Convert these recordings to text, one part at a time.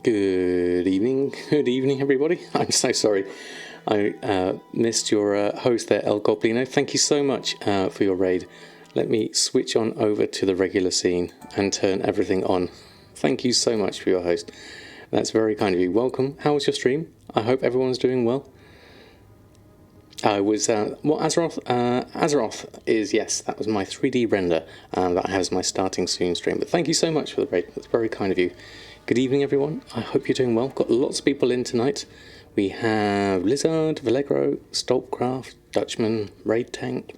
Good evening, everybody. I'm so sorry I missed your host there, El Goblino. Thank you so much for your raid. Let me switch on over to the regular scene and turn everything on. Thank you so much for your host. That's very kind of you. Welcome. How was your stream? I hope everyone's doing well. Azeroth is, yes, that was my 3D render that I have as my starting soon stream. But thank you so much for the raid. That's very kind of you. Good evening, everyone. I hope you're doing well. Got lots of people in tonight. We have Lizard, Vallegro, Stolpcraft, Dutchman, Raid Tank,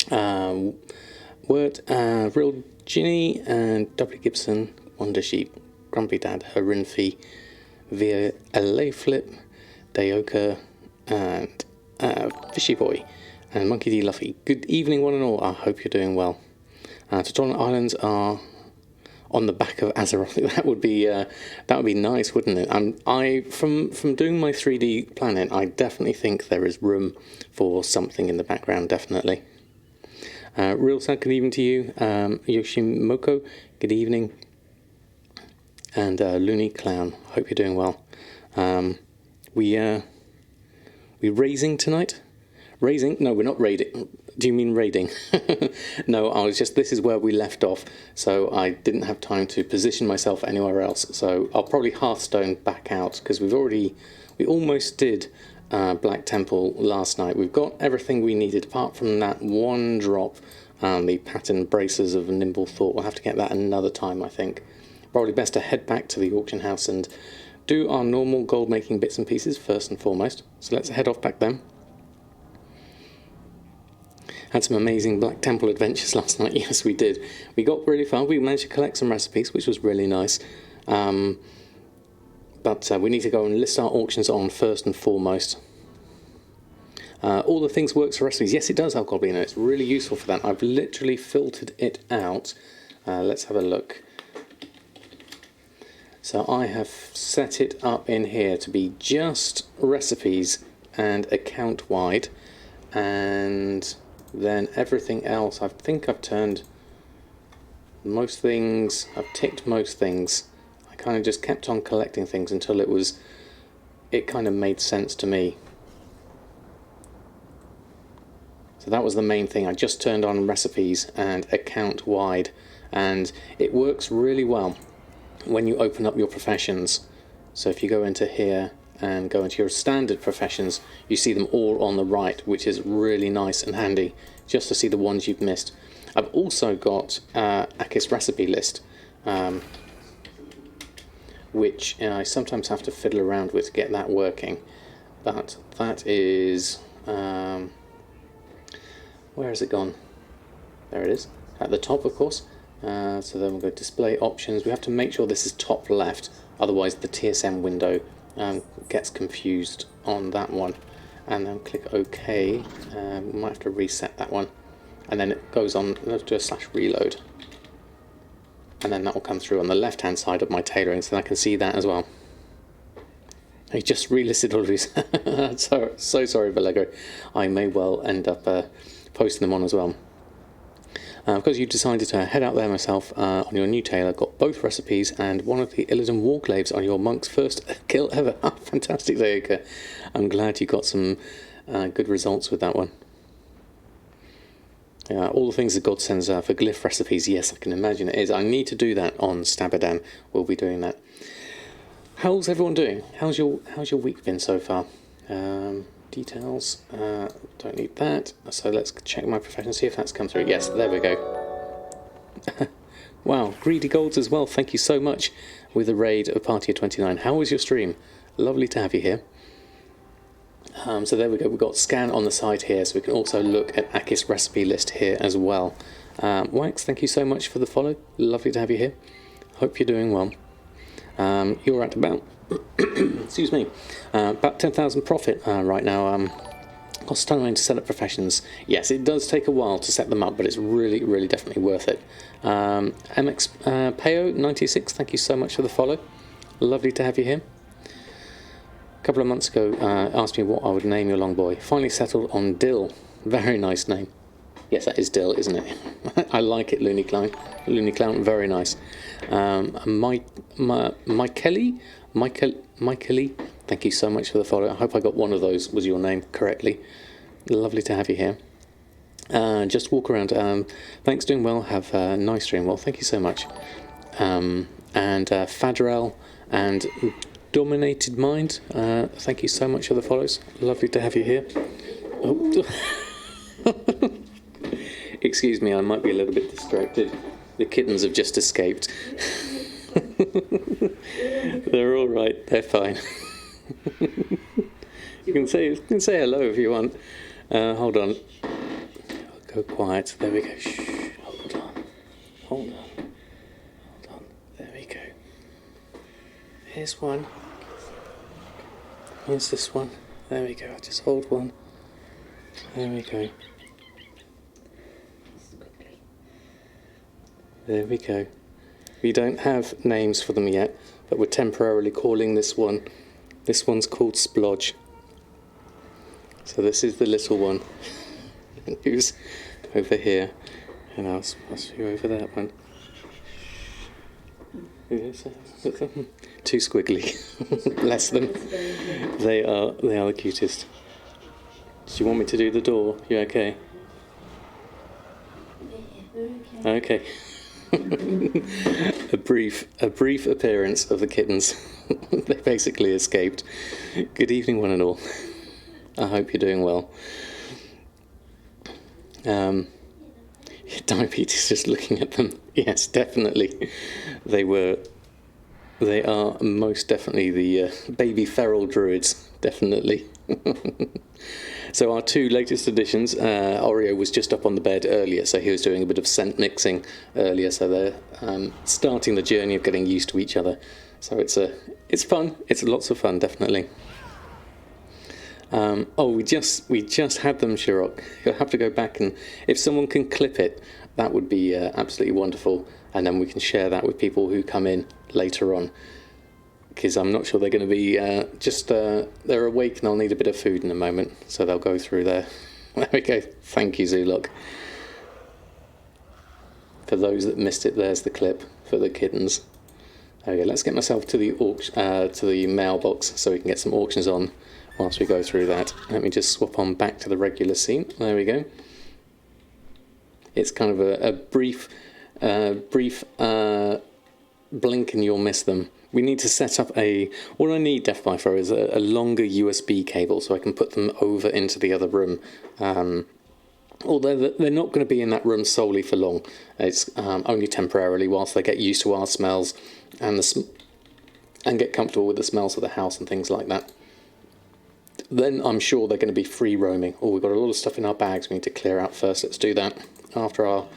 Word, Real Ginny, and W. Gibson, Wonder Sheep, Grumpy Dad, Harinfi, Via LA Flip, Dayoka, and Fishy Boy, and Monkey D. Luffy. Good evening, one and all. I hope you're doing well. Totolan Islands are on the back of Azeroth. That would be nice, wouldn't it? From doing my 3D planet, I definitely think there is room for something in the background. Definitely. Real sad good evening to you, Yoshimoko. Good evening, and Looney Clown. Hope you're doing well. We raising tonight? Raising? No, we're not raiding. Do you mean raiding? No, this is where we left off, so I didn't have time to position myself anywhere else, so I'll probably Hearthstone back out, because we almost did Black Temple last night. We've got everything we needed, apart from that one drop, the pattern braces of Nimble Thought. We'll have to get that another time, I think. Probably best to head back to the auction house and do our normal gold making bits and pieces first and foremost. So let's head off back then. Had some amazing Black Temple adventures last night. Yes, we did. We got really far. We managed to collect some recipes, which was really nice. But we need to go and list our auctions on first and foremost. All the things works for recipes. Yes, it does, El Goblino. It's really useful for that. I've literally filtered it out. Let's have a look. So I have set it up in here to be just recipes and account wide, and then everything else, I think I've turned most things, I've ticked most things. I kind of just kept on collecting things until it kind of made sense to me. So that was the main thing. I just turned on recipes and account wide, and it works really well when you open up your professions. So if you go into here and go into your standard professions, you see them all on the right, which is really nice and handy just to see the ones you've missed. I've also got Akis recipe list, which I sometimes have to fiddle around with to get that working, but that is where has it gone? There it is, at the top, of course. So then we'll go display options. We have to make sure this is top left, otherwise the TSM window gets confused on that one. And then click OK. We might have to reset that one, and then it goes on. Let's do a /reload, and then that will come through on the left hand side of my tailoring, so I can see that as well. I just relisted all of these. so sorry, Valego. I may well end up posting them on as well. Because you decided to head out there myself on your new tailor, got both recipes and one of the Illidan Warglaives on your monk's first kill ever. Fantastic, Dayoka. I'm glad you got some good results with that one. All the things that God sends for glyph recipes, yes, I can imagine it is. I need to do that on Samadan. We'll be doing that. How's everyone doing? How's your week been so far? Details, don't need that, so let's check my profession, see if that's come through. Yes, there we go. Wow, Greedy Golds as well, thank you so much with the raid of Party of 29. How was your stream? Lovely to have you here. So there we go, we've got scan on the side here, so we can also look at Akis recipe list here as well. Wax, thank you so much for the follow, lovely to have you here. Hope you're doing well. You're at about excuse me, about 10,000 profit right now. Cost time to set up professions. Yes, it does take a while to set them up, but it's really definitely worth it. MX Payo 96, thank you so much for the follow. Lovely to have you here. A couple of months ago, asked me what I would name your long boy. Finally settled on Dill. Very nice name. Yes, that is dill, isn't it? I like it, Looney Clown. Looney Clown, very nice. Michaeli, thank you so much for the follow. I hope I got one of those, was your name, correctly. Lovely to have you here. Just walk around. Thanks, doing well. Have a nice stream. Well, thank you so much. And Fadrel and Dominated Mind, thank you so much for the follows. Lovely to have you here. Oh. Excuse me, I might be a little bit distracted. The kittens have just escaped. They're all right. They're fine. You can say hello if you want. Hold on. I'll go quiet. There we go. Shh. Hold on. There we go. Here's one. Here's this one. There we go. I'll just hold one. There we go. There we go. We don't have names for them yet, but we're temporarily calling this one. This one's called Splodge. So this is the little one who's over here, and I'll pass you over that one. Too squiggly. Bless them. They are the cutest. Do you want me to do the door? You okay? Okay. a brief appearance of the kittens. They basically escaped. Good evening, one and all. I hope you're doing well. Diabetes, just looking at them. Yes, definitely. They are most definitely the baby feral druids. Definitely. So our two latest additions, Oreo was just up on the bed earlier, so he was doing a bit of scent mixing earlier, so they're starting the journey of getting used to each other. So it's fun. It's lots of fun, definitely. We just had them, Shirok. You'll have to go back, and if someone can clip it, that would be absolutely wonderful, and then we can share that with people who come in later on. Because I'm not sure they're going to be they're awake and they'll need a bit of food in a moment, so they'll go through there. There we go. Thank you, Zulok. For those that missed it, there's the clip for the kittens. There we go. Let's get myself to the mailbox so we can get some auctions on whilst we go through that. Let me just swap on back to the regular scene. There we go. It's kind of a brief blink and you'll miss them. We need to set up what I need, Death by Throw, is a longer USB cable so I can put them over into the other room. Although they're not going to be in that room solely for long. It's only temporarily whilst they get used to our smells and get comfortable with the smells of the house and things like that. Then I'm sure they're going to be free roaming. We've got a lot of stuff in our bags we need to clear out first. Let's do that after our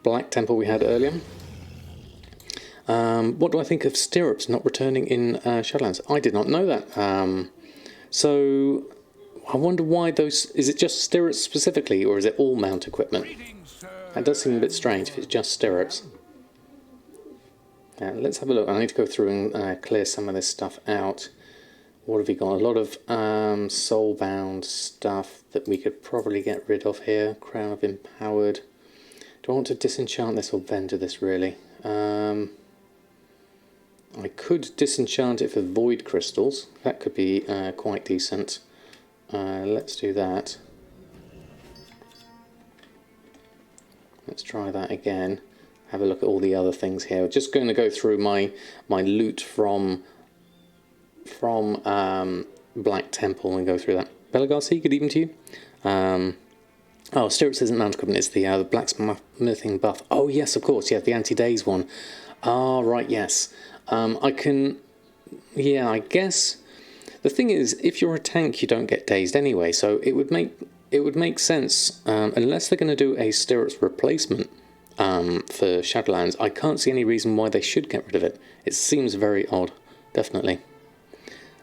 Black Temple we had earlier. What do I think of stirrups not returning in Shadowlands? I did not know that. So I wonder why those... Is it just stirrups specifically, or is it all mount equipment? That does seem a bit strange if it's just stirrups. Let's have a look. I need to go through and clear some of this stuff out. What have we got? A lot of soulbound stuff that we could probably get rid of here. Crown of Empowered. Do I want to disenchant this or vendor this, really? I could disenchant it for void crystals. That could be quite decent. Let's do that. Let's try that again. Have a look at all the other things here. Just going to go through my loot from Black Temple and go through that. Bella Garcia, good evening to you. Stirrups isn't mount equipment, it's the blacksmithing buff. Oh yes, of course, yeah, the anti-daze one. Ah, right, yes. I guess the thing is, if you're a tank, you don't get dazed anyway, so it would make sense, unless they're going to do a stirrups replacement for Shadowlands. I can't see any reason why they should get rid of it. It seems very odd, definitely.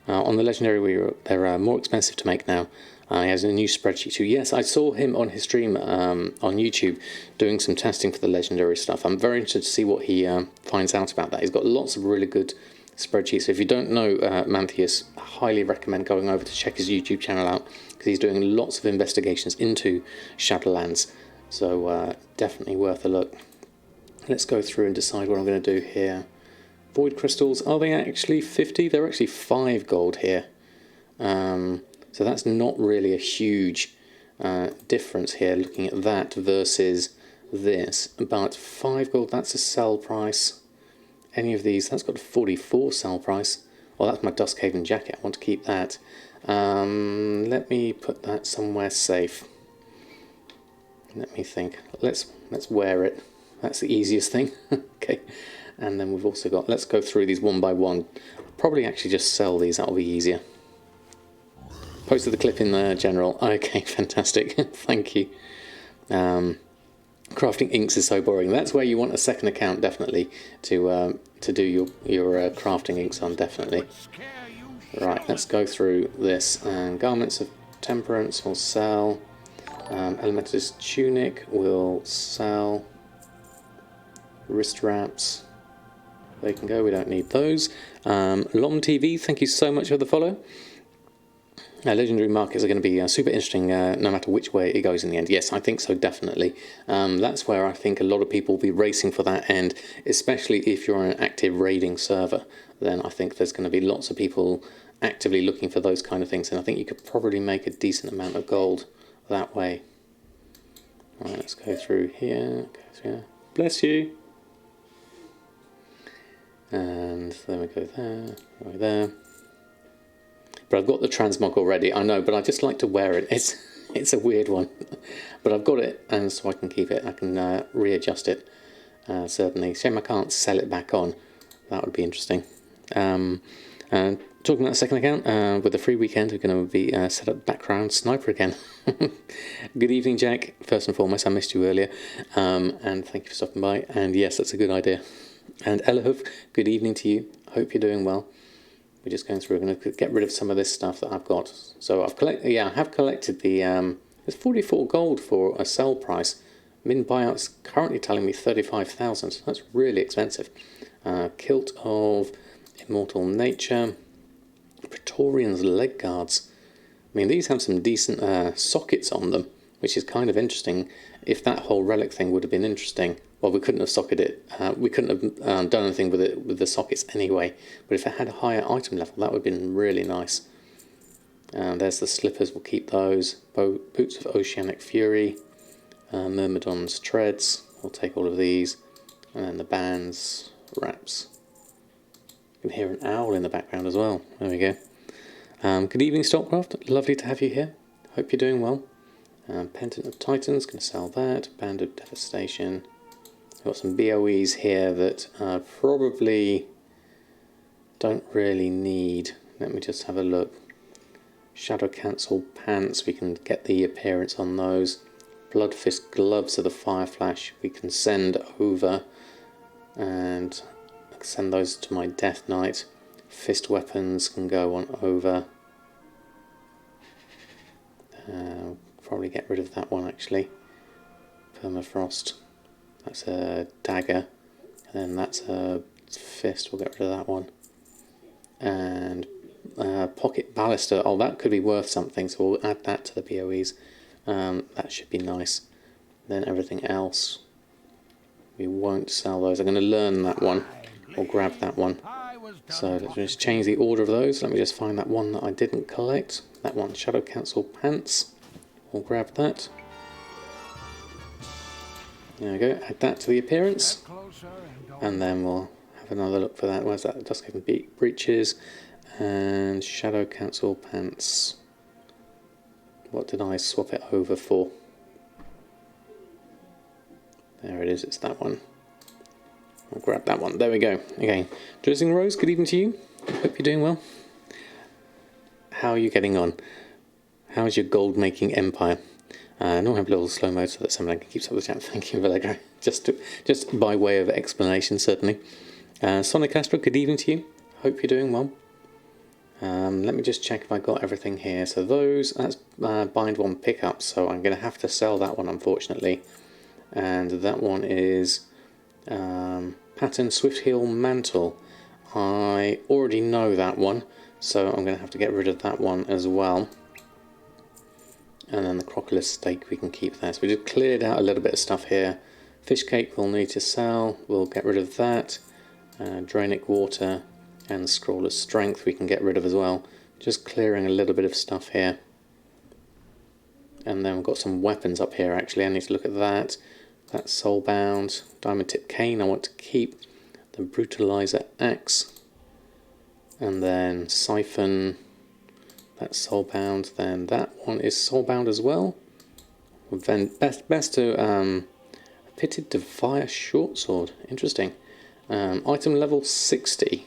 On the Legendary, they're more expensive to make now. He has a new spreadsheet too. Yes, I saw him on his stream on YouTube doing some testing for the Legendary stuff. I'm very interested to see what he finds out about that. He's got lots of really good spreadsheets. So if you don't know Manthius, I highly recommend going over to check his YouTube channel out, because he's doing lots of investigations into Shadowlands. So definitely worth a look. Let's go through and decide what I'm going to do here. Void crystals, are they actually 50? They're actually 5 gold here. So that's not really a huge difference here, looking at that versus this. But 5 gold, that's a sell price. Any of these, that's got a 44 sell price. Well, that's my Duskhaven jacket, I want to keep that. Let me put that somewhere safe. Let me think. Let's wear it. That's the easiest thing. Okay. And then we've also got, let's go through these one by one. Probably actually just sell these, that'll be easier. Posted the clip in the general. Okay, fantastic. Thank you. Crafting inks is so boring. That's where you want a second account, definitely, to do your crafting inks on, definitely. Right, let's go through this. And garments of temperance will sell. Elementalist tunic will sell. Wrist wraps, they can go, we don't need those. Lom TV, thank you so much for the follow. Legendary markets are going to be super interesting no matter which way it goes in the end. Yes, I think so, definitely. That's where I think a lot of people will be racing for that end, especially if you're on an active raiding server. Then I think there's going to be lots of people actively looking for those kind of things, and I think you could probably make a decent amount of gold that way. Right, let's go through here. Bless you. And then we go there, go there. But I've got the transmog already, I know, but I just like to wear it. It's a weird one. But I've got it, and so I can keep it. I can readjust it, certainly. Shame I can't sell it back on. That would be interesting. And talking about the second account, with the free weekend, we're going to be set up background sniper again. Good evening, Jack. First and foremost, I missed you earlier. And thank you for stopping by. And yes, that's a good idea. And Elahuf, good evening to you. Hope you're doing well. We're just going through. We're going to get rid of some of this stuff that I've got. So I've collected. Yeah, I have collected the. There's 44 gold for a sell price. Min buyout's currently telling me 35,000. So that's really expensive. Kilt of Immortal Nature. Praetorian's leg guards. I mean, these have some decent sockets on them, which is kind of interesting. If that whole relic thing would have been interesting. Well, we couldn't have socketed it. We couldn't have done anything with it with the sockets anyway. But if it had a higher item level, that would have been really nice. There's the slippers. We'll keep those. Boots of Oceanic Fury. Myrmidon's treads. We'll take all of these. And then the bands, wraps. You can hear an owl in the background as well. There we go. Good evening, Stockcraft. Lovely to have you here. Hope you're doing well. Pendant of Titans. Going to sell that. Band of Devastation. Got some BOEs here that probably don't really need. Let me just have a look. Shadow Cancel pants, we can get the appearance on those. Bloodfist gloves of the Fire Flash, we can send over and send those to my Death Knight. Fist weapons can go on over. Probably get rid of that one actually. Permafrost. That's a dagger, and then that's a fist, we'll get rid of that one. And pocket ballista, oh that could be worth something, so we'll add that to the BOEs. That should be nice. Then everything else, we won't sell those. I'm going to learn that one, or grab that one. So let's just change the order of those. Let me just find that one that I didn't collect. That one, Shadow Cancel pants, we'll grab that. There we go, add that to the appearance, and then we'll have another look for that. Where's that? Duskhaven breeches and Shadow Cancel pants. What did I swap it over for? There it is, it's that one. I'll grab that one. There we go. Okay, Drizzling Rose, good evening to you. Hope you're doing well. How are you getting on? How's your gold making empire? I don't have a little slow mode so that someone can keep up the chat. Thank you, Valego. Just by way of explanation, certainly. Sonic Astro, good evening to you. Hope you're doing well. Let me just check if I got everything here. So that's bind one pickup, so I'm going to have to sell that one, unfortunately. And that one is Pattern Swift Heel Mantle. I already know that one, so I'm going to have to get rid of that one as well. And then the crocodile steak we can keep there. So we just cleared out a little bit of stuff here. Fish cake we'll need to sell. We'll get rid of that. Drainic water and Scrawler's strength we can get rid of as well. Just clearing a little bit of stuff here. And then we've got some weapons up here actually. I need to look at that. That's soulbound. Diamond tip cane I want to keep. The brutalizer axe. And then siphon. That's soulbound. Then that one is soulbound as well. Then best to pitted Defier short sword. Interesting. Item level 60.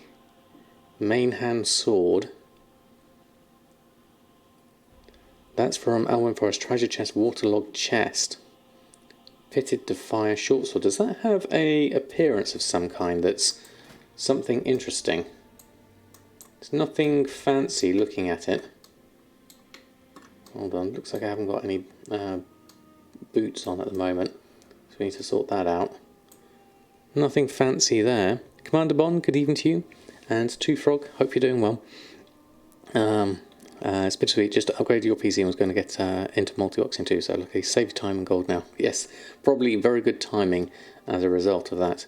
Main hand sword. That's from Elwyn Forest treasure chest, waterlogged chest. Pitted Defier short sword. Does that have a appearance of some kind that's something interesting? It's nothing fancy looking at it. Hold on, looks like I haven't got any boots on at the moment, so we need to sort that out. Nothing fancy there. Commander Bond, good evening to you. And Two Frog, hope you're doing well. It's bittersweet, just upgraded your PC and was going to get into multi-boxing too, so luckily save time and gold now. Yes, probably very good timing as a result of that.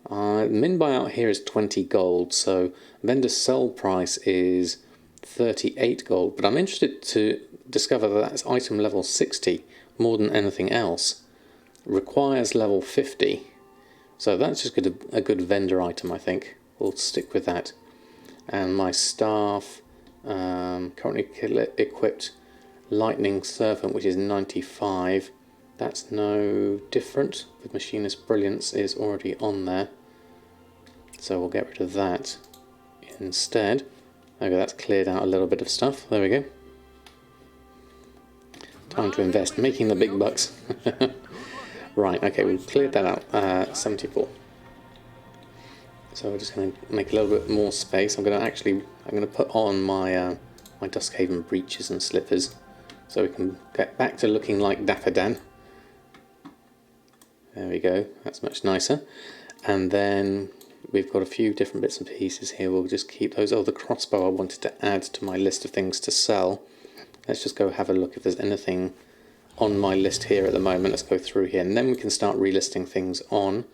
Min buyout here is 20 gold, so vendor sell price is 38 gold, but I'm interested to discover that that's item level 60 more than anything else. Requires level 50, so that's just a good vendor item, I think. We'll stick with that. And my staff, currently equipped Lightning Serpent, which is 95. That's no different, with Machinist Brilliance is already on there. So we'll get rid of that instead. Okay, that's cleared out a little bit of stuff. There we go. Time to invest, making the big bucks. Right, okay, we've cleared that out. 74. So we're just going to make a little bit more space. I'm going to put on my my Duskhaven breeches and slippers, so we can get back to looking like Dapper Dan. There we go. That's much nicer. And then we've got a few different bits and pieces here. We'll just keep those. Oh, the crossbow I wanted to add to my list of things to sell. Let's just go have a look if there's anything on my list here at the moment. Let's go through here, and then we can start relisting things on.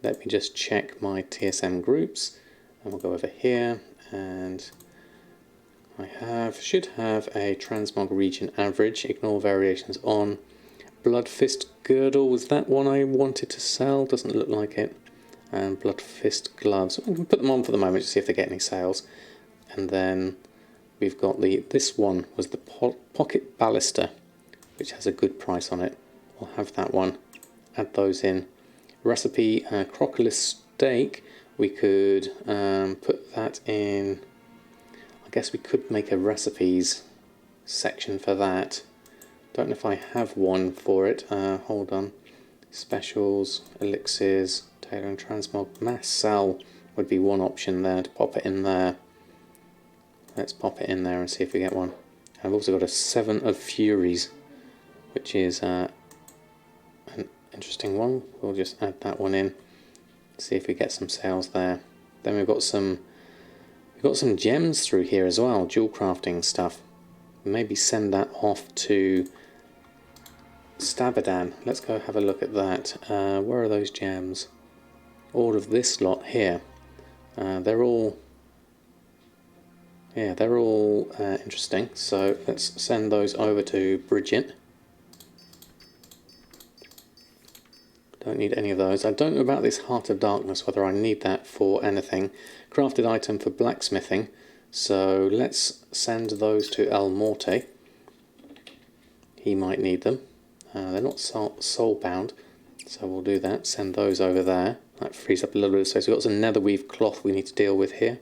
Let me just check my TSM groups, and we'll go over here, and I should have a transmog region average, ignore variations on. Blood Fist Girdle, was that one I wanted to sell? Doesn't look like it. And Blood Fist Gloves, we can put them on for the moment to see if they get any sales. And then we've got this one was the Pocket Ballista, which has a good price on it. We'll have that one, add those in. Recipe crocodile steak, we could put that in. I guess we could make a recipes section for that. Don't know if I have one for it. Hold on. Specials, elixirs, tailoring transmog, mass sell would be one option there to pop it in there. Let's pop it in there and see if we get one. I've also got a 7 of Furies, which is an interesting one. We'll just add that one in, see if we get some sales there. Then we've got some gems through here as well, dual crafting stuff. Maybe send that off to Samadan. Let's go have a look at that. Where are those gems? All of this lot here. They're all interesting. So let's send those over to Bridget. Don't need any of those. I don't know about this Heart of Darkness, whether I need that for anything. Crafted item for blacksmithing. So let's send those to El Morte. He might need them. They're not soul bound, so we'll do that. Send those over there. That frees up a little bit of space. We've got some netherweave cloth we need to deal with here.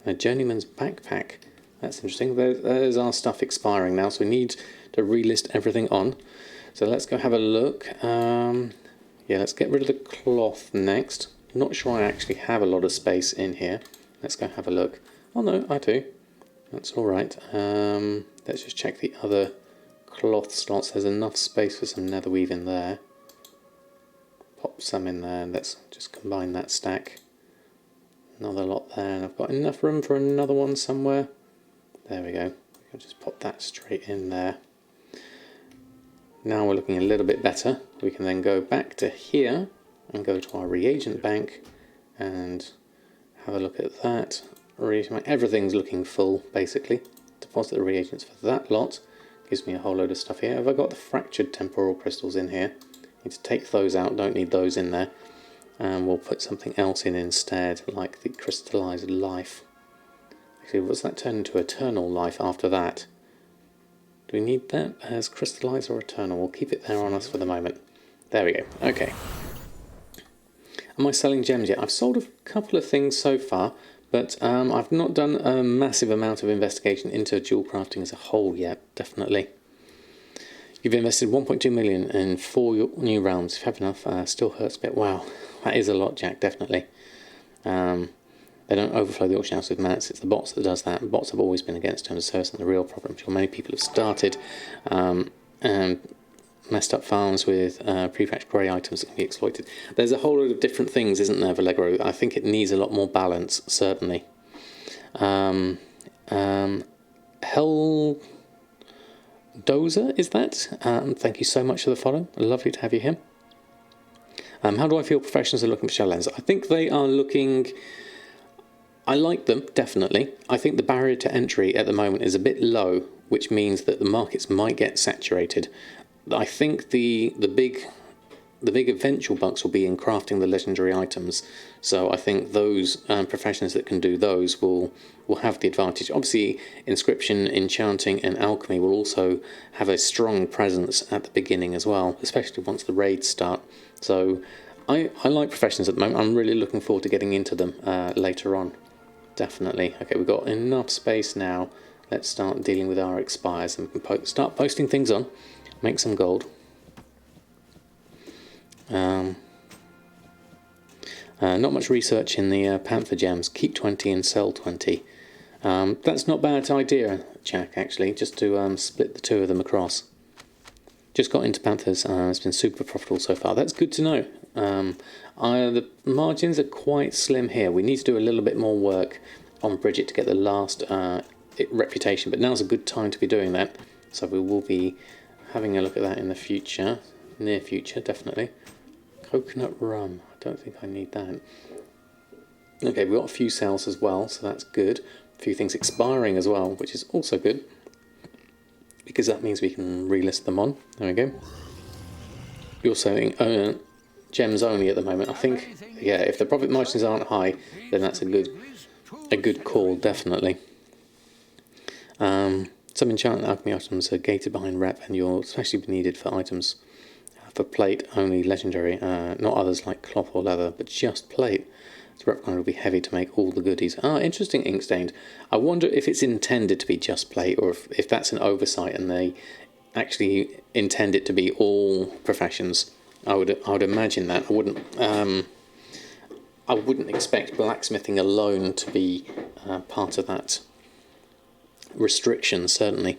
And a journeyman's backpack. That's interesting. There's our stuff expiring now, so we need to relist everything on. So let's go have a look. Yeah, let's get rid of the cloth next. Not sure I actually have a lot of space in here. Let's go have a look. Oh no, I do. That's alright. Let's just check the other cloth slots. There's enough space for some netherweave in there. Pop some in there. Let's just combine that stack. Another lot there. And I've got enough room for another one somewhere. There we go. I'll just pop that straight in there. Now we're looking a little bit better. We can then go back to here and go to our reagent bank and have a look at that. Everything's looking full, basically. Deposit the reagents for that lot. Gives me a whole load of stuff here. Have I got the fractured temporal crystals in here? Need to take those out, don't need those in there. And we'll put something else in instead, like the crystallized life. Actually, what's that turn into? Eternal life after that. Do we need that as crystallized or eternal? We'll keep it there on us for the moment. There we go. Okay. Am I selling gems yet? I've sold a couple of things so far, but I've not done a massive amount of investigation into jewel crafting as a whole yet, definitely. You've invested 1.2 million in 4 new realms. If you have enough, still hurts a bit. Wow, that is a lot, Jack, definitely. They don't overflow the auction house with mats. It's the bots that does that. Bots have always been against terms of service and the real problem. I'm sure many people have started and messed up farms with prefetched grey items that can be exploited. There's a whole load of different things, isn't there, Vallegro? I think it needs a lot more balance, certainly. Hell Dozer, is that? Thank you so much for the follow. Lovely to have you here. How do I feel professionals are looking for shell lens? I think they are looking... I like them, definitely. I think the barrier to entry at the moment is a bit low, which means that the markets might get saturated. I think the big eventual bucks will be in crafting the legendary items. So I think those professionals that can do those will have the advantage. Obviously, inscription, enchanting, and alchemy will also have a strong presence at the beginning as well, especially once the raids start. So I like professions at the moment. I'm really looking forward to getting into them later on. Definitely. Okay, we've got enough space now. Let's start dealing with our expires and we can start posting things on. Make some gold. Not much research in the Panther gems. Keep 20 and sell 20. That's not a bad idea, Jack, actually, just to split the two of them across. Just got into Panthers. It's been super profitable so far. That's good to know. The margins are quite slim here. We need to do a little bit more work on Bridget to get the last reputation, but now's a good time to be doing that. So we will be having a look at that in the future, near future, definitely. Coconut rum. I don't think I need that. Okay, we've got a few sales as well, so that's good. A few things expiring as well, which is also good, because that means we can relist them on. There we go. You're selling gems only at the moment. I think, yeah, if the profit margins aren't high, then that's a good call, definitely. Some enchantment alchemy items are gated behind rep, and you'll especially be needed for items for plate only legendary, not others like cloth or leather, but just plate. So rep will be heavy to make all the goodies. Interesting, ink stained. I wonder if it's intended to be just plate, or if that's an oversight and they actually intend it to be all professions. I would imagine that. I wouldn't expect blacksmithing alone to be part of that restriction, certainly.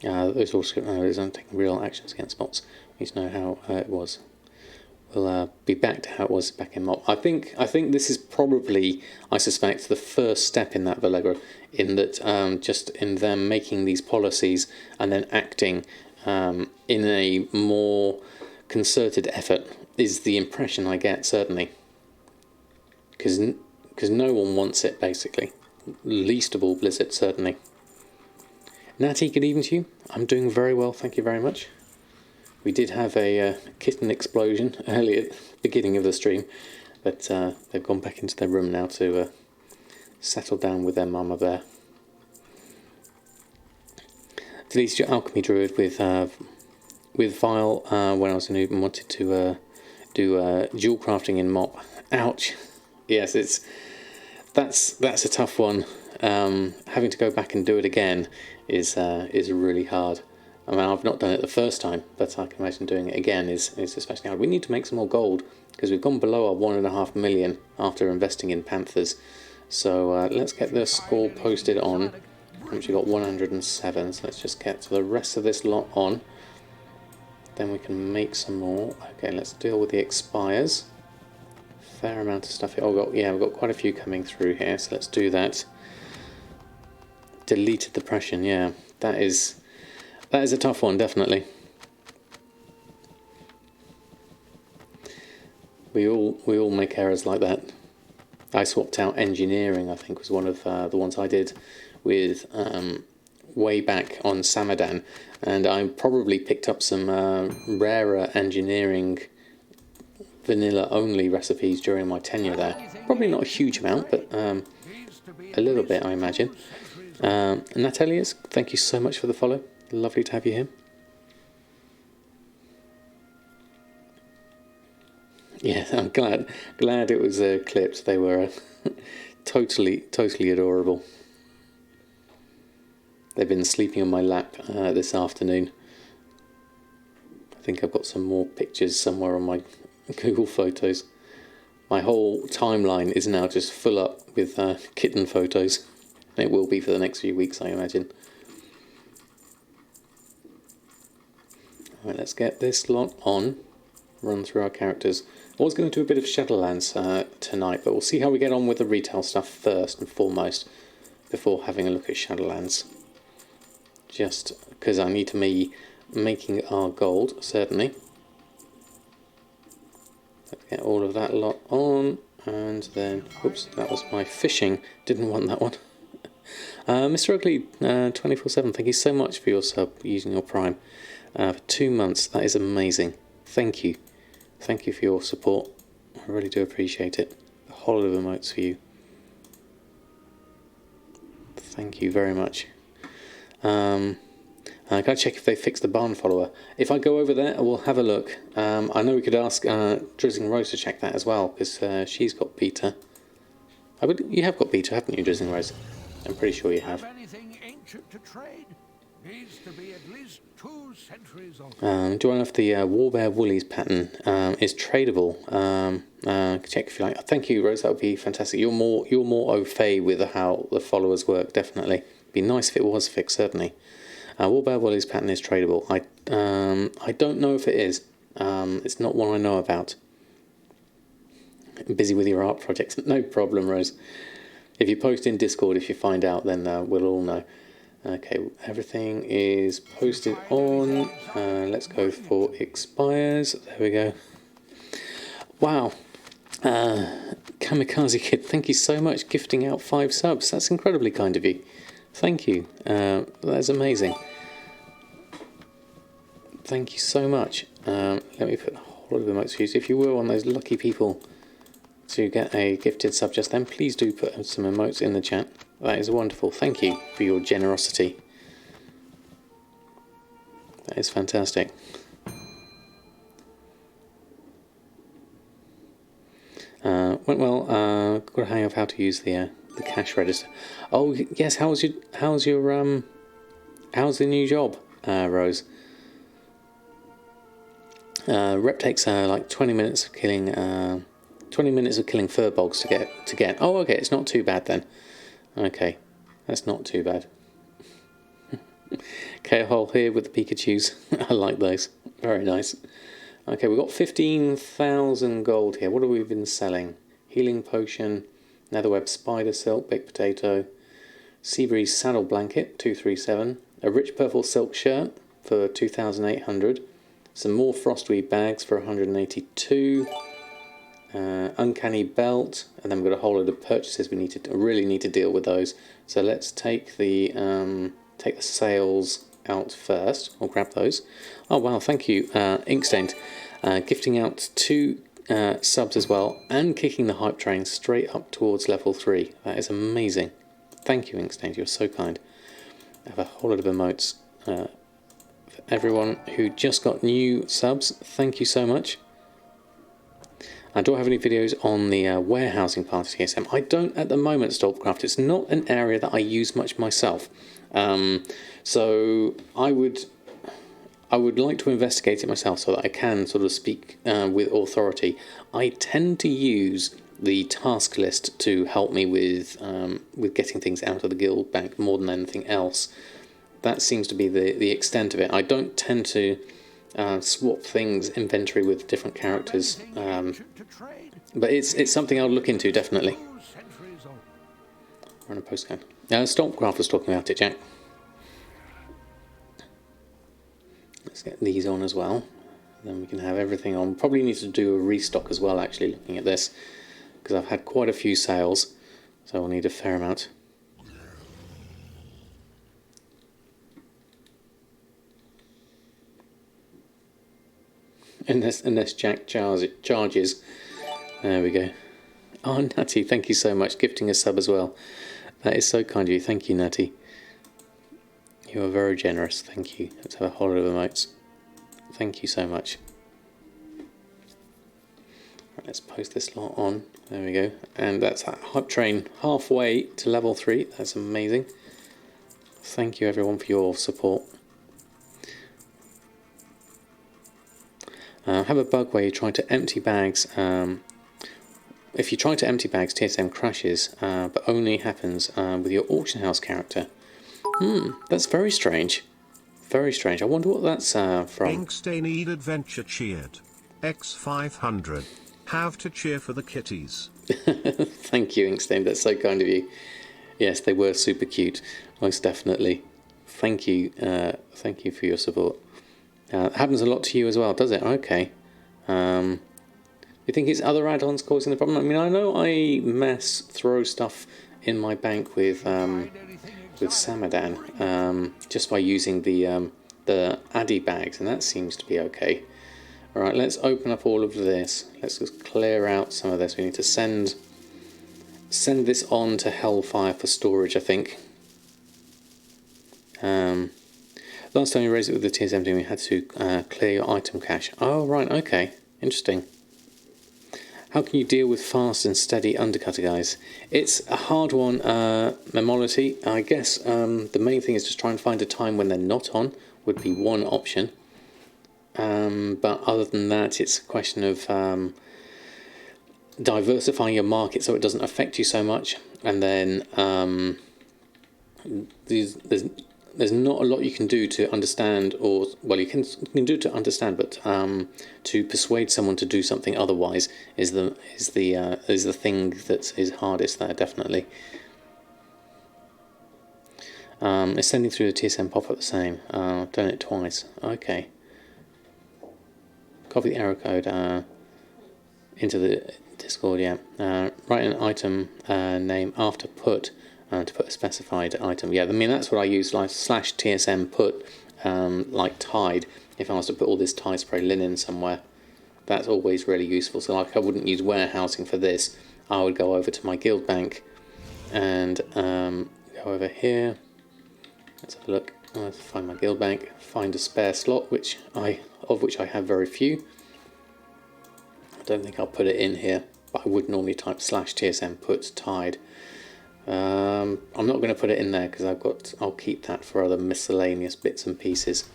Those also aren't taking real actions against bots. We need to know how it was. We'll be back to how it was back in MOP. I think this is probably, I suspect, the first step in that, Vallegro, in that just in them making these policies and then acting in a more concerted effort is the impression I get, certainly. Because no one wants it, basically. Least of all Blizzard, certainly. Natty, good evening to you. I'm doing very well, thank you very much. We did have a kitten explosion earlier at the beginning of the stream, but they've gone back into their room now to settle down with their mama bear. Deleted your alchemy druid with Vile when I was a noob and wanted to do jewel crafting in MOP. Ouch. Yes, that's a tough one. Having to go back and do it again is really hard. I mean, I've not done it the first time, but I can imagine doing it again is especially hard. We need to make some more gold, because we've gone below our 1.5 million after investing in Panthers. So let's get this all posted on. We've actually got 107, so let's just get the rest of this lot on. Then we can make some more. Okay, let's deal with the expires. Fair amount of stuff here. We've got quite a few coming through here, so let's do that. Deleted depression, yeah. That is a tough one, definitely. We all make errors like that. I swapped out engineering, I think was one of the ones I did with way back on Samadan, and I probably picked up some rarer engineering vanilla only recipes during my tenure there. Probably not a huge amount, but a little bit, I imagine. Natalius, thank you so much for the follow. Lovely to have you here. Yeah, I'm glad it was clipped. They were totally adorable. They've been sleeping on my lap this afternoon. I think I've got some more pictures somewhere on my Google Photos. My whole timeline is now just full up with kitten photos. It will be for the next few weeks, I imagine. Alright, let's get this lot on. Run through our characters. I was going to do a bit of Shadowlands tonight, but we'll see how we get on with the retail stuff first and foremost before having a look at Shadowlands. Just because I need to be making our gold, certainly. Let's get all of that lot on, and then, oops, that was my fishing. Didn't want that one. Mr. Ugly 24/7, thank you so much for your sub using your Prime for 2 months. That is amazing. Thank you. Thank you for your support. I really do appreciate it. A whole lot of emotes for you. Thank you very much. I gotta check if they fixed the barn follower. If I go over there, I will have a look. I know we could ask Drizzling Rose to check that as well, because she's got beta. You have got beta, haven't you, Drizzling Rose? I'm pretty sure you have. Anything ancient to trade needs to be at least 2 centuries old. Do I know if the Warbear Woolies pattern is tradable? Check if you like. Thank you, Rose. That would be fantastic. You're more au fait with how the followers work. Definitely. Be nice if it was fixed. Certainly. Warbear Woolies pattern is tradable. I don't know if it is. It's not one I know about. I'm busy with your art projects. No problem, Rose. If you post in Discord, if you find out, then we'll all know. Okay, everything is posted on. Let's go for expires. There we go. Wow. Kamikaze Kid, thank you so much. Gifting out 5 subs. That's incredibly kind of you. Thank you. That's amazing. Thank you so much. Let me put a whole lot of emotes for you. So if you were one of those lucky people to get a gifted sub just then, please do put some emotes in the chat. That is wonderful. Thank you for your generosity. That is fantastic. Went well. Got a hang of how to use the cash register. Oh yes, how's the new job, Rose? Rep takes like 20 minutes of killing 20 minutes of killing furbolgs to get. Oh, okay, it's not too bad then. Okay, that's not too bad. K-hole here with the Pikachus. I like those. Very nice. Okay, we've got 15,000 gold here. What have we been selling? Healing potion, netherweb spider silk, baked potato, seabreeze saddle blanket, 237, a rich purple silk shirt for 2,800, some more frostweed bags for 182. Uncanny belt, and then we've got a whole load of purchases we really need to deal with those. So let's take the sales out first. We'll grab those. Oh wow, thank you, Inkstained, gifting out 2 subs as well, and kicking the hype train straight up towards level 3. That is amazing. Thank you, Inkstained. You're so kind. I have a whole lot of emotes for everyone who just got new subs. Thank you so much. Do I have any videos on the warehousing part of TSM? I don't at the moment, Stolpcraft. It's not an area that I use much myself. So I would like to investigate it myself so that I can sort of speak with authority. I tend to use the task list to help me with getting things out of the guild bank more than anything else. That seems to be the extent of it. I don't tend to swap things inventory with different characters, but it's something I'll look into definitely. Run a postcard. Stompcraft was talking about it, Jack. Let's get these on as well. Then we can have everything on. Probably need to do a restock as well, actually, looking at this, because I've had quite a few sales, so I'll need a fair amount. Unless Jack charges. There we go. Oh, Natty, thank you so much. Gifting a sub as well. That is so kind of you. Thank you, Natty. You are very generous. Thank you. Let's have a whole lot of emotes. Thank you so much. Right, let's post this lot on. There we go. And that's that hype train halfway to level 3. That's amazing. Thank you everyone for your support. Have a bug where you try to empty bags. If you try to empty bags, TSM crashes, but only happens with your auction house character. That's very strange. Very strange. I wonder what that's from. Inkstay need adventure cheered. X500. Have to cheer for the kitties. Thank you, Inkstein. That's so kind of you. Yes, they were super cute. Most definitely. Thank you. Thank you for your support. It happens a lot to you as well, does it? Okay. You think it's other add-ons causing the problem? I mean, I know I throw stuff in my bank with Samadan, just by using the Addy bags, and that seems to be okay. All right, let's open up all of this. Let's just clear out some of this. We need to send this on to Hellfire for storage, I think. Last time you raised it with the TSM team, we had to clear your item cache. Oh, right, okay. Interesting. How can you deal with fast and steady undercutter guys? It's a hard one, Memolity. I guess the main thing is just try and find a time when they're not on, would be one option. But other than that, it's a question of diversifying your market so it doesn't affect you so much. And then there's not a lot you can do to understand, or well, you can do to understand, but to persuade someone to do something otherwise is the thing that is hardest there, definitely. Is sending through the TSM pop-up the same? I've done it twice. Okay. Copy the error code into the Discord. Yeah. Write an item name after put. To put a specified item. Yeah, I mean that's what I use, like /TSM put, like Tide. If I was to put all this Tide spray linen somewhere, that's always really useful. So like I wouldn't use warehousing for this. I would go over to my guild bank and go over here. Let's have a look. I have to find my guild bank, find a spare slot, of which I have very few. I don't think I'll put it in here, but I would normally type /TSM put Tide. I'm not going to put it in there because I'll keep that for other miscellaneous bits and pieces.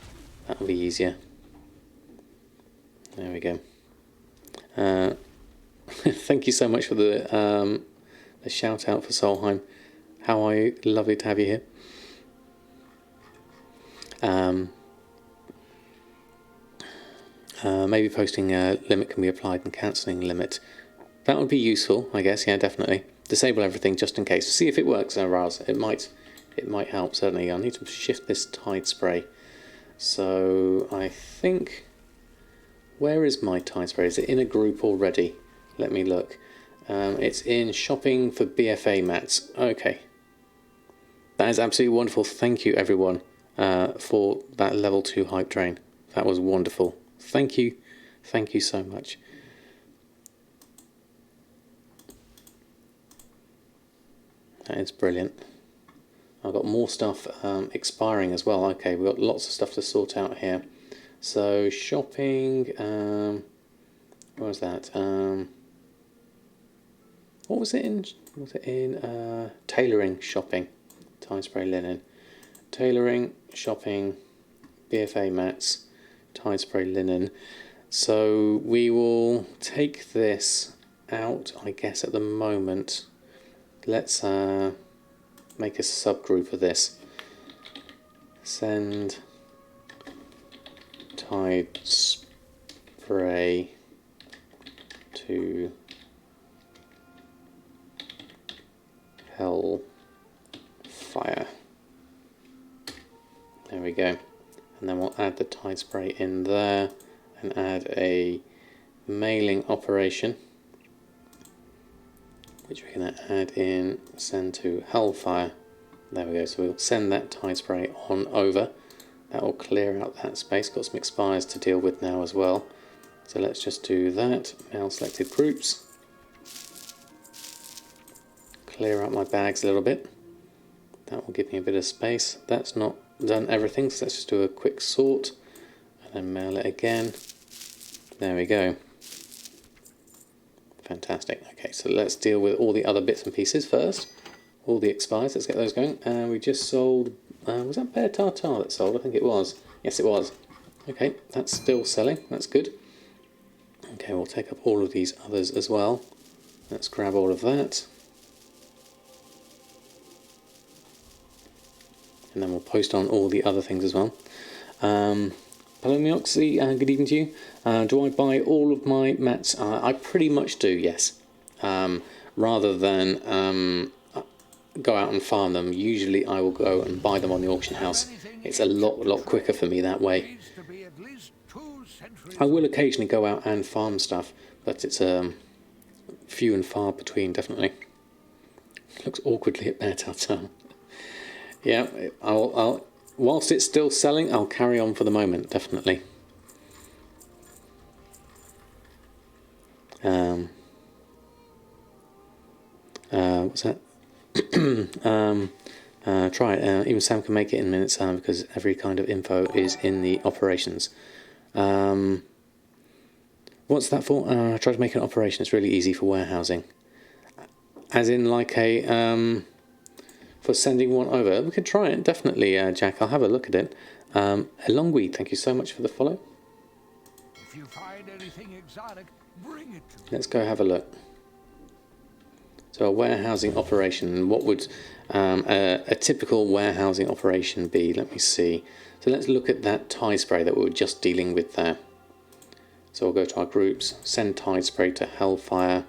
That'll be easier. There we go. Thank you so much for the shout out for Solheim. How are you? Lovely to have you here. Maybe posting a limit can be applied and cancelling limit. That would be useful, I guess. Yeah, definitely. Disable everything just in case. See if it works, Raz. It might help, certainly. I need to shift this Tide spray. So I think, where is my Tide spray? Is it in a group already? Let me look. It's in shopping for BFA mats. Okay. That is absolutely wonderful. Thank you everyone for that level 2 hype train. That was wonderful. Thank you. Thank you so much. That is brilliant. I've got more stuff expiring as well. Okay, we've got lots of stuff to sort out here. So shopping, what was that? What was it in? Was it in tailoring, shopping, Tide spray linen, tailoring, shopping, BFA mats, Tide spray linen. So we will take this out, I guess, at the moment. Let's make a subgroup of this. Send Tide spray to go. And then we'll add the tide spray in there and add a mailing operation, which we're going to add in, send to Hellfire. There we go, so we'll send that tide spray on over. That will clear out that space. Got some expires to deal with now as well. So let's just do that. Mail selected groups. Clear out my bags a little bit. That will give me a bit of space. That's not done everything, so let's just do a quick sort and then mail it again. There we go. Fantastic. Okay, so let's deal with all the other bits and pieces first. All the expires, let's get those going. We just sold, was that Bear Tartar that sold? I think it was. Yes, it was. Okay, that's still selling, that's good. Okay, we'll take up all of these others as well. Let's grab all of that. And then we'll post on all the other things as well. Palomioxy, good evening to you. Do I buy all of my mats? I pretty much do, yes. Rather than go out and farm them, usually I will go and buy them on the auction house. It's a lot quicker for me that way. I will occasionally go out and farm stuff, but it's few and far between, definitely. Looks awkwardly at Bear Tartar. Yeah, I'll whilst it's still selling, I'll carry on for the moment, definitely. What's that? Try it. Even Sam can make it in minutes because every kind of info is in the operations. What's that for? I tried to make an operation. It's really easy for warehousing. As in like a... for sending one over. We could try it, definitely, Jack. I'll have a look at it. Elongweed, thank you so much for the follow. If you find anything exotic, bring it to me. Let's go have a look. So a warehousing operation, what would a typical warehousing operation be? Let me see. So let's look at that tide spray that we were just dealing with there. So we'll go to our groups, send tide spray to Hellfire.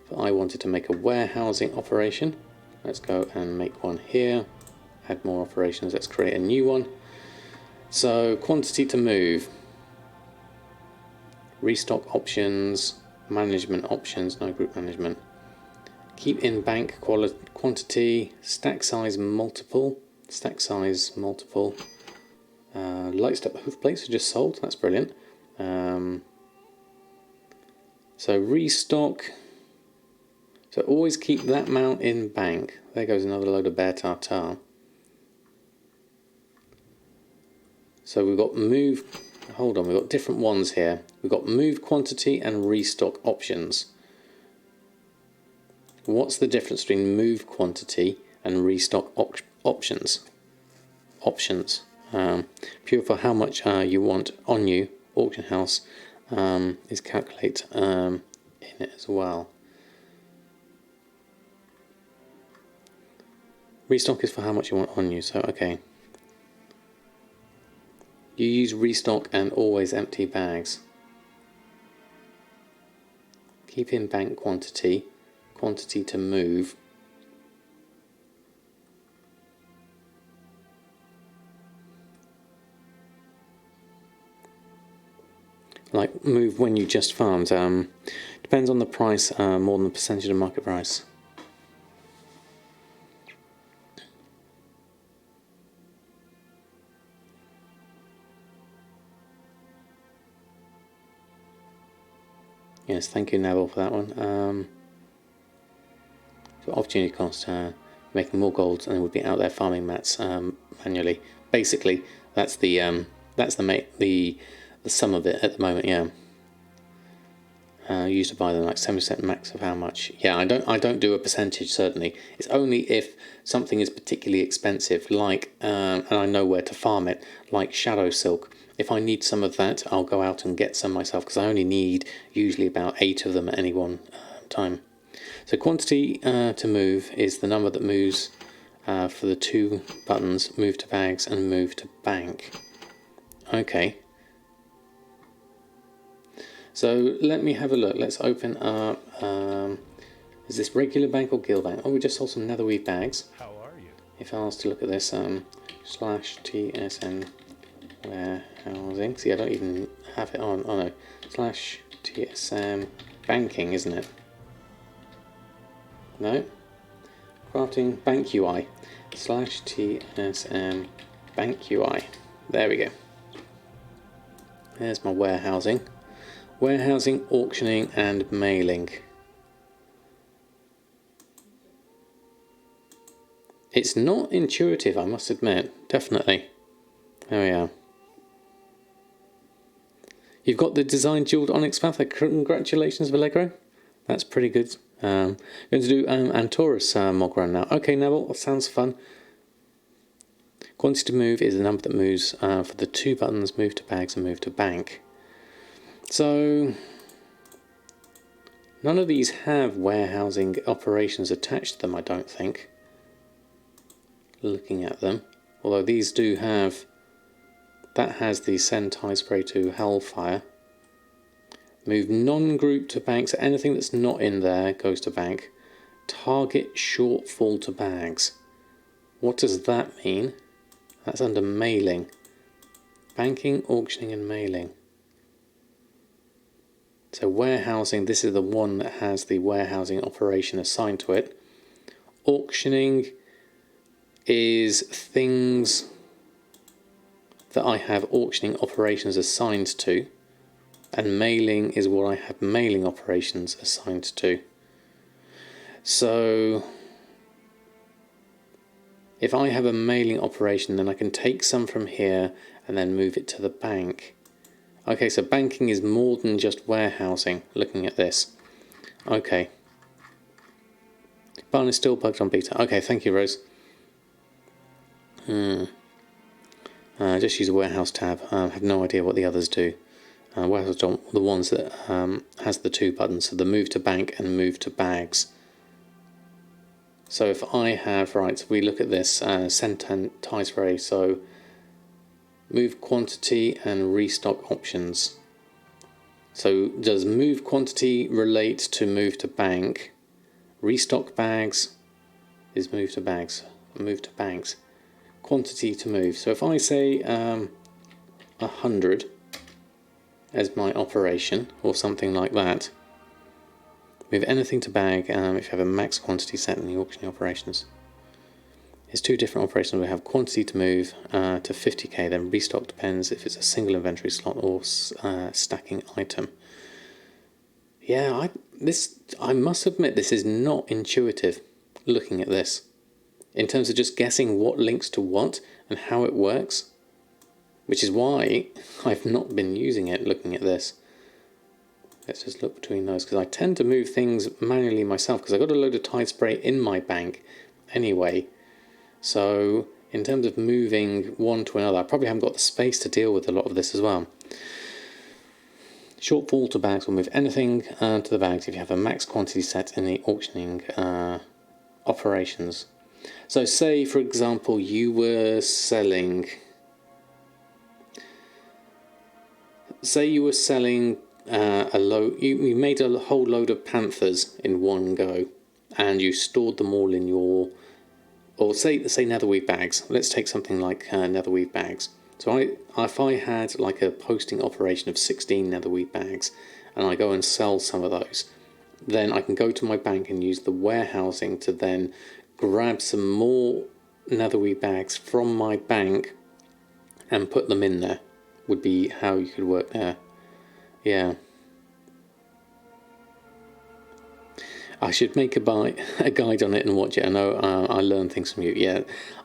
If I wanted to make a warehousing operation, let's go and make one here. Add more operations, let's create a new one. So quantity to move. Restock options, management options, no group management. Keep in bank quantity, stack size multiple, light step hoof plates are just sold, that's brilliant. So restock, so always keep that amount in bank. There goes another load of Bear Tartar. So we've got move, hold on, we've got different ones here. We've got move quantity and restock options. What's the difference between move quantity and restock options? Pure for how much you want on you, auction house is calculate in it as well. Restock is for how much you want on you, so okay. You use restock and always empty bags. Keep in bank quantity. Quantity to move. Like move when you just farmed. Depends on the price more than the percentage of market price. Yes, thank you Neville for that one. So opportunity cost, making more gold and would be out there farming mats manually. Basically, that's the sum of it at the moment. Yeah. Used to buy them like 70% max of how much. Yeah, I don't do a percentage certainly. It's only if something is particularly expensive, like and I know where to farm it, like shadow silk. If I need some of that, I'll go out and get some myself because I only need usually about 8 of them at any one time. So quantity to move is the number that moves for the 2 buttons, move to bags and move to bank. Okay. So let me have a look. Let's open up. Is this regular bank or guild bank? Oh, we just sold some netherweave bags. How are you? If I was to look at this, /TSN Warehousing. See, I don't even have it on. Oh no. Slash TSM banking, isn't it? No. Crafting bank UI. Slash TSM bank UI. There we go. There's my warehousing. Warehousing, auctioning, and mailing. It's not intuitive, I must admit. Definitely. There we are. You've got the design jeweled onyx path. Congratulations, Vallegro. That's pretty good. Going to do Antorus Mog Run now. Okay, Neville, that sounds fun. Quantity to move is the number that moves for the two buttons, move to bags and move to bank. So, none of these have warehousing operations attached to them, I don't think. Looking at them. Although these do have... That has the send tie spray to Hellfire. Move non-group to bank, so anything that's not in there goes to bank. Target shortfall to bags. What does that mean? That's under mailing. Banking, auctioning and mailing. So warehousing, this is the one that has the warehousing operation assigned to it. Auctioning is things that I have auctioning operations assigned to. And mailing is what I have mailing operations assigned to. So if I have a mailing operation, then I can take some from here and then move it to the bank. Okay, so banking is more than just warehousing, looking at this. Okay. Barn is still bugged on beta. Okay, thank you, Rose. Just use a warehouse tab. I have no idea what the others do. Warehouse don't, the ones that has the two buttons, so the move to bank and move to bags. So if I have, right, so we look at this, send tie spray, so move quantity and restock options. So does move quantity relate to move to bank? Restock bags is move to bags. Move to banks. Quantity to move. So if I say 100 as my operation or something like that, move anything to bag if you have a max quantity set in the auctioning operations. It's two different operations. We have quantity to move to 50k, then restock depends if it's a single inventory slot or stacking item. Yeah, I must admit this is not intuitive looking at this. In terms of just guessing what links to what and how it works. Which is why I've not been using it looking at this. Let's just look between those, because I tend to move things manually myself, because I've got a load of Tide Spray in my bank anyway. So in terms of moving one to another, I probably haven't got the space to deal with a lot of this as well. Shortfall to bags will move anything to the bags if you have a max quantity set in the auctioning operations. So say, for example, you were selling... Say you were selling a load... You made a whole load of panthers in one go, and you stored them all in your... Or say netherweave bags. Let's take something like netherweave bags. So if I had like a posting operation of 16 netherweave bags, and I go and sell some of those, then I can go to my bank and use the warehousing to then grab some more netherweave bags from my bank and put them in there. Would be how you could work there. Yeah. I should make a guide on it and watch it. I know I learn things from you. Yeah,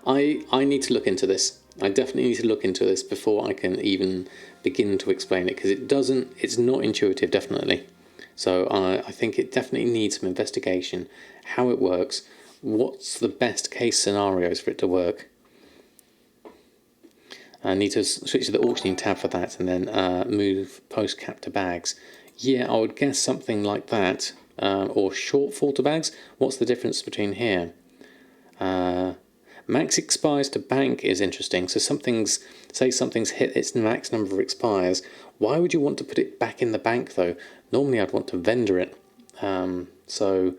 I need to look into this. I definitely need to look into this before I can even begin to explain it, because it's not intuitive, definitely. So I think it definitely needs some investigation, how it works, what's the best case scenarios for it to work. I need to switch to the auctioning tab for that, and then move post cap to bags. Yeah, I would guess something like that. Or shortfall to bags. What's the difference between here? Max expires to bank is interesting. So something's hit its max number of expires. Why would you want to put it back in the bank though? Normally I'd want to vendor it. So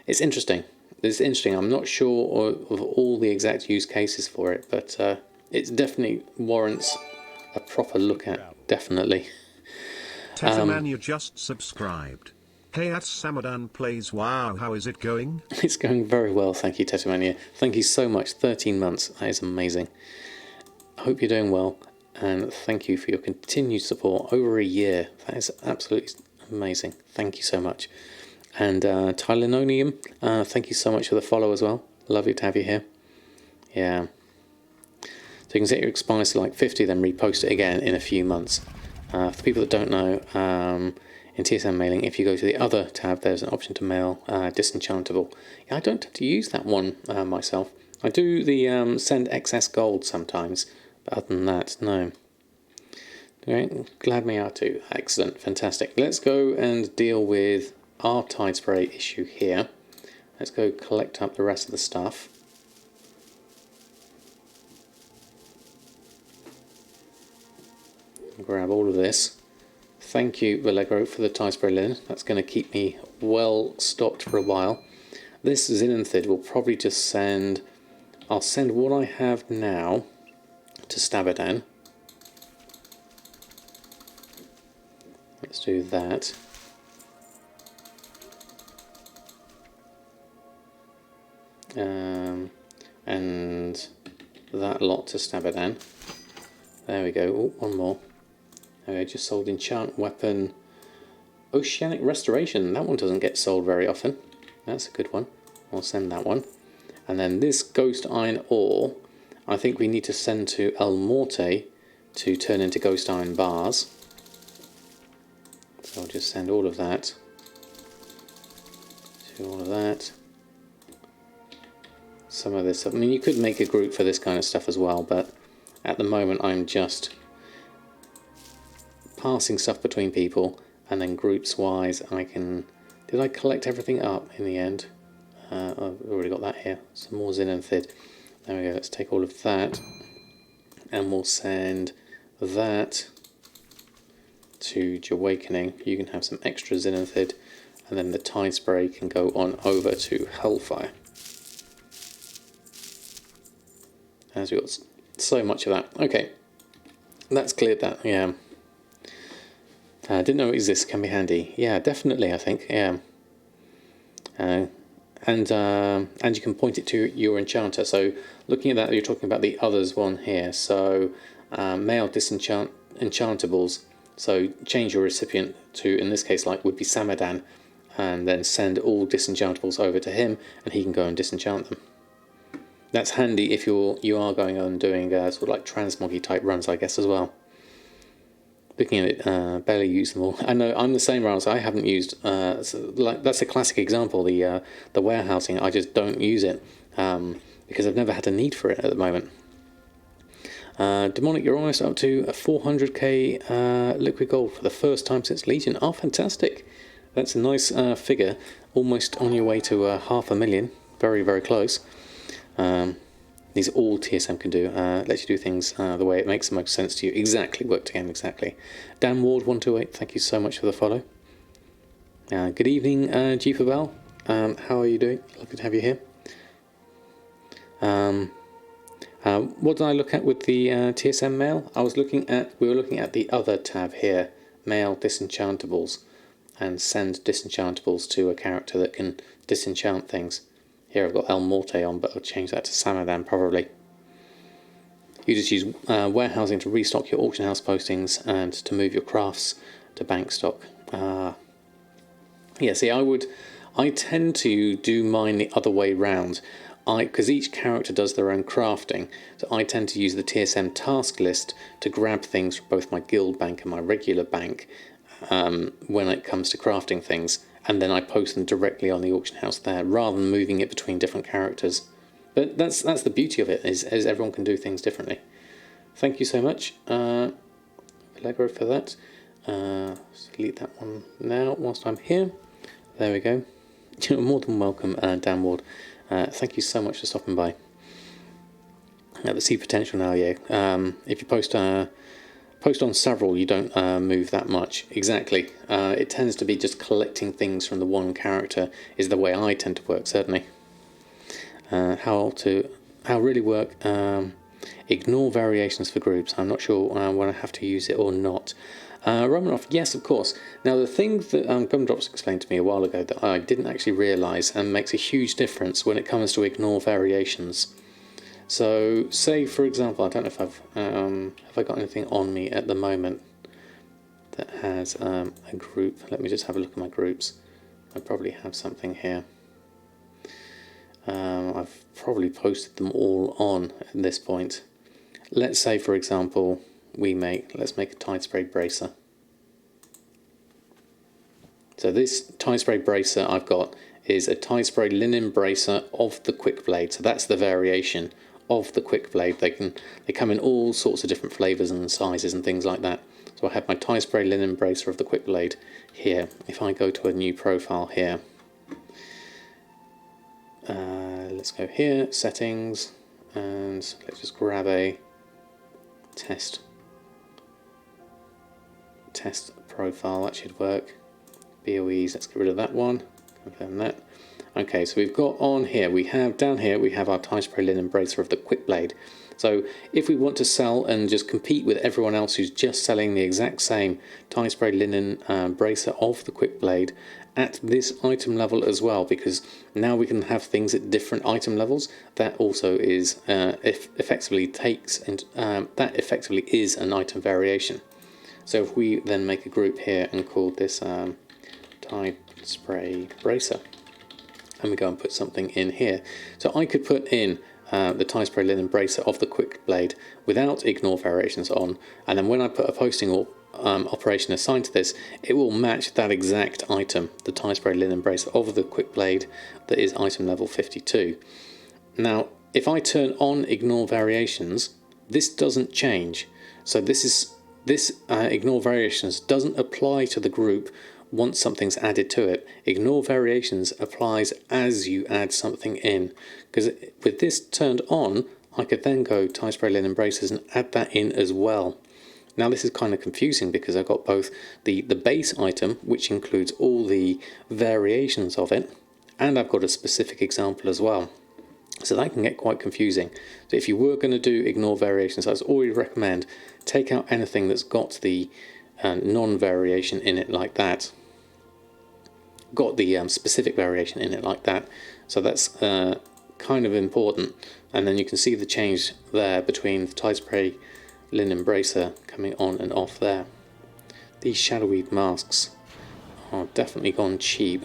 it's interesting. It's interesting. I'm not sure of all the exact use cases for it, but it definitely warrants a proper look at, definitely. Tetamania just subscribed. Hey, at Samadan plays. Wow, how is it going? It's going very well, thank you, Tetamania. Thank you so much. 13 months, that is amazing. I hope you're doing well, and thank you for your continued support over a year. That is absolutely amazing. Thank you so much. And Tylenonium, thank you so much for the follow as well. Lovely to have you here. Yeah. So you can set your expires to like 50, then repost it again in a few months. For people that don't know, in TSM mailing, if you go to the other tab, there's an option to mail disenchantable. Yeah, I don't tend to use that one myself. I do the send excess gold sometimes, but other than that, no. Okay, glad me out too. Excellent, fantastic. Let's go and deal with our tide spray issue here. Let's go collect up the rest of the stuff. Grab all of this. Thank you, Vallegro, for the tide spray linen. That's going to keep me well stocked for a while. This Zinanthid will probably just send... I'll send what I have now to Samadan. Let's do that. And that lot to Samadan. There we go. Oh, one more. Okay, just sold enchant weapon. Oceanic Restoration. That one doesn't get sold very often. That's a good one. I'll send that one. And then this Ghost Iron Ore, I think we need to send to El Morte to turn into Ghost Iron Bars. So I'll just send all of that to all of that. Some of this, I mean, you could make a group for this kind of stuff as well, but at the moment I'm just passing stuff between people, and then groups wise I can... Did I collect everything up in the end? I've already got that here. Some more Zinanthid. There we go, let's take all of that and we'll send that to Awakening. You can have some extra Zinanthid, and then the tide spray can go on over to Hellfire. As we got so much of that. Okay, that's cleared that, yeah. Didn't know it exists, can be handy. Yeah, definitely, I think, yeah. And you can point it to your enchanter. So looking at that, you're talking about the others one here. So mail disenchantables. So change your recipient to, in this case, like would be Samadan, and then send all disenchantables over to him, and he can go and disenchant them. That's handy if you are going on doing sort of like transmoggy type runs, I guess, as well. Looking at it, barely use them all. I know I'm the same, Rouse. I haven't used. So like that's a classic example. The warehousing. I just don't use it because I've never had a need for it at the moment. Demonic, you're almost up to 400k liquid gold for the first time since Legion. Oh, fantastic! That's a nice figure. Almost on your way to 500,000. Very, very close. These are all TSM can do. Lets you do things the way it makes the most sense to you. Exactly, worked again, exactly. Dan Ward 128, thank you so much for the follow. Good evening, G for Val. How are you doing? Lovely to have you here. What did I look at with the TSM mail? We were looking at the other tab here, mail disenchantables, and send disenchantables to a character that can disenchant things. Here I've got El Morte on, but I'll change that to Samadan probably. You just use warehousing to restock your auction house postings and to move your crafts to bank stock. Yeah, see, I tend to do mine the other way round. Because each character does their own crafting, so I tend to use the TSM task list to grab things from both my guild bank and my regular bank when it comes to crafting things, and then I post them directly on the auction house there, rather than moving it between different characters. But that's the beauty of it, is everyone can do things differently. Thank you so much, Allegro, for that. Delete that one now whilst I'm here. There we go. You're more than welcome, Dan Ward. Thank you so much for stopping by. The sea potential now, yeah. If you post on several, you don't move that much. Exactly. It tends to be just collecting things from the one character is the way I tend to work, certainly. How really work? Ignore variations for groups. I'm not sure when I have to use it or not. Romanoff, yes, of course. Now, the thing that Gumdrops explained to me a while ago that I didn't actually realise and makes a huge difference when it comes to ignore variations. So, say for example, I don't know if have I got anything on me at the moment that has a group. Let me just have a look at my groups. I probably have something here. I've probably posted them all on at this point. Let's say, for example, let's make a tide spray bracer. So this tide spray bracer I've got is a tide spray linen bracer of the quick blade. So that's the variation of the quick blade. They come in all sorts of different flavors and sizes and things like that. So I have my tide spray linen bracer of the quick blade here. If I go to a new profile here, let's go here, settings, and let's just grab a test profile. That should work. BOEs, let's get rid of that one, confirm that. Okay, so we've got on here, down here we have our tide spray linen bracer of the quick blade. So if we want to sell and just compete with everyone else who's just selling the exact same tide spray linen bracer of the quick blade at this item level as well, because now we can have things at different item levels, that also is effectively is an item variation. So if we then make a group here and call this tide spray bracer, and we go and put something in here, so I could put in the tide spray linen bracer of the quick blade without ignore variations on, and then when I put a posting or operation assigned to this, it will match that exact item, the tide spray linen bracer of the quick blade that is item level 52. Now if I turn on ignore variations, this doesn't change. So this ignore variations doesn't apply to the group once something's added to it. Ignore variations applies as you add something in, because with this turned on, I could then go tide spray linen bracers and add that in as well. Now this is kind of confusing because I've got both the base item, which includes all the variations of it, and I've got a specific example as well. So that can get quite confusing. So if you were going to do ignore variations, I always recommend take out anything that's got the non-variation in it like that, got the specific variation in it like that. So that's kind of important, and then you can see the change there between the tide spray linen bracer coming on and off there. These shadowweed masks are definitely gone cheap.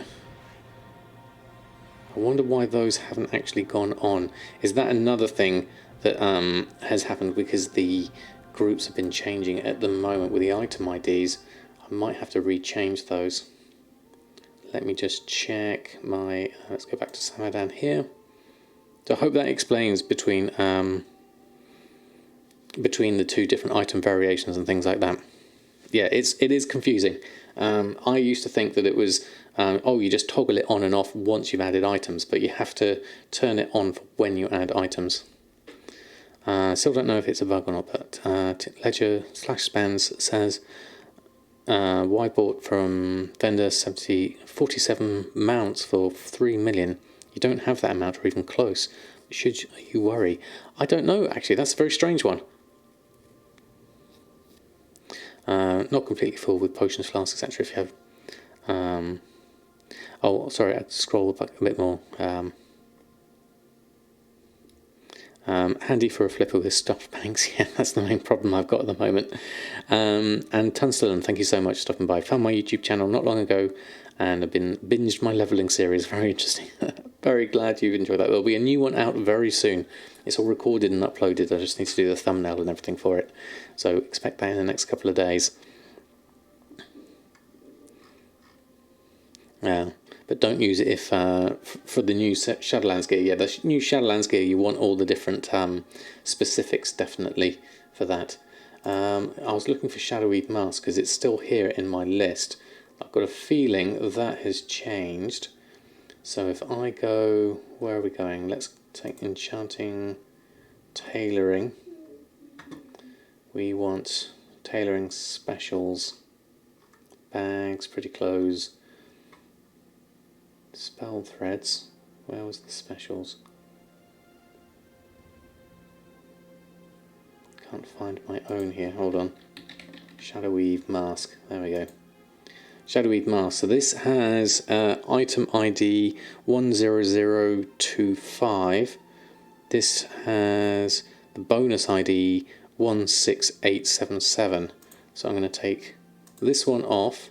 I wonder why those haven't actually gone on. Is that another thing that has happened because the groups have been changing at the moment with the item IDs? I might have to rechange those. Let me just check my, let's go back to Samadan here. So I hope that explains between the two different item variations and things like that. Yeah, it is confusing. I used to think that it was, you just toggle it on and off once you've added items, but you have to turn it on for when you add items. Still don't know if it's a bug or not, but Ledger/Spans says, why bought from vendor 47 mounts for 3 million? You don't have that amount or even close. Should you worry? I don't know, actually. That's a very strange one. Not completely full with potions, flasks, etc. If you have... oh, sorry, I'd scroll back a bit more. Handy for a flipper with stuffed banks. Yeah, that's the main problem I've got at the moment. And Tunstall, thank you so much for stopping by. Found my YouTube channel not long ago and I've binged my leveling series. Very interesting. Very glad you've enjoyed that. There'll be a new one out very soon. It's all recorded and uploaded. I just need to do the thumbnail and everything for it. So expect that in the next couple of days. But don't use it if for the new Shadowlands gear. Yeah, the new Shadowlands gear, you want all the different specifics definitely for that. I was looking for Shadowweed Mask because it's still here in my list. I've got a feeling that has changed. So if I go, where are we going? Let's take Enchanting Tailoring. We want Tailoring Specials, Bags, Pretty Clothes, Spell Threads. Where was the specials? Can't find my own here. Hold on. Shadow Weave Mask. There we go. Shadow Weave Mask. So this has item ID 10025. This has the bonus ID 16877. So I'm going to take this one off.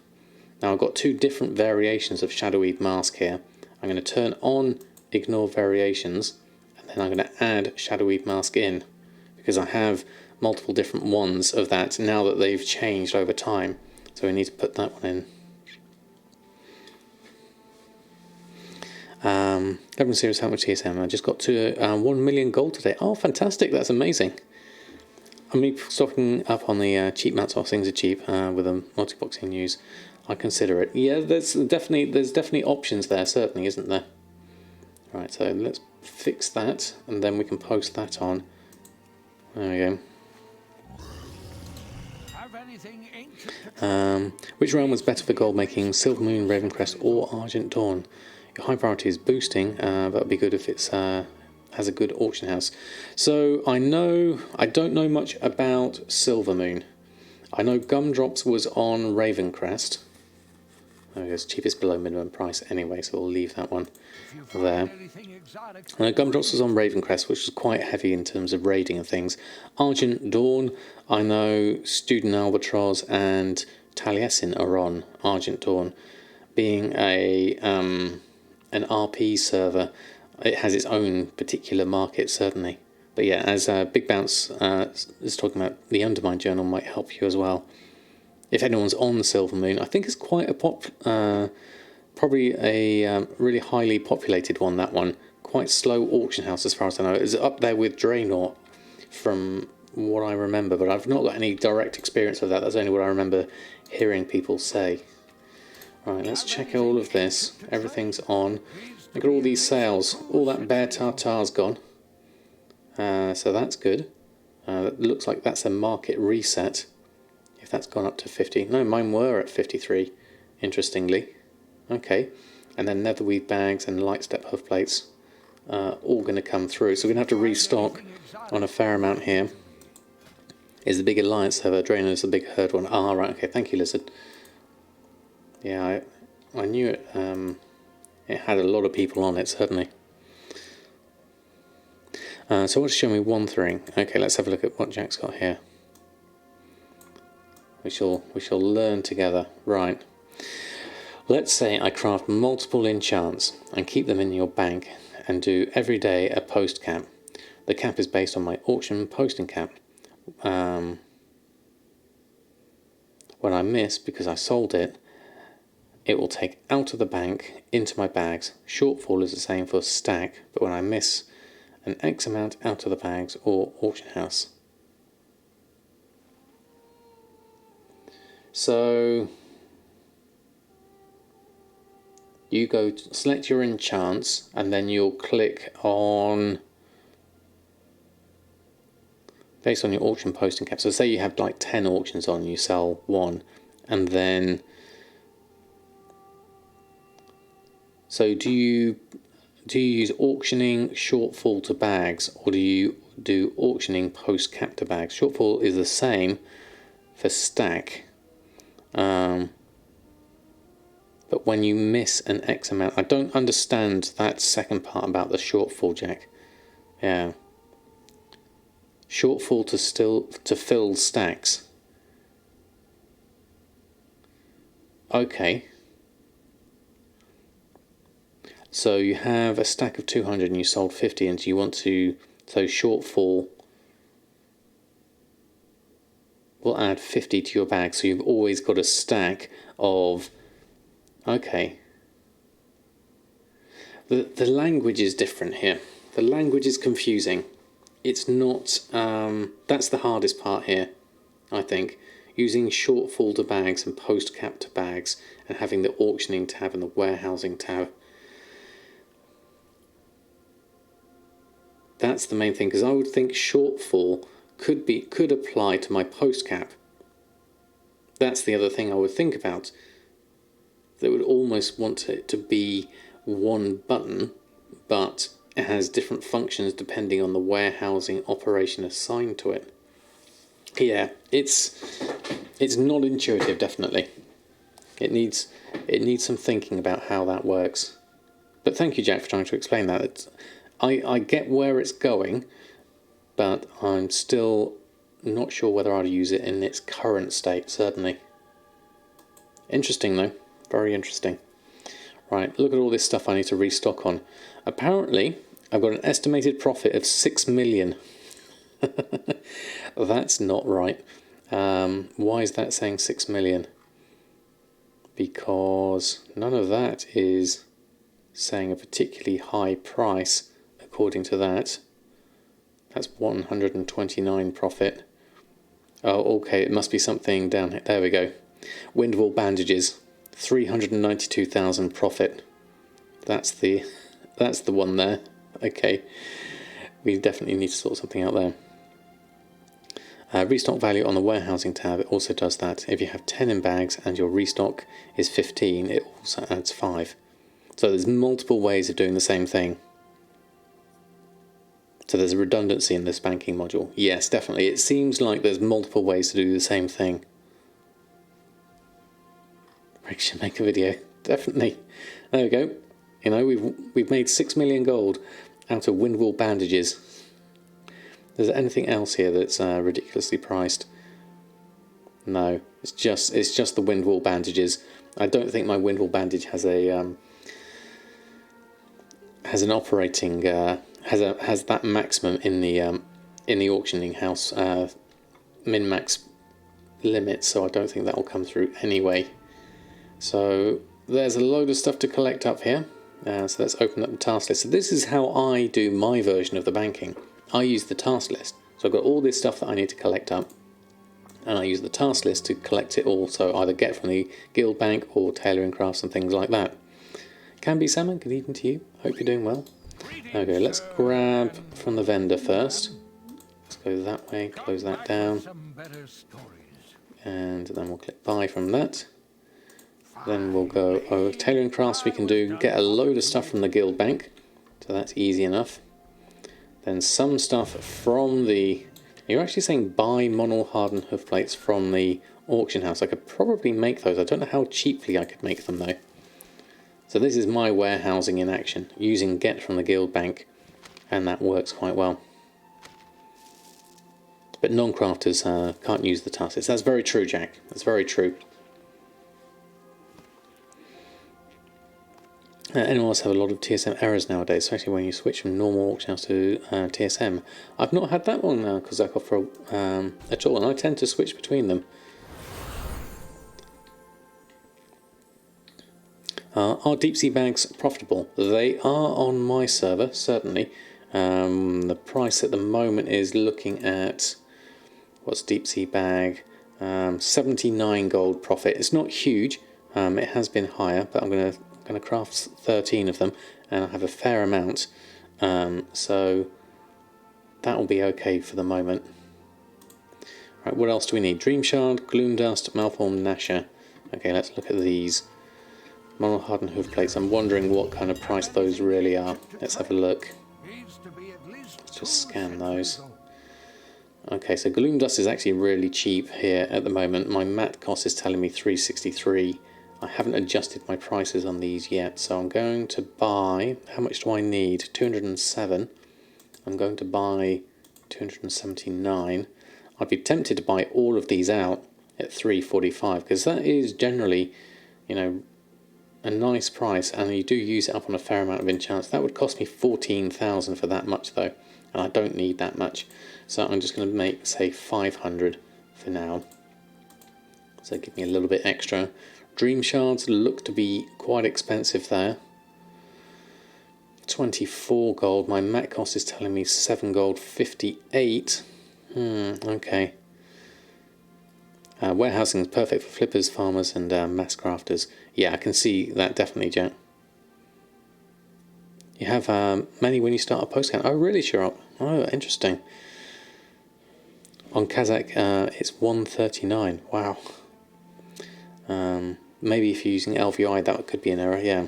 Now I've got two different variations of Shadow Weave Mask here. I'm going to turn on Ignore Variations, and then I'm going to add Shadow Weave Mask in, because I have multiple different ones of that now that they've changed over time. So we need to put that one in. Government Series, how much TSM? I just got to 1 million gold today. Oh, fantastic! That's amazing. I mean, stocking up on the cheap mats while things are cheap with a multi-boxing news. I consider it. Yeah, there's definitely options there, certainly, isn't there? Right, so let's fix that, and then we can post that on. There we go. Have anything ancient Which realm was better for gold making? Silver Moon, Ravencrest, or Argent Dawn? Your high priority is boosting, but it'd be good if it's has a good auction house. So I don't know much about Silver Moon. I know Gumdrops was on Ravencrest. Oh, it's cheapest below minimum price anyway, so we'll leave that one there. anything exotic? I know Gumdrops was on Ravencrest, which was quite heavy in terms of raiding and things. Argent Dawn, I know Student Albatross and Taliesin are on Argent Dawn. Being an RP server, it has its own particular market, certainly. But yeah, as Big Bounce is talking about, the Undermine Journal might help you as well. If anyone's on the Silver Moon, I think it's quite a probably a really highly populated one, that one. Quite slow auction house as far as I know. It's up there with Draenor from what I remember, but I've not got any direct experience of that. That's only what I remember hearing people say. Right, let's check all of this. Everything's on. Look at all these sales. All that Bear Tartar's gone. So that's good. It looks like that's a market reset. If that's gone up to 50. No, mine were at 53, interestingly. Okay. And then Netherweave bags and Lightstep hoof plates all going to come through. So we're going to have to restock on a fair amount here. Is the big Alliance server. Draenor's the big herd one. Ah, right. Okay, thank you, Lizard. Yeah, I knew it. It had a lot of people on it, certainly. So I want to show me one thing. Okay, let's have a look at what Jack's got here. We shall learn together. Right. Let's say I craft multiple enchants and keep them in your bank and do every day a post cap. The cap is based on my auction posting cap. When I miss because I sold it, it will take out of the bank into my bags. Shortfall is the same for stack, but when I miss an X amount out of the bags or auction house. So you go to select your enchants and then you'll click on based on your auction posting cap. So say you have like 10 auctions on, you sell one, and then so do you use auctioning shortfall to bags, or do you do auctioning post cap to bags? Shortfall is the same for stack, but when you an X amount, I don't understand that second part about the shortfall, Jack. Yeah, shortfall to fill stacks. Okay. So you have a stack of 200 and you sold 50, and you want to, so shortfall will add 50 to your bag, so you've always got a stack of, okay. The language is different here. The language is confusing. It's not, that's the hardest part here, I think. Using shortfall to bags and post cap to bags and having the auctioning tab and the warehousing tab. That's the main thing, because I would think shortfall could apply to my post cap. That's the other thing I would think about. They would almost want it to be one button, but it has different functions depending on the warehousing operation assigned to it. Yeah, it's not intuitive, definitely. It needs some thinking about how that works. But thank you, Jack, for trying to explain that. I get where it's going, but I'm still not sure whether I'd use it in its current state, certainly. Interesting, though. Very interesting. Right, look at all this stuff I need to restock on. Apparently, I've got an estimated profit of 6 million. That's not right. Why is that saying 6 million? Because none of that is saying a particularly high price according to that. That's 129 profit. Oh, okay, it must be something down here. There we go. Windwall bandages, 392,000 profit. That's the one there. Okay, we definitely need to sort something out there. Restock value on the warehousing tab, it also does that. If you have 10 in bags and your restock is 15, it also adds 5. So there's multiple ways of doing the same thing. So there's a redundancy in this banking module. Yes, definitely. It seems like there's multiple ways to do the same thing. Rick should make a video. Definitely. There we go. You know, we've made 6 million gold out of windwall bandages. Is there anything else here that's ridiculously priced? No, it's just the windwall bandages. I don't think my windwall bandage has a has an operating has that maximum in the auctioning house min max limit, so I don't think that will come through anyway. So there's a load of stuff to collect up here. So let's open up the task list. So this is how I do my version of the banking. I use the task list. So I've got all this stuff that I need to collect up, and I use the task list to collect it all. So either get from the guild bank or tailoring crafts and things like that. Can be Salmon, good evening to you. Hope you're doing well. Okay, let's grab from the vendor first. Let's go that way, close that down. And then we'll click buy from that. Then we'll go, oh, tailoring crafts we can do, get a load of stuff from the guild bank. So that's easy enough. Then some stuff from the... You're actually saying buy monol hardened hoof plates from the auction house. I could probably make those. I don't know how cheaply I could make them though. So this is my warehousing in action, using get from the guild bank, and that works quite well. But non-crafters can't use the task list. That's very true, Jack. That's very true. Anyone else have a lot of TSM errors nowadays, especially when you switch from normal auction house to TSM? I've not had that one Kozakov at all, and I tend to switch between them. Are deep sea bags profitable? They are on my server, certainly. The price at the moment is looking at, what's deep sea bag? 79 gold profit. It's not huge. It has been higher, but I'm going to craft 13 of them, and I have a fair amount, so that will be okay for the moment. Right, what else do we need? Dream Shard, Gloom Dust, Malformed Nasher. Okay, let's look at these. Monol hardened hoof plates. I'm wondering what kind of price those really are. Let's have a look. Let's just scan those. Okay, so Gloom Dust is actually really cheap here at the moment. My mat cost is telling me 363. I haven't adjusted my prices on these yet, so I'm going to buy... How much do I need? 207. I'm going to buy 279. I'd be tempted to buy all of these out at 345, because that is generally, you know, a nice price, and you do use it up on a fair amount of enchants. That would cost me 14,000 for that much though, and I don't need that much. So I'm just going to make, say, 500 for now. So give me a little bit extra. Dream Shards look to be quite expensive there. 24 gold. My mat cost is telling me 7 gold, 58. Okay. Warehousing is perfect for flippers, farmers, and mass crafters. Yeah, I can see that definitely, Jack. You have many when you start a post count. Oh, really, Sharop? Oh, interesting. On Kazakh, it's 139. Wow. Maybe if you're using LVI, that could be an error, yeah.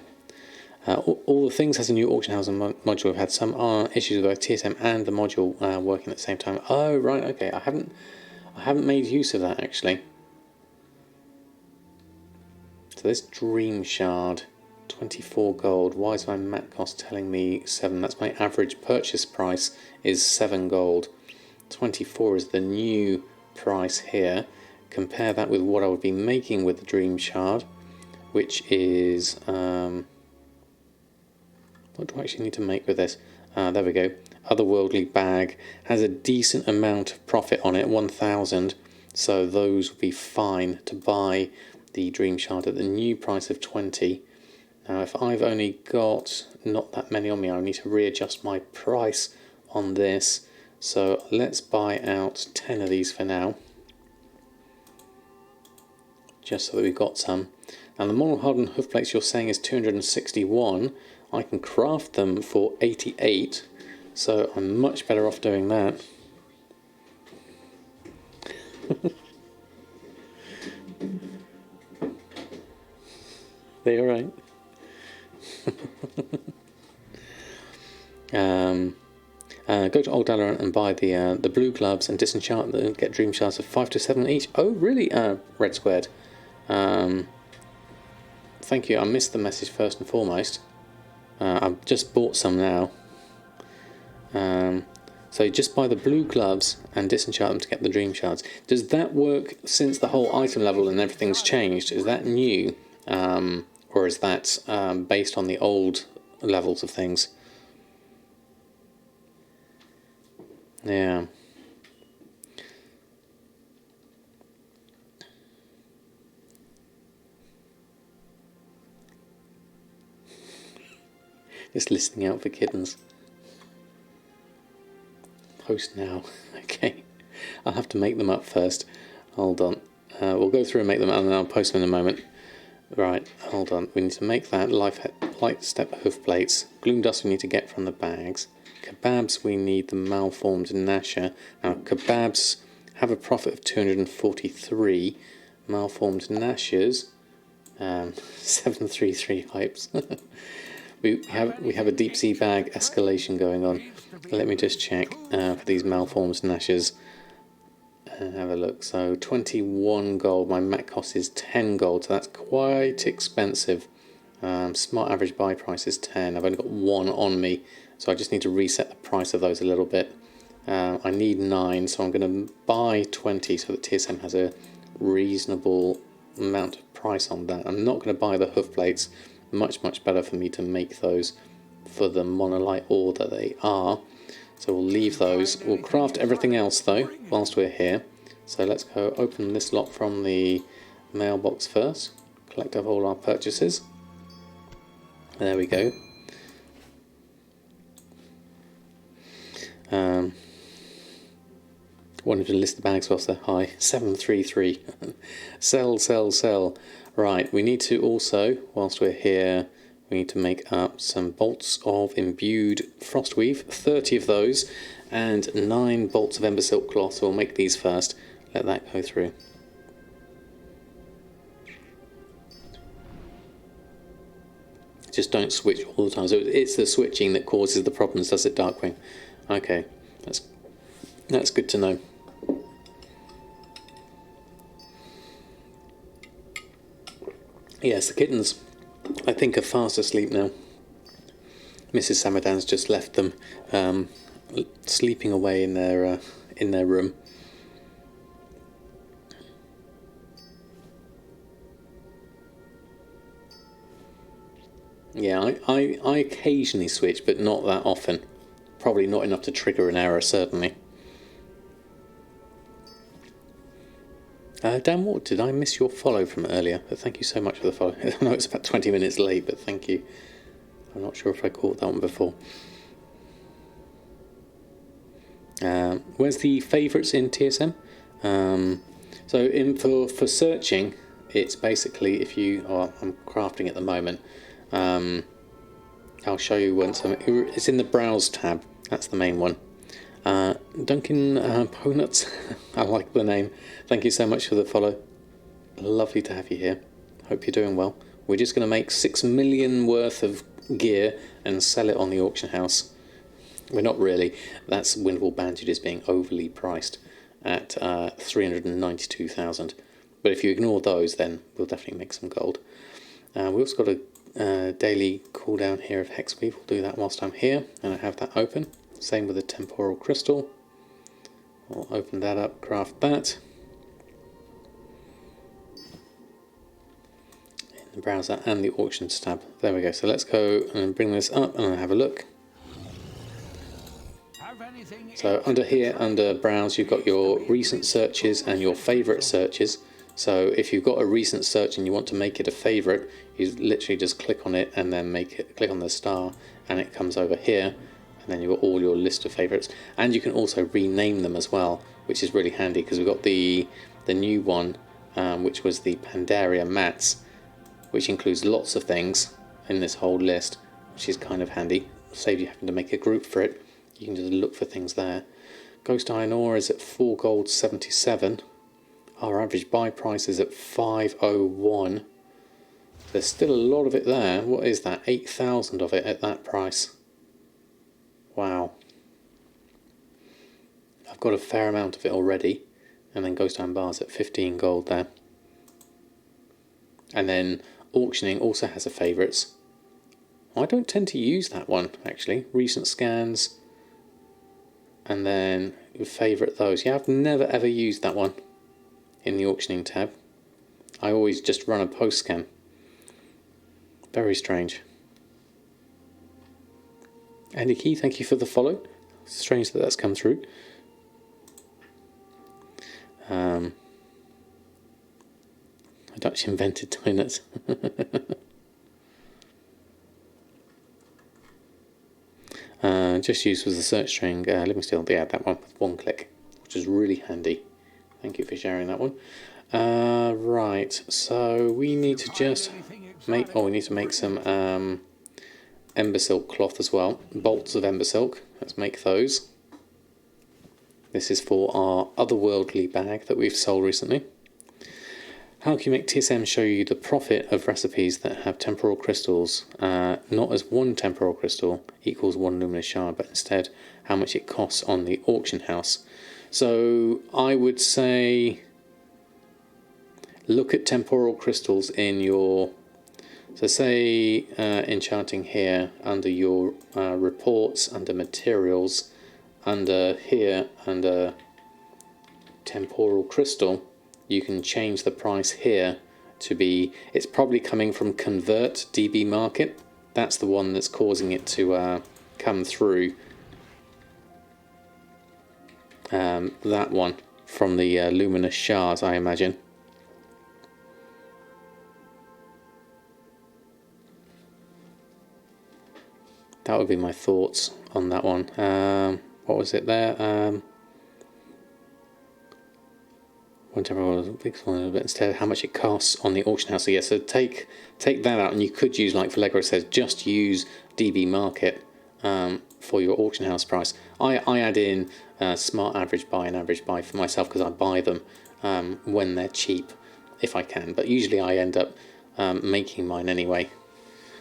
All the things has a new auction house and module. We've had some issues with both TSM and the module working at the same time. Oh, right, okay. I haven't made use of that actually. So this dream shard, 24 gold. Why is my mat cost telling me 7? That's my average purchase price is 7 gold. 24 is the new price here. Compare that with what I would be making with the dream shard, which is what do I actually need to make with this? There we go. Otherworldly bag has a decent amount of profit on it, 1,000. So those would be fine to buy the dream shard at the new price of 20. Now if I've only got not that many on me, I need to readjust my price on this. So let's buy out 10 of these for now, just so that we've got some. And the model hardened hoof plates you're saying is 261. I can craft them for 88, so I'm much better off doing that. They all right? Go to Old Dalaran and buy the blue gloves and disenchant them and get dream shards of 5 to 7 each. Oh really? Red squared. Thank you. I missed the message first and foremost. I've just bought some now. So just buy the blue gloves and disenchant them to get the dream shards. Does that work since the whole item level and everything's changed? Is that new? Or is that based on the old levels of things? Yeah. Just listening out for kittens. Post now. Okay. I'll have to make them up first. Hold on. We'll go through and make them and then I'll post them in a moment. Right, hold on. We need to make that light step hoof plates. Gloom dust we need to get from the bags. Kebabs we need the malformed Nasher. Now kebabs have a profit of 243. Malformed Nashers 733 hypes. we have a deep sea bag escalation going on. Let me just check for these malformed Nashers. Have a look. So 21 gold. My mat cost is 10 gold, so that's quite expensive. Smart average buy price is 10. I've only got 1 on me, so I just need to reset the price of those a little bit. I need 9, so I'm going to buy 20 so that TSM has a reasonable amount of price on that. I'm not going to buy the hoof plates. Much better for me to make those for the monolite ore that they are. So we'll leave those. We'll craft everything else though whilst we're here. So let's go open this lot from the mailbox first. Collect up all our purchases. There we go. Wanted to list the bags whilst they're high. 733. Sell. Right, we need to also, whilst we're here, we need to make up some bolts of imbued frostweave, 30 of those, and 9 bolts of ember silk cloth. So we'll make these first. Let that go through. Just don't switch all the time. So it's the switching that causes the problems, does it, Darkwing? Okay, that's good to know. Yes, the kittens, I think, are fast asleep now. Mrs. Samadan's just left them sleeping away in their room. Yeah, I occasionally switch, but not that often. Probably not enough to trigger an error, certainly. Dan Ward, did I miss your follow from earlier? But thank you so much for the follow. I know it's about 20 minutes late, but thank you. I'm not sure if I caught that one before. Where's the favourites in TSM? So for searching, it's basically if you... Oh, I'm crafting at the moment. I'll show you once. It's in the Browse tab. That's the main one. Duncan Ponuts, I like the name. Thank you so much for the follow. Lovely to have you here. Hope you're doing well. We're just going to make 6 million worth of gear and sell it on the auction house. We're not really. That's Windwall Bandages being overly priced. at 392,000. But if you ignore those, then we'll definitely make some gold. We also got a daily cooldown here of Hexweave. We'll do that whilst I'm here, and I have that open. Same with the temporal crystal. We'll open that up, craft that. In the browser and the auctions tab. There we go. So let's go and bring this up and have a look. So under here, under browse, you've got your recent searches and your favorite searches. So if you've got a recent search and you want to make it a favorite, you literally just click on it and then click on the star, and it comes over here, and then you've got all your list of favorites. And you can also rename them as well, which is really handy, because we've got the new one, which was the Pandaria mats, which includes lots of things in this whole list, which is kind of handy. Save you having to make a group for it. You can just look for things there. Ghost Iron Ore is at 4 gold 77. Our average buy price is at 501. There's still a lot of it there. What is that? 8,000 of it at that price. Wow. I've got a fair amount of it already. And then Ghost Iron Bars at 15 gold there. And then auctioning also has a favourites. I don't tend to use that one, actually. Recent scans. And then favourite those. Yeah, I've never ever used that one in the auctioning tab. I always just run a post scan. Very strange. Andy Key, thank you for the follow. Strange that that's come through. I Dutch invented toilets. Just used was the search string living still. Yeah, that one with one click, which is really handy. Thank you for sharing that one. Right, so we need to just make. Oh, we need to make some ember silk cloth as well. Bolts of ember silk. Let's make those. This is for our otherworldly bag that we've sold recently. How can you make TSM show you the profit of recipes that have temporal crystals, not as one temporal crystal equals one luminous shard, but instead how much it costs on the auction house? So I would say look at temporal crystals in your, so say enchanting here, under your reports, under materials, under here, under temporal crystal, you can change the price here to be, it's probably coming from Convert DB Market. That's the one that's causing it to come through. That one from the luminous shards, I imagine. That would be my thoughts on that one. What was it there? One temporal pixel a bit instead. How much it costs on the auction house? So yeah, so take that out, and you could use, like Vallejo says, just use DB Market for your auction house price. I add in smart average buy and average buy for myself because I buy them when they're cheap, if I can. But usually I end up making mine anyway.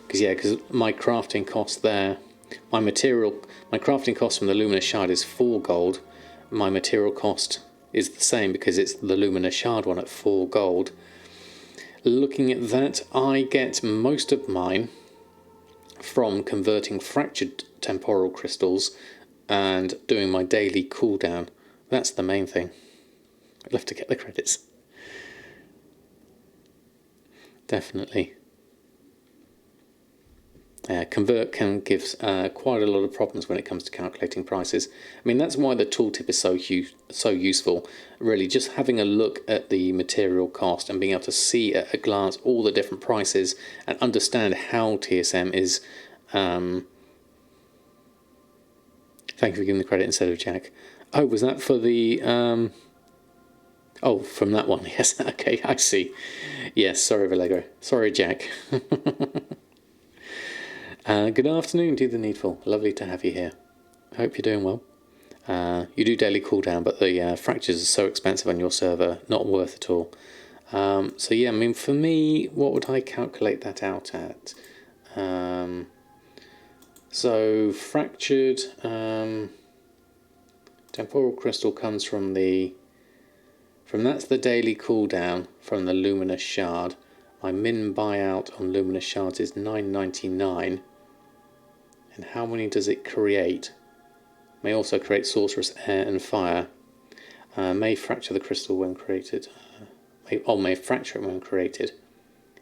Because my crafting cost there, my crafting cost from the luminous shard is 4 gold. My material cost is the same because it's the luminous shard one at 4 gold. Looking at that, I get most of mine from converting fractured temporal crystals and doing my daily cooldown. That's the main thing. I'd love to get the credits. Definitely. Convert can give quite a lot of problems when it comes to calculating prices. I mean, that's why the tooltip is so useful. Really, just having a look at the material cost and being able to see at a glance all the different prices and understand how TSM is. Thank you for giving the credit instead of Jack. Oh, was that for the? Oh, from that one. Yes. Okay, I see. Yes. Sorry, Vallejo. Sorry, Jack. Good afternoon, Do the Needful. Lovely to have you here. I hope you're doing well. You do daily cooldown, but the fractures are so expensive on your server, not worth it all. So yeah, I mean, for me, what would I calculate that out at? So fractured temporal crystal comes from the From that's the daily cooldown from the luminous shard. My min buyout on luminous shards is 9.99. And how many does it create? May also create sorceress, air and fire. May fracture the crystal when created. May fracture it when created.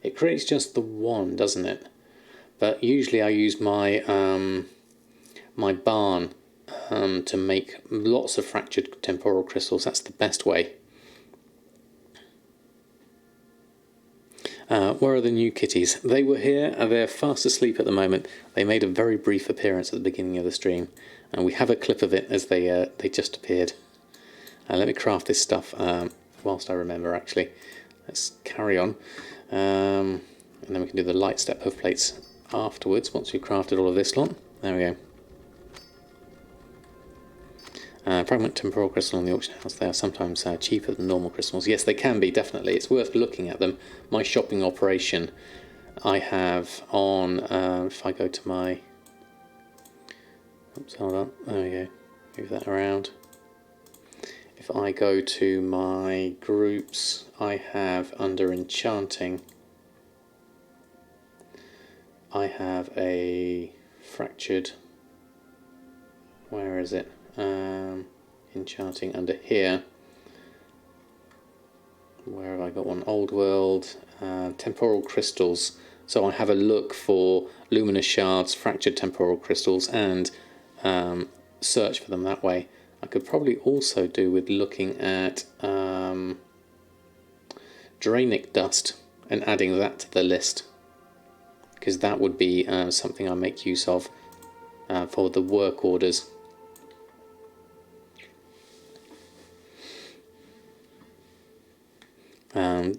It creates just the one, doesn't it? But usually I use my my barn to make lots of fractured temporal crystals. That's the best way. Where are the new kitties? They were here and they're fast asleep at the moment. They made a very brief appearance at the beginning of the stream, and we have a clip of it as they just appeared. Let me craft this stuff whilst I remember, actually. Let's carry on. And then we can do the light step of plates afterwards once we've crafted all of this lot. There we go. Fragment temporal crystal on the auction house. They are sometimes cheaper than normal crystals. Yes, they can be, definitely. It's worth looking at them. My shopping operation, I have on, if I go to my, oops, hold on, there we go, move that around. If I go to my groups, I have under enchanting, I have a fractured, where is it? Enchanting under here. Where have I got one? Old world, temporal crystals. So I have a look for luminous shards, fractured temporal crystals, and search for them that way. I could probably also do with looking at Draenic dust and adding that to the list, because that would be something I make use of for the work orders.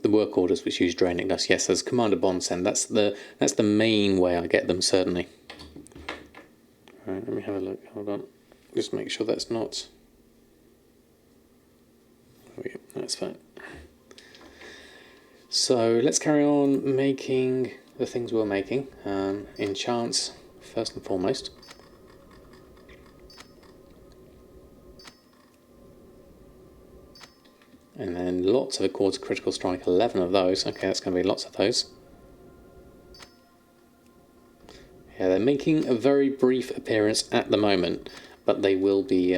The work orders which use Draenic dust. Yes, there's Commander Bond send. That's the main way I get them, certainly. Right, let me have a look. Hold on. Just make sure that's not. There we go. That's fine. So let's carry on making the things we're making. Enchants first and foremost. And then lots of Accords of Critical Strike, 11 of those. Okay, that's going to be lots of those. Yeah, they're making a very brief appearance at the moment, but they will be,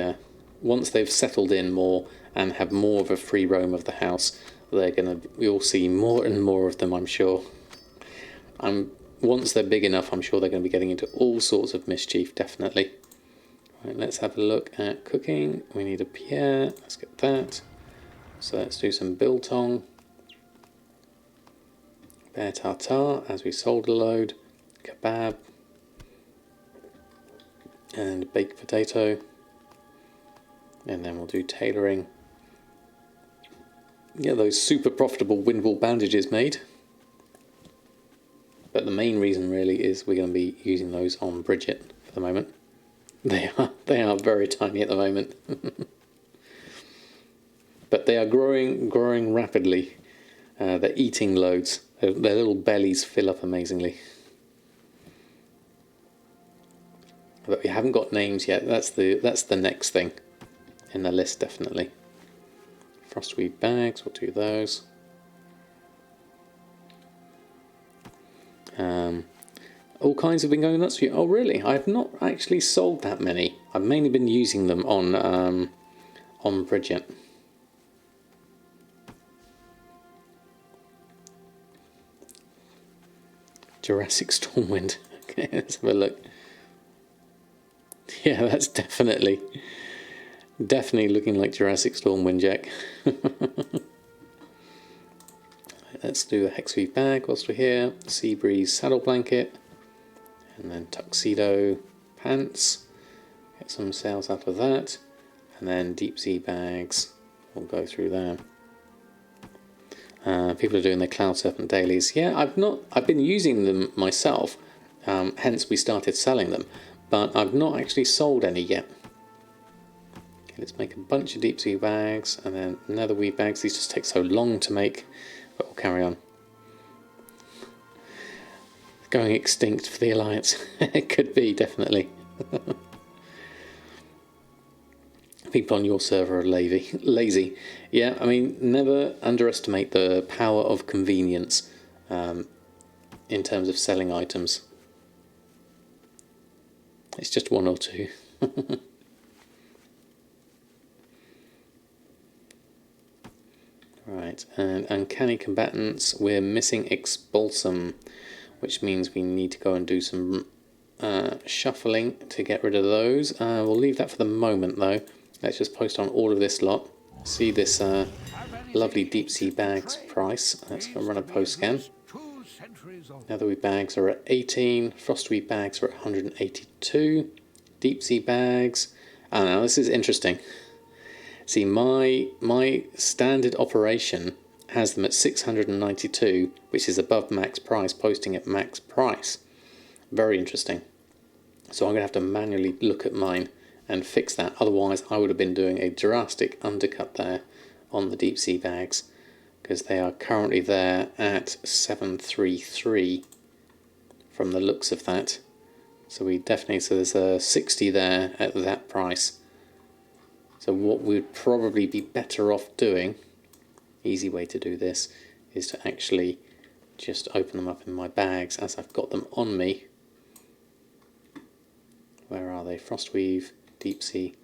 once they've settled in more and have more of a free roam of the house, you'll see more and more of them, I'm sure. Once they're big enough, I'm sure they're going to be getting into all sorts of mischief, definitely. Right, let's have a look at cooking. We need a Pierre, let's get that. So let's do some biltong, bear tartare as we solder load, kebab, and baked potato, and then we'll do tailoring. Get those super profitable windwall bandages made, but the main reason really is we're going to be using those on Bridget for the moment. They are very tiny at the moment. But they are growing rapidly. They're eating loads. Their little bellies fill up amazingly. But we haven't got names yet. That's the next thing in the list, definitely. Frostweed bags, we'll do those. All kinds have been going nuts for you. Oh really? I've not actually sold that many. I've mainly been using them on Bridget. Jurassic Stormwind. Okay, let's have a look. Yeah, that's definitely looking like Jurassic Stormwind, Jack. Let's do a Hexweave bag whilst we're here. Sea Breeze saddle blanket. And then tuxedo pants. Get some sales out of that. And then deep sea bags. We'll go through there. People are doing their Cloud Serpent dailies. Yeah, I've been using them myself, hence we started selling them, but I've not actually sold any yet. Okay, let's make a bunch of deep sea bags and then nether weave bags. These just take so long to make, but we'll carry on. Going extinct for the Alliance. It could be, definitely. people on your server are lazy. Yeah, I mean, never underestimate the power of convenience in terms of selling items. It's just one or two. Right, and uncanny combatants, we're missing expulsum, which means we need to go and do some shuffling to get rid of those. We'll leave that for the moment though. Let's just post on all of this lot. See this lovely deep sea bags price. Let's go run a post scan. Netherweed bags are at 18, frostweed bags are at 182, deep sea bags. Oh, now this is interesting. See, my standard operation has them at 692, which is above max price, posting at max price. Very interesting. So I'm going to have to manually look at mine and fix that. Otherwise, I would have been doing a drastic undercut there on the deep sea bags, because they are currently there at 733 from the looks of that. So we definitely, so there's a 60 there at that price. So what we'd probably be better off doing, easy way to do this, is to actually just open them up in my bags as I've got them on me. Where are they? Frostweave, deep sea.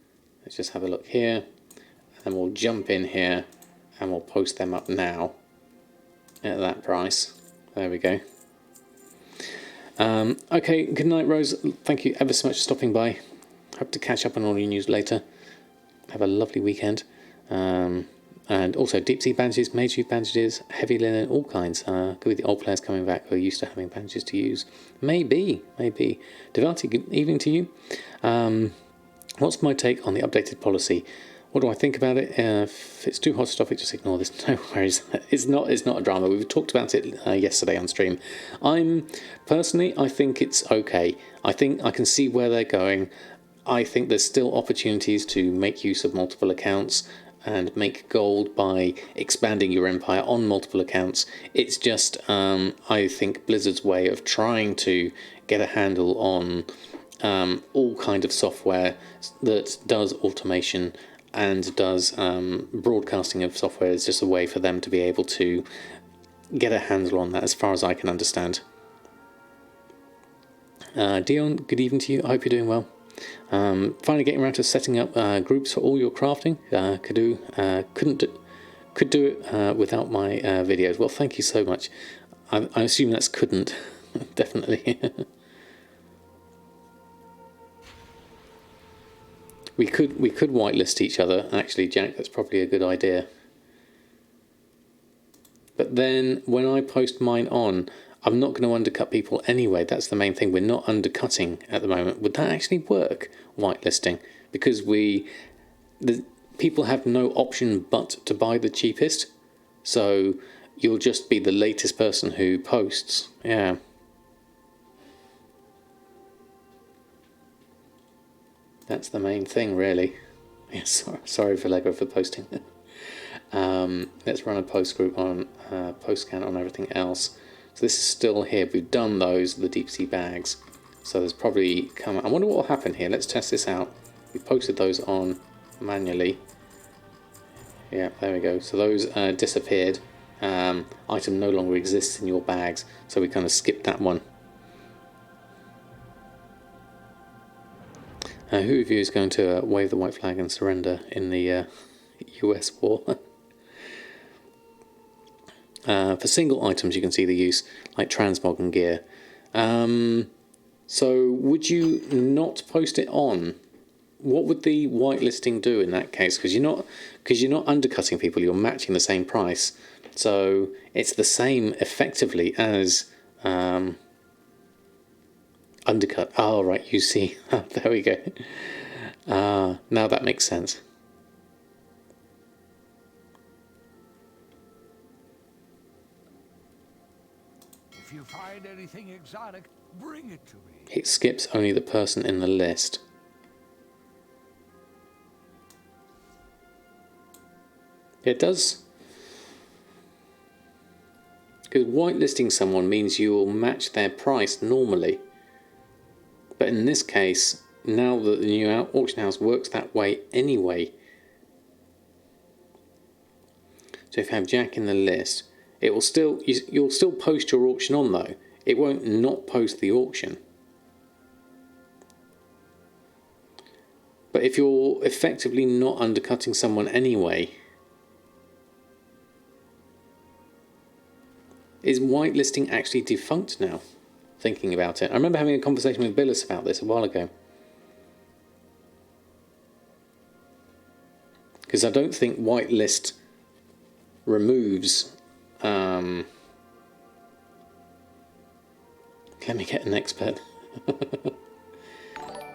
Let's just have a look here, and we'll jump in here and we'll post them up now at that price. There we go. Okay, good night, Rose. Thank you ever so much for stopping by. Hope to catch up on all your news later. Have a lovely weekend. And also deep sea bandages, mage use bandages, heavy linen, all kinds. Could be the old players coming back who are used to having bandages to use. Maybe. Devati, good evening to you. What's my take on the updated policy? What do I think about it? If it's too hot to stop it, just ignore this. No worries. It's not a drama. We've talked about it yesterday on stream. Personally, I think it's okay. I think I can see where they're going. I think there's still opportunities to make use of multiple accounts and make gold by expanding your empire on multiple accounts. It's just, I think, Blizzard's way of trying to get a handle on all kind of software that does automation and does broadcasting of software is just a way for them to be able to get a handle on that, as far as I can understand. Dion, good evening to you. I hope you're doing well. Finally getting around to setting up groups for all your crafting. Could do it without my videos. Well, thank you so much. I assume that's couldn't. Definitely. we could whitelist each other. Actually, Jack, that's probably a good idea. But then when I post mine on, I'm not going to undercut people anyway. That's the main thing. We're not undercutting at the moment. Would that actually work, whitelisting? Because the people have no option but to buy the cheapest. So you'll just be the latest person who posts. Yeah. That's the main thing, really. Yeah, sorry for Lego for posting. Let's run a post group on post scan on everything else. So this is still here. We've done those, the deep sea bags. So there's probably I wonder what will happen here. Let's test this out. We posted those on manually. Yeah, there we go. So those disappeared. Item no longer exists in your bags. So we kind of skipped that one. Who of you is going to wave the white flag and surrender in the US war? For single items, you can see the use, like transmog and gear. So would you not post it on? What would the whitelisting do in that case? Because you're not undercutting people, you're matching the same price. So it's the same effectively as undercut. Oh, right, you see. There we go. Now that makes sense. If you find anything exotic, bring it to me. It skips only the person in the list. It does. Because whitelisting someone means you will match their price normally. But in this case, now that the new auction house works that way anyway, So if you have Jack in the list, it will still you'll still post your auction on though. It won't not post the auction. But if you're effectively not undercutting someone anyway, is whitelisting actually defunct now? Thinking about it, I remember having a conversation with Billis about this a while ago. Because I don't think whitelist removes. Let me get an expert.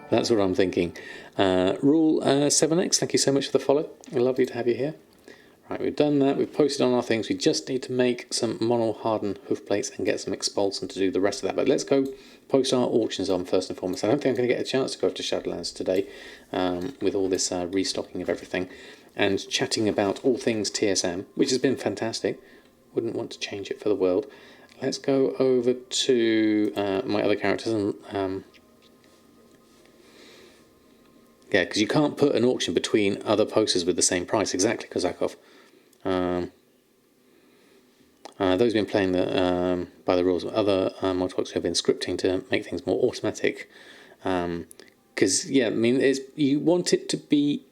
That's what I'm thinking. Rule 7x, thank you so much for the follow. Lovely to have you here. Right, we've done that. We've posted on our things. We just need to make some mono hardened hoof plates and get some expulsion to do the rest of that. But let's go post our auctions on first and foremost. I don't think I'm going to get a chance to go over to Shadowlands today with all this restocking of everything and chatting about all things TSM, which has been fantastic. Wouldn't want to change it for the world. Let's go over to my other characters and yeah, because you can't put an auction between other posters with the same price. Exactly, Kozakov. Those who've been playing by the rules of other multibox have been scripting to make things more automatic. Because yeah, I mean, you want it to be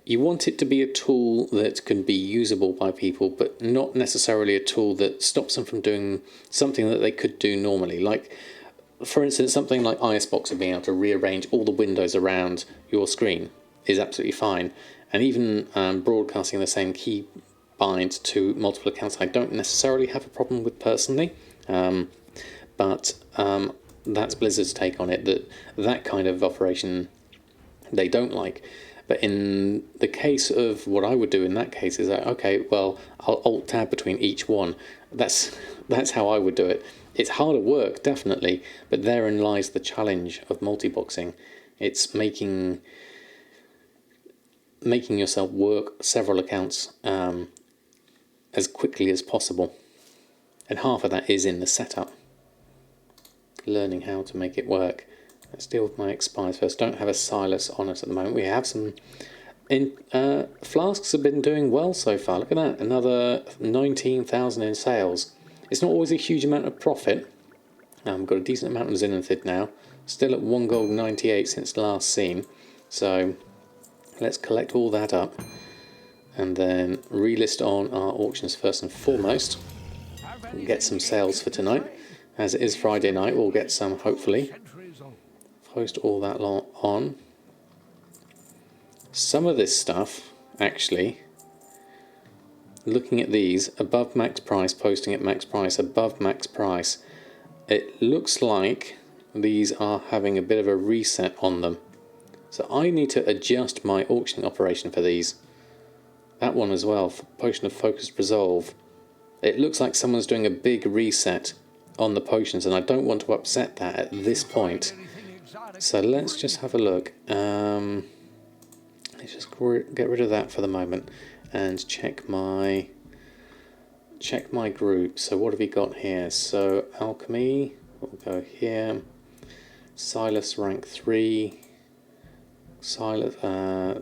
a tool that can be usable by people, but not necessarily a tool that stops them from doing something that they could do normally. Like, for instance, something like Icebox of being able to rearrange all the windows around your screen is absolutely fine. And even broadcasting the same key bind to multiple accounts, I don't necessarily have a problem with personally. But that's Blizzard's take on it, that kind of operation they don't like. But in the case of what I would do in that case is that, okay, well, I'll alt-tab between each one. That's how I would do it. It's harder work, definitely, but therein lies the challenge of multi-boxing. It's making yourself work several accounts as quickly as possible. And half of that is in the setup. Learning how to make it work. Let's deal with my expires first. Don't have a Silas on us at the moment. We have some... Flasks have been doing well so far. Look at that. Another 19,000 in sales. It's not always a huge amount of profit. We've got a decent amount of Zenithid now. Still at 1 gold 98 since last seen. So let's collect all that up. And then relist on our auctions first and foremost. We'll get some sales for tonight. As it is Friday night, we'll get some, hopefully. Post all that lot on. Some of this stuff, actually, looking at these, above max price, posting at max price, above max price, it looks like these are having a bit of a reset on them. So I need to adjust my auctioning operation for these. That one as well, Potion of Focused Resolve. It looks like someone's doing a big reset on the potions, and I don't want to upset that at this point. So let's just have a look. Let's just get rid of that for the moment and check my group. So what have we got here? So Alchemy, we'll go here. Silas rank 3. Silas,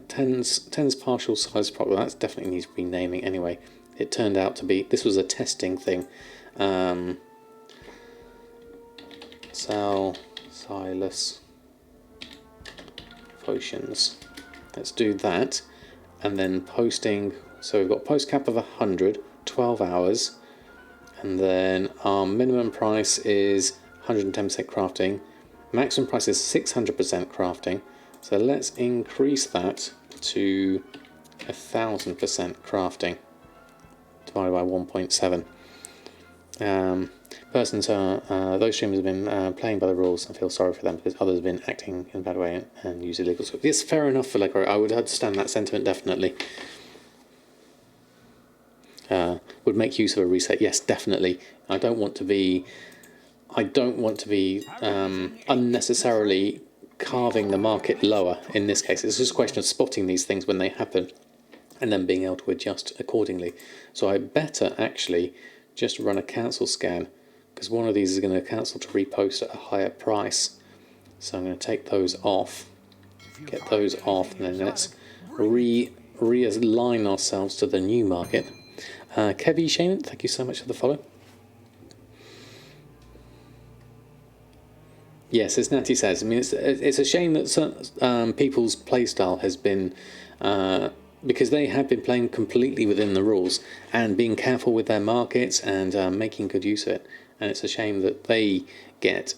Tens partial Silas prop. Well, that definitely needs renaming anyway. It turned out to be, this was a testing thing. Silas potions. Let's do that, and then posting. So we've got post cap of 100, 12 hours, and then our minimum price is 110% crafting. Maximum price is 600% crafting. So let's increase that to 1000% crafting divided by 1.7. Those streamers have been playing by the rules. I feel sorry for them because others have been acting in a bad way and use illegal script. Yes, fair enough for Legro. I would understand that sentiment, definitely. Would make use of a reset. Yes, definitely. I don't want to be unnecessarily carving the market lower in this case. It's just a question of spotting these things when they happen and then being able to adjust accordingly. So I better actually just run a cancel scan, because one of these is going to cancel to repost at a higher price. So I'm going to take those off, get those off, and then let's realign ourselves to the new market. Kevy Shannon, thank you so much for the follow. Yes, as Natty says, I mean, it's a shame that some, people's playstyle has been, because they have been playing completely within the rules and being careful with their markets and making good use of it. And it's a shame that they get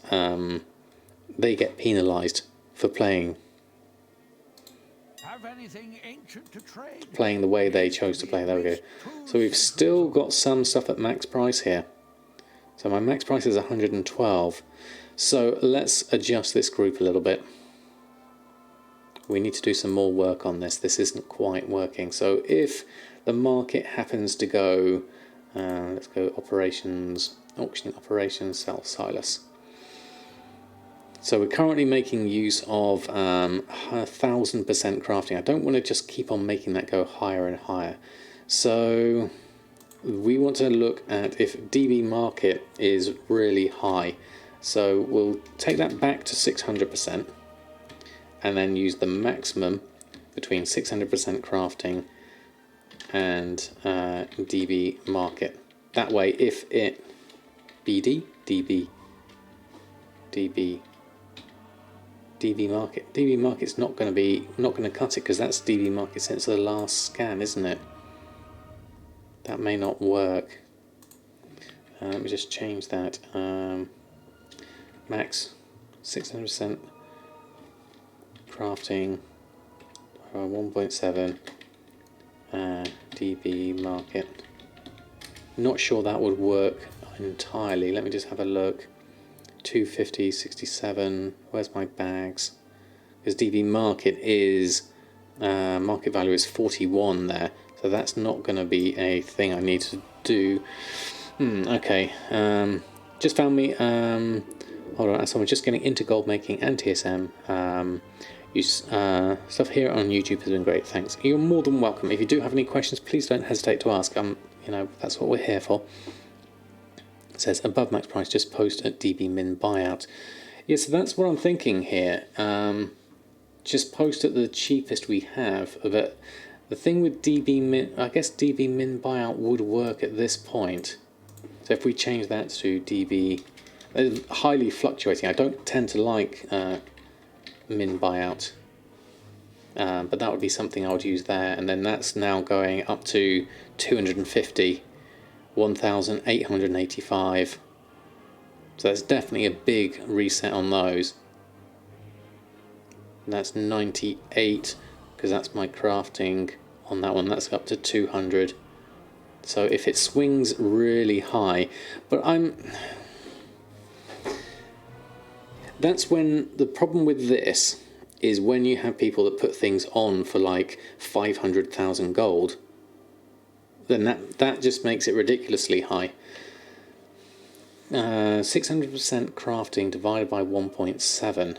penalised for playing the way they chose to play. There we go. So we've still got some stuff at max price here. So my max price is 112. So let's adjust this group a little bit. We need to do some more work on this. This isn't quite working. So if the market happens to go, let's go operations, auctioning operations, sell Silas. So we're currently making use of 1000% crafting. I don't want to just keep on making that go higher and higher. So we want to look at if DB market is really high. So we'll take that back to 600% and then use the maximum between 600% crafting and DB market. That way, if it DB market's not going to cut it because that's DB market since the last scan, isn't it? That may not work. Let me just change that. Max 600% crafting 1.7 DB market. Not sure that would work entirely. Let me just have a look. 250, 67. Where's my bags? Because DB market is market value is 41 there, so that's not going to be a thing I need to do. Okay. Just found me. Hold on, so I'm just getting into Goldmaking and TSM. Stuff here on YouTube has been great, thanks. You're more than welcome. If you do have any questions, please don't hesitate to ask. That's what we're here for. It says above max price, just post at DB min buyout. Yeah, so that's what I'm thinking here. Just post at the cheapest we have. But the thing with DB min, I guess DB min buyout would work at this point. So if we change that to DB. Highly fluctuating. I don't tend to like min buyout, but that would be something I would use there. And then that's now going up to 250, 1,885. So that's definitely a big reset on those. And that's 98 because that's my crafting on that one. That's up to 200. So if it swings really high, but that's when the problem with this is when you have people that put things on for like 500,000 gold, then that just makes it ridiculously high. 600% crafting divided by 1.7.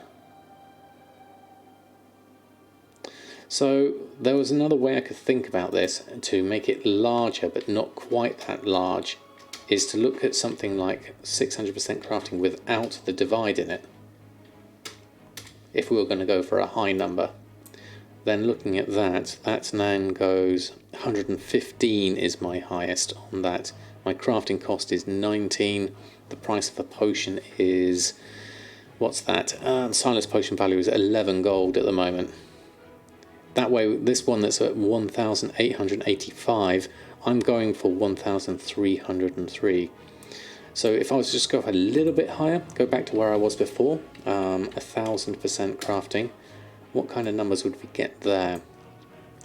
So there was another way I could think about this to make it larger but not quite that large, is to look at something like 600% crafting without the divide in it. If we were going to go for a high number, then looking at that then goes 115 is my highest on that. My crafting cost is 19. The price of a potion is, what's that? Silas potion value is 11 gold at the moment. That way, this one that's at 1,885, I'm going for 1,303. So if I was to just go a little bit higher, go back to where I was before, 1,000% crafting, what kind of numbers would we get there?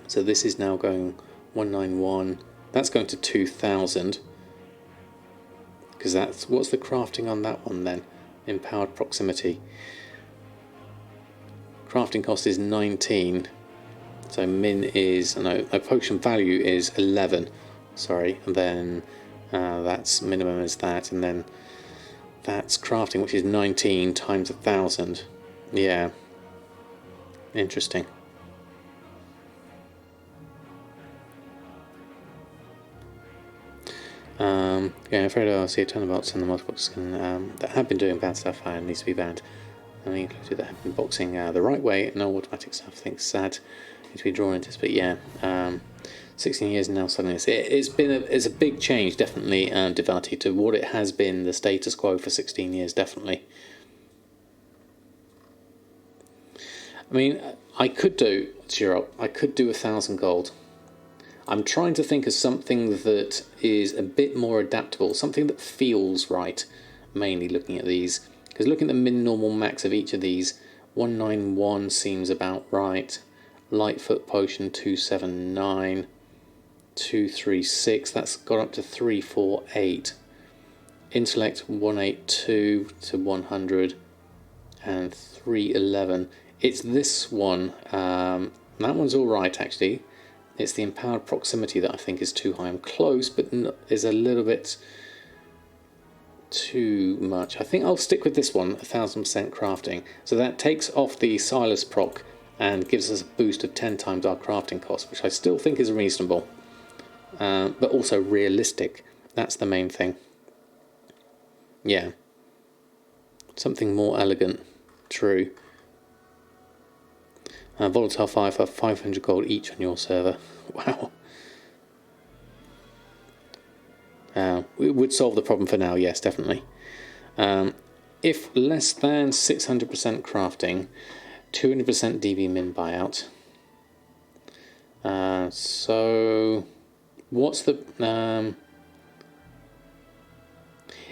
So this is now going 191, that's going to 2,000, because that's, what's the crafting on that one then? Empowered proximity. Crafting cost is 19, so min is, no, potion value is 11, sorry, and then that's minimum is that, and then that's crafting, which is 19 times 1,000. Yeah, interesting. Yeah, I'm afraid I'll see a ton of bots in the multi-box that have been doing bad stuff and needs to be banned. I mean, included that have been boxing the right way, no automatic stuff. I think it's sad to be drawn into this, but yeah. 16 years now selling this. It's a big change, definitely, Devati, to what it has been, the status quo for 16 years, definitely. I mean, I could do 1,000 gold. I'm trying to think of something that is a bit more adaptable, something that feels right, mainly looking at these. Because looking at the min, normal, max of each of these, 191 seems about right. Lightfoot Potion 279, 236, that's got up to 348. Intellect 182 to 100 and 311. It's this one, that one's alright actually. It's the Empowered Proximity that I think is too high. I'm close, but is a little bit too much. I think I'll stick with this one, 1000% crafting. So that takes off the Silas proc and gives us a boost of 10 times our crafting cost, which I still think is reasonable, but also realistic. That's the main thing. Yeah. Something more elegant. True. Volatile Fire for 500 gold each on your server. Wow. It would solve the problem for now, yes, definitely. If less than 600% crafting, 200% DB min buyout. So, what's the...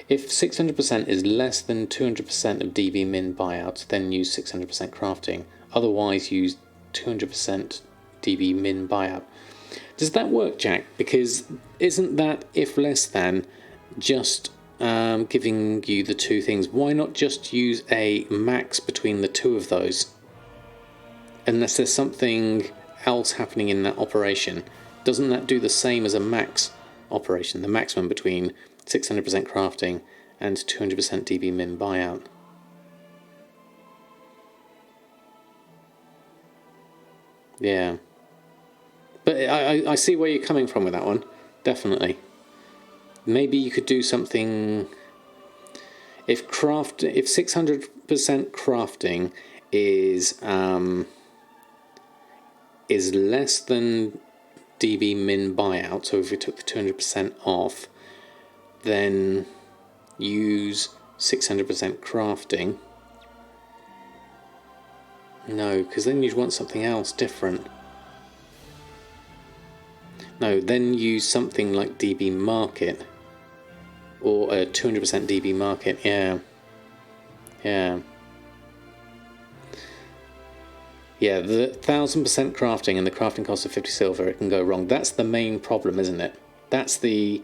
if 600% is less than 200% of DB min buyout, then use 600% crafting. Otherwise, use 200% DB min buyout. Does that work, Jack? Because isn't that if less than just giving you the two things? Why not just use a max between the two of those? Unless there's something else happening in that operation. Doesn't that do the same as a max operation? The maximum between 600% crafting and 200% DB min buyout. Yeah. But I see where you're coming from with that one. Definitely. Maybe you could do something... If 600% crafting is less than DB min buyout, so if we took the 200% off, then use 600% crafting. No, because then you'd want something else different. No, then use something like DB market or a 200% DB market. Yeah, yeah, yeah. The 1000% crafting and the crafting cost of 50 silver, it can go wrong. That's the main problem, isn't it? That's the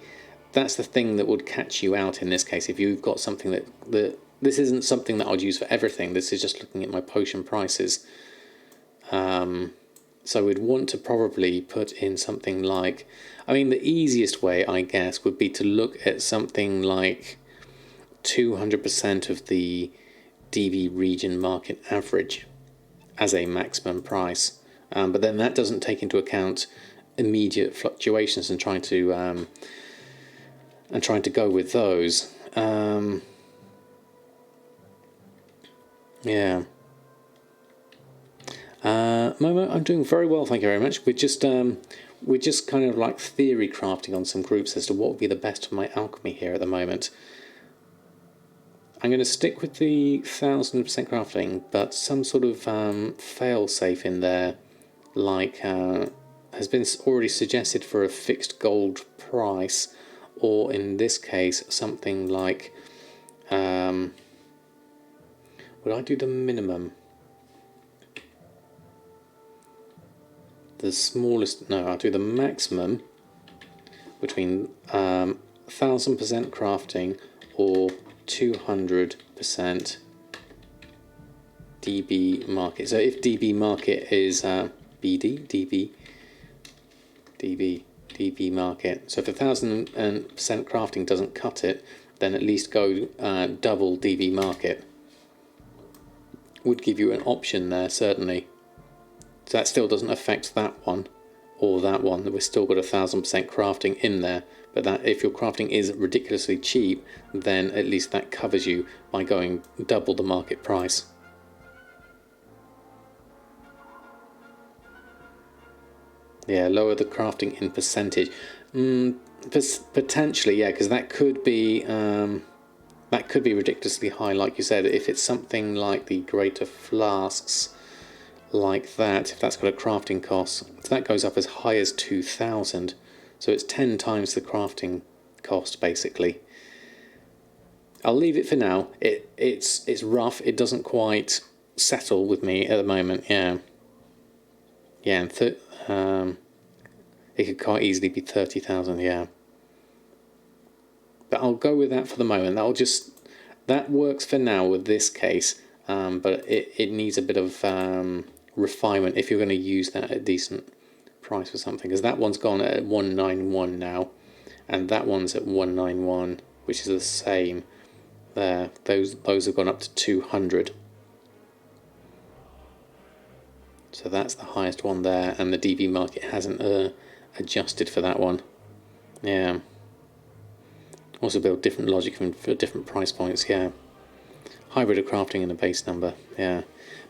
thing that would catch you out in this case. If you've got something that this isn't something that I'd use for everything. This is just looking at my potion prices. So we'd want to probably put in something like... I mean, the easiest way, I guess, would be to look at something like 200% of the DB region market average as a maximum price. But then that doesn't take into account immediate fluctuations and trying to go with those. Yeah. Momo, I'm doing very well, thank you very much. We're just kind of like theory crafting on some groups as to what would be the best for my alchemy here at the moment. I'm going to stick with the 1000% crafting, but some sort of fail-safe in there, like has been already suggested for a fixed gold price, or in this case something like... would I do the minimum? The smallest... No, I'll do the maximum between 1000% crafting or 200% DB market. So if DB market is DB market. So if 1000% crafting doesn't cut it, then at least go double DB market. Would give you an option there, certainly. So that still doesn't affect that one or that one. We've still got 1000% crafting in there. But that if your crafting is ridiculously cheap, then at least that covers you by going double the market price. Yeah, lower the crafting in percentage. Potentially, yeah, because that could be ridiculously high, like you said. If it's something like the greater flasks, like that, if that's got a crafting cost, if that goes up as high as 2,000, so it's 10 times the crafting cost, basically. I'll leave it for now. It's rough. It doesn't quite settle with me at the moment. Yeah, yeah, and it could quite easily be 30,000. Yeah, but I'll go with that for the moment. That works for now with this case. But it needs a bit of refinement if you're going to use that at a decent price for something. Because that one's gone at 191 now, and that one's at 191, which is the same. There, those have gone up to 200. So that's the highest one there, and the DB market hasn't adjusted for that one. Yeah. Also build different logic for different price points. Yeah. Hybrid of crafting and a base number. Yeah.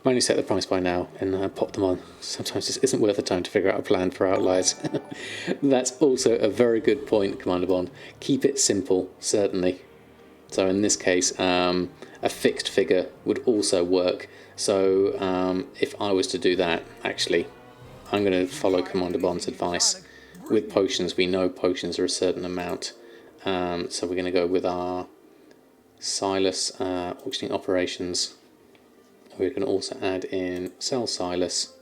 Manually set the price by now and pop them on. Sometimes this isn't worth the time to figure out a plan for outliers. That's also a very good point, Commander Bond. Keep it simple, certainly. So in this case, a fixed figure would also work. So if I was to do that, actually, I'm going to follow Commander Bond's advice. With potions, we know potions are a certain amount. So we're going to go with our Silas auctioning operations. We're going to also add in sell Silas.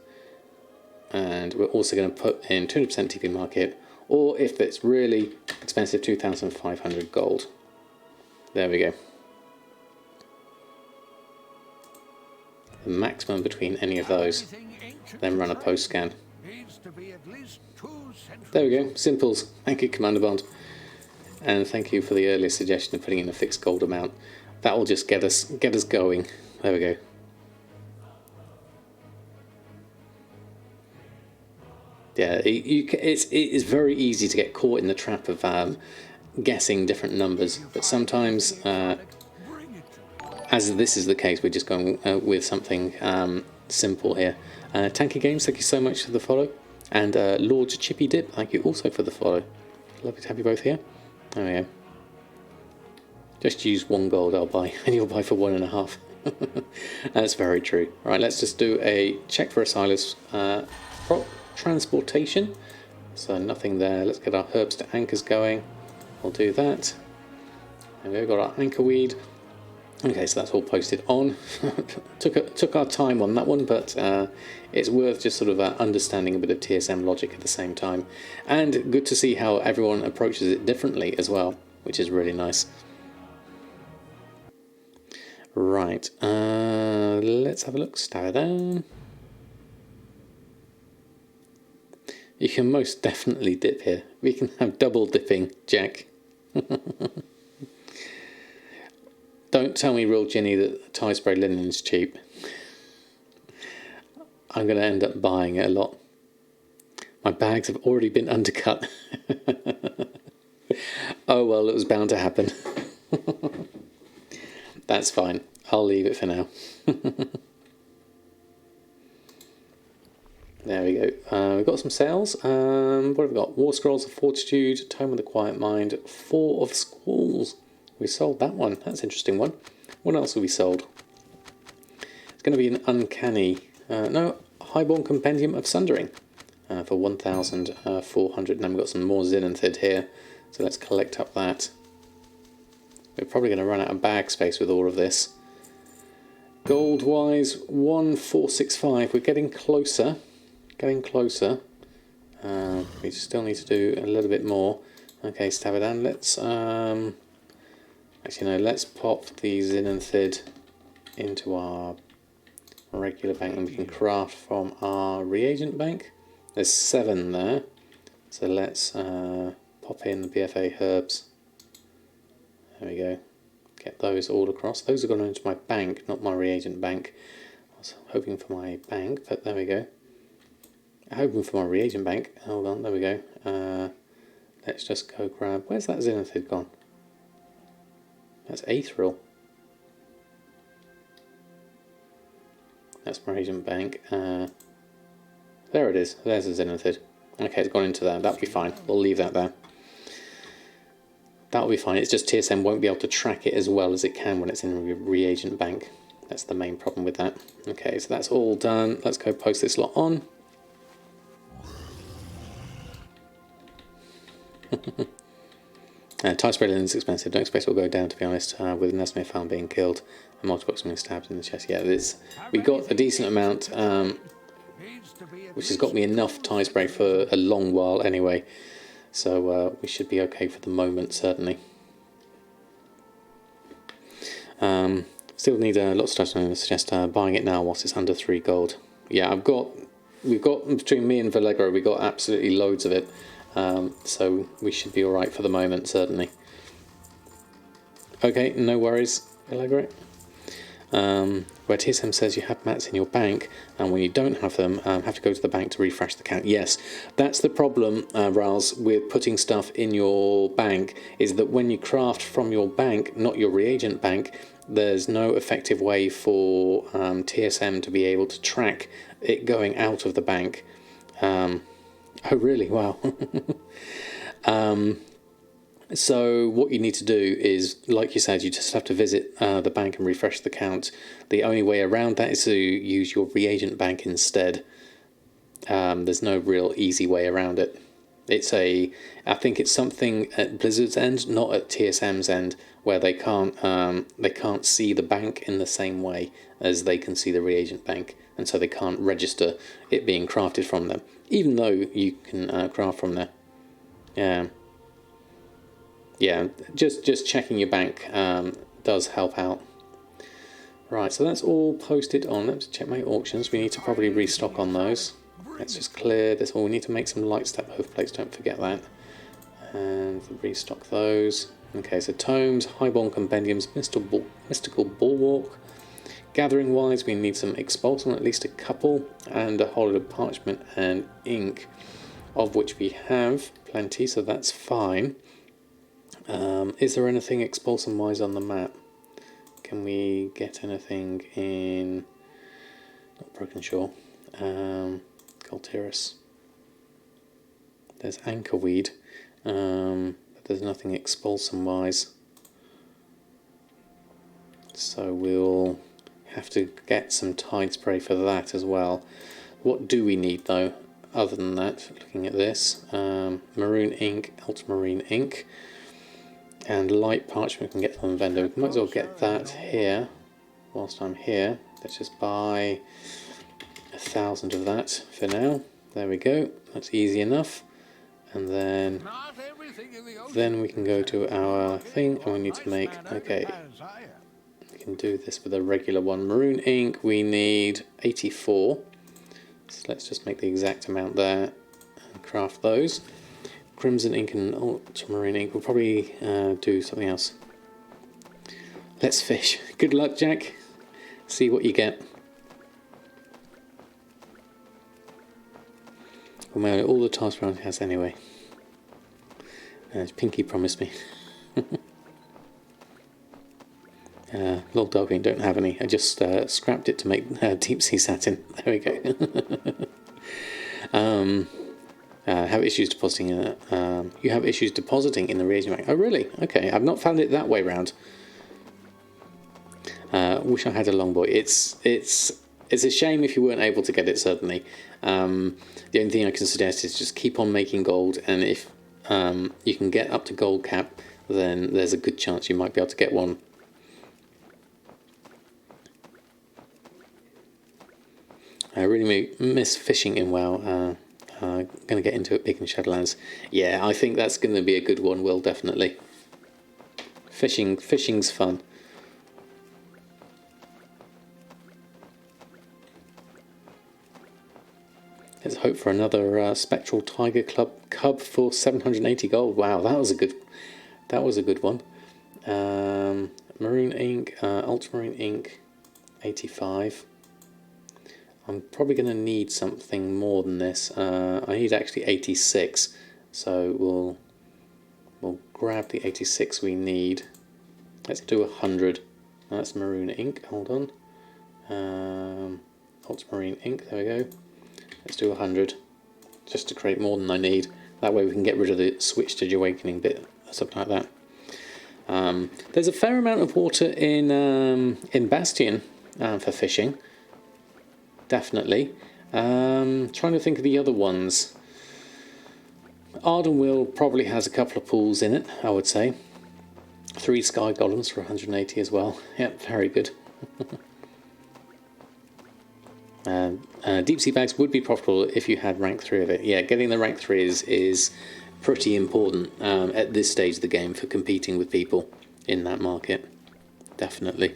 And we're also going to put in 200% TP market. Or if it's really expensive, 2,500 gold. There we go. The maximum between any of those. Then run a post scan. There we go. Simples. Thank you, Commander Bond. And thank you for the earlier suggestion of putting in a fixed gold amount. That will just get us going. There we go. Yeah, it is very easy to get caught in the trap of guessing different numbers, but sometimes, as this is the case, we're just going with something simple here. Tanky Games, thank you so much for the follow, and Lord Chippy Dip, thank you also for the follow. Lovely to have you both here. There we go. Just use 1 gold, I'll buy, and you'll buy for 1.5. That's very true. Right, let's just do a check for a Silas transportation. So nothing there. Let's get our herbs to anchors going. We'll do that. And we've got our anchor weed. Okay, so that's all posted on. took our time on that one, but it's worth just sort of understanding a bit of TSM logic at the same time. And good to see how everyone approaches it differently as well, which is really nice. Right, let's have a look. Samadan. You can most definitely dip here. We can have double dipping, Jack. Don't tell me, real Ginny, that Thai spray linen is cheap. I'm going to end up buying it a lot. My bags have already been undercut. Oh well, it was bound to happen. That's fine. I'll leave it for now. There we go. We've got some sales. What have we got? War Scrolls of Fortitude, Tome of the Quiet Mind, 4 of Squalls. We sold that one. That's an interesting one. What else have we sold? It's going to be an uncanny... Highborn Compendium of Sundering for 1,400. And then we've got some more Zinanthid here. So let's collect up that. We're probably going to run out of bag space with all of this. Gold-wise, 1,465. We're getting closer. Getting closer. We still need to do a little bit more. Okay, Samadan, let's... actually, no, let's pop the Zinanthid into our regular bank, and we can craft from our reagent bank. There's 7 there. So let's pop in the BFA herbs. There we go. Get those all across. Those are going into my bank, not my reagent bank. I was hoping for my bank, but there we go. Hoping for my reagent bank. Hold on, there we go. Let's just go grab... Where's that Zinanthid gone? That's Aetheril. That's my reagent bank. There it is. There's a Zinanthid. Okay, it's gone into there. That'll be fine. We'll leave that there. That'll be fine. It's just TSM won't be able to track it as well as it can when it's in a reagent bank. That's the main problem with that. Okay, so that's all done. Let's go post this lot on. Tire spray linen is expensive. Don't expect it will go down, to be honest, with Nesme Farm being killed and multiple being stabbed in the chest. Yeah, we got a decent amount, which has got me enough tire spray for a long while anyway. So we should be okay for the moment, certainly. Still need lots of time. I suggest buying it now whilst it's under 3 gold. Yeah, we've got between me and Vallegro, we got absolutely loads of it. So we should be all right for the moment, certainly. Okay, no worries, Vallegro. Where TSM says you have mats in your bank, and when you don't have them, have to go to the bank to refresh the count. Yes, that's the problem, Rals, with putting stuff in your bank, is that when you craft from your bank, not your reagent bank, there's no effective way for TSM to be able to track it going out of the bank. Oh, really? Wow. So what you need to do is, like you said, you just have to visit the bank and refresh the count. The only way around that is to use your reagent bank instead. There's no real easy way around it. I think it's something at Blizzard's end, not at TSM's end, where they can't see the bank in the same way as they can see the reagent bank, and so they can't register it being crafted from them, even though you can craft from there. Yeah, just checking your bank does help out. Right, so that's all posted on. Let's check my auctions. We need to probably restock on those. Let's just clear this. We need to make some light step overplates, don't forget that. And restock those. Okay, so tomes, highborn compendiums, mystical bulwark. Gathering wise, we need some expulsum, at least a couple, and a whole lot of parchment and ink, of which we have plenty, so that's fine. Is there anything expulsum wise on the map? Can we get anything in, not Broken Shore, Colteris? There's anchorweed, but there's nothing expulsum wise, so we'll have to get some tide spray for that as well. What do we need though, other than that, looking at this? Maroon ink, ultramarine ink, and light parchment we can get from the vendor. We might as well get that here whilst I'm here. Let's just buy 1,000 of that for now. There we go, that's easy enough. And then we can go to our thing, and we need to make, okay, we can do this with a regular one. Maroon ink, we need 84. So let's just make the exact amount there and craft those. Crimson ink and ultramarine ink. We'll probably do something else. Let's fish. Good luck, Jack. See what you get. Well, all the tasks around has anyway. Pinky promised me. Log Darkwing don't have any. I just scrapped it to make deep sea satin. There we go. Have issues depositing in it. You have issues depositing in the reagent bank. Oh really? Okay, I've not found it that way round. Wish I had a longboy. It's a shame if you weren't able to get it, certainly. The only thing I can suggest is just keep on making gold, and if you can get up to gold cap, then there's a good chance you might be able to get one. I really miss fishing in WoW. Going to get into it big in Shadowlands. Yeah, I think that's going to be a good one, Will, definitely. Fishing's fun. Let's hope for another Spectral Tiger Club Cub for 780 gold. Wow, that was a good one. Maroon ink, ultramarine ink, 85. I'm probably going to need something more than this. I need actually 86, so we'll grab the 86 we need. Let's do 100. That's maroon ink. Hold on. Ultramarine ink. There we go. Let's do 100. just to create more than I need. That way we can get rid of the switch to awakening bit, something like that. There's a fair amount of water in Bastion for fishing, definitely. Trying to think of the other ones. Ardenwheel probably has a couple of pools in it, I would say. 3 sky golems for 180 as well. Yep, very good. Deep sea bags would be profitable if you had rank 3 of it. Yeah, getting the rank 3 is pretty important at this stage of the game for competing with people in that market. Definitely.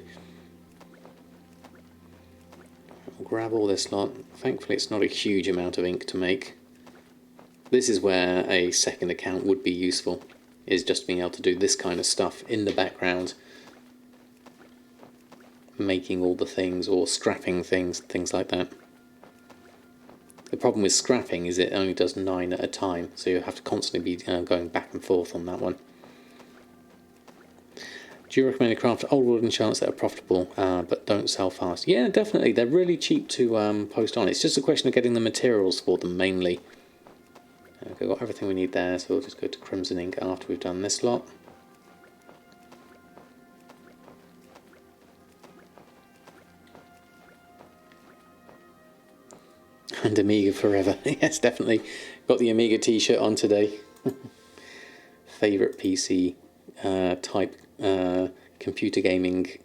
I'll grab all this lot. Thankfully it's not a huge amount of ink to make. This is where a second account would be useful, is just being able to do this kind of stuff in the background, making all the things or scrapping things like that. The problem with scrapping is it only does 9 at a time, so you have to constantly be going back and forth on that one. Do you recommend a craft old wood enchantments that are profitable but don't sell fast? Yeah, definitely. They're really cheap to post on. It's just a question of getting the materials for them mainly. Okay, we've got everything we need there, so we'll just go to Crimson Ink after we've done this lot. And Amiga forever. Yes, definitely. Got the Amiga t-shirt on today. Favourite PC type computer gaming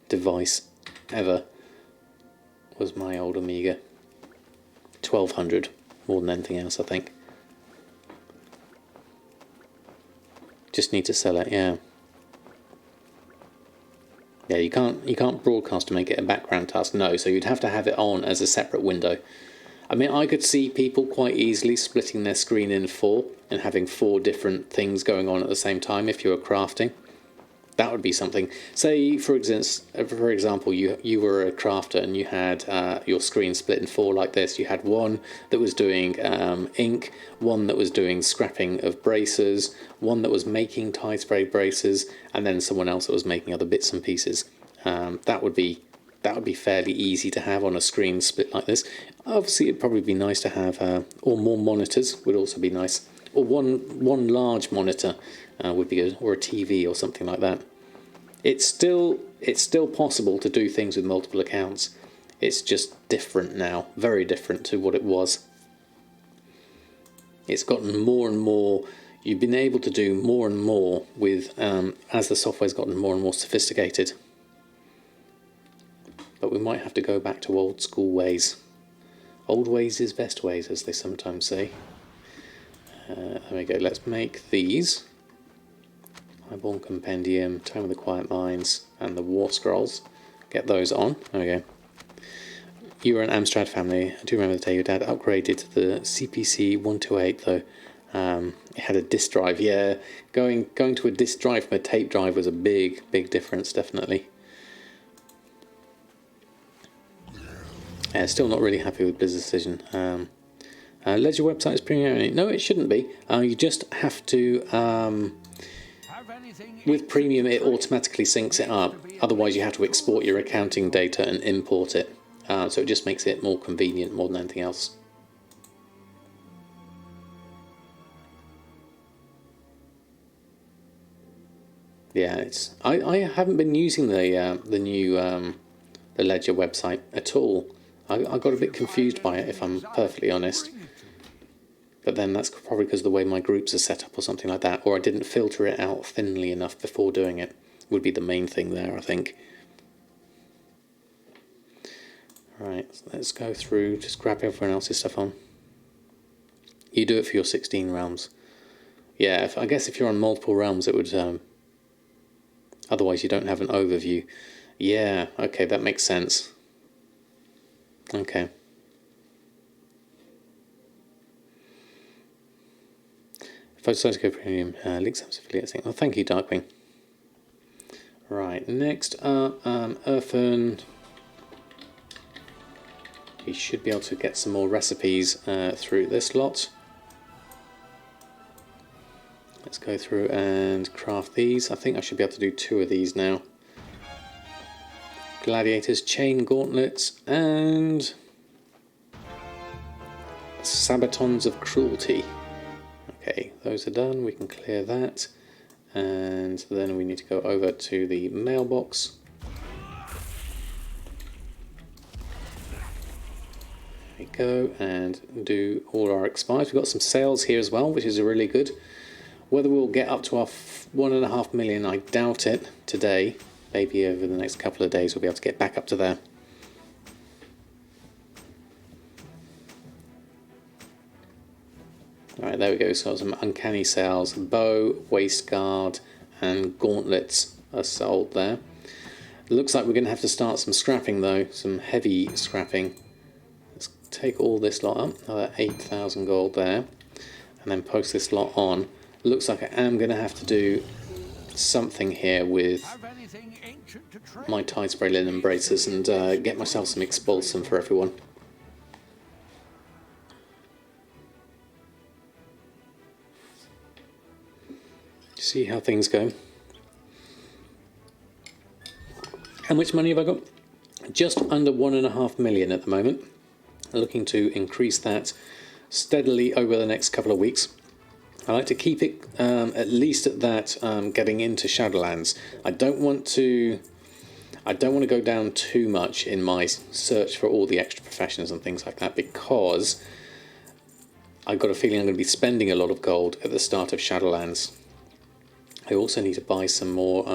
device ever was my old Amiga. 1200, more than anything else, I think. Just need to sell it, yeah. Yeah, you can't broadcast to make it a background task, no, so you'd have to have it on as a separate window. I mean, I could see people quite easily splitting their screen in 4 and having 4 different things going on at the same time if you were crafting. That would be something. Say, for example, you were a crafter and you had your screen split in 4 like this. You had one that was doing ink, one that was doing scrapping of braces, one that was making tie spray braces, and then someone else that was making other bits and pieces. That would be fairly easy to have on a screen split like this. Obviously, it'd probably be nice to have, or more monitors would also be nice. Or one large monitor would be good, or a TV or something like that. It's still possible to do things with multiple accounts. It's just different now, very different to what it was. It's gotten more and more. You've been able to do more and more with as the software's gotten more and more sophisticated. But we might have to go back to old school ways. Old ways is best ways, as they sometimes say. There we go, let's make these. Highborn Compendium, Tome of the Quiet Minds, and the War Scrolls. Get those on. There we go. You were an Amstrad family. I do remember the day your dad upgraded to the CPC 128 though. It had a disk drive, yeah. Going to a disk drive from a tape drive was a big difference, definitely. Yeah, still not really happy with Blizzard's decision. Ledger website is premium only. No, it shouldn't be. You just have to... with premium, it automatically syncs it up. Otherwise, you have to export your accounting data and import it. So it just makes it more convenient more than anything else. Yeah, it's. I haven't been using the new the Ledger website at all. I got a bit confused by it, if I'm perfectly honest. But then that's probably because of the way my groups are set up or something like that. Or I didn't filter it out thinly enough before doing it. Would be the main thing there, I think. Right, so let's go through, just grab everyone else's stuff on. You do it for your 16 realms. Yeah, I guess if you're on multiple realms it would... otherwise you don't have an overview. Yeah, okay, that makes sense. Okay. If I decide to go premium, links up affiliate thing. Oh, thank you, Darkwing. Right, next up, Earthen. We should be able to get some more recipes through this lot. Let's go through and craft these. I think I should be able to do 2 of these now. Gladiators, chain gauntlets, and Sabatons of Cruelty. Okay, those are done. We can clear that. And then we need to go over to the mailbox. There we go, and do all our expires. We've got some sales here as well, which is really good. Whether we'll get up to our 1.5 million, I doubt it today. Maybe over the next couple of days we'll be able to get back up to there. Alright, there we go. So some uncanny sales. Bow, waist guard, and gauntlets are sold there. It looks like we're going to have to start some scrapping though, some heavy scrapping. Let's take all this lot up, another 8,000 gold there, and then post this lot on. Looks like I am going to have to do something here with my tide spray linen braces and get myself some expulsum for everyone. See how things go. How much money have I got? Just under 1.5 million at the moment. Looking to increase that steadily over the next couple of weeks. I like to keep it at least at that getting into Shadowlands. I don't want to go down too much in my search for all the extra professions and things like that, because I've got a feeling I'm going to be spending a lot of gold at the start of Shadowlands. I also need to buy some more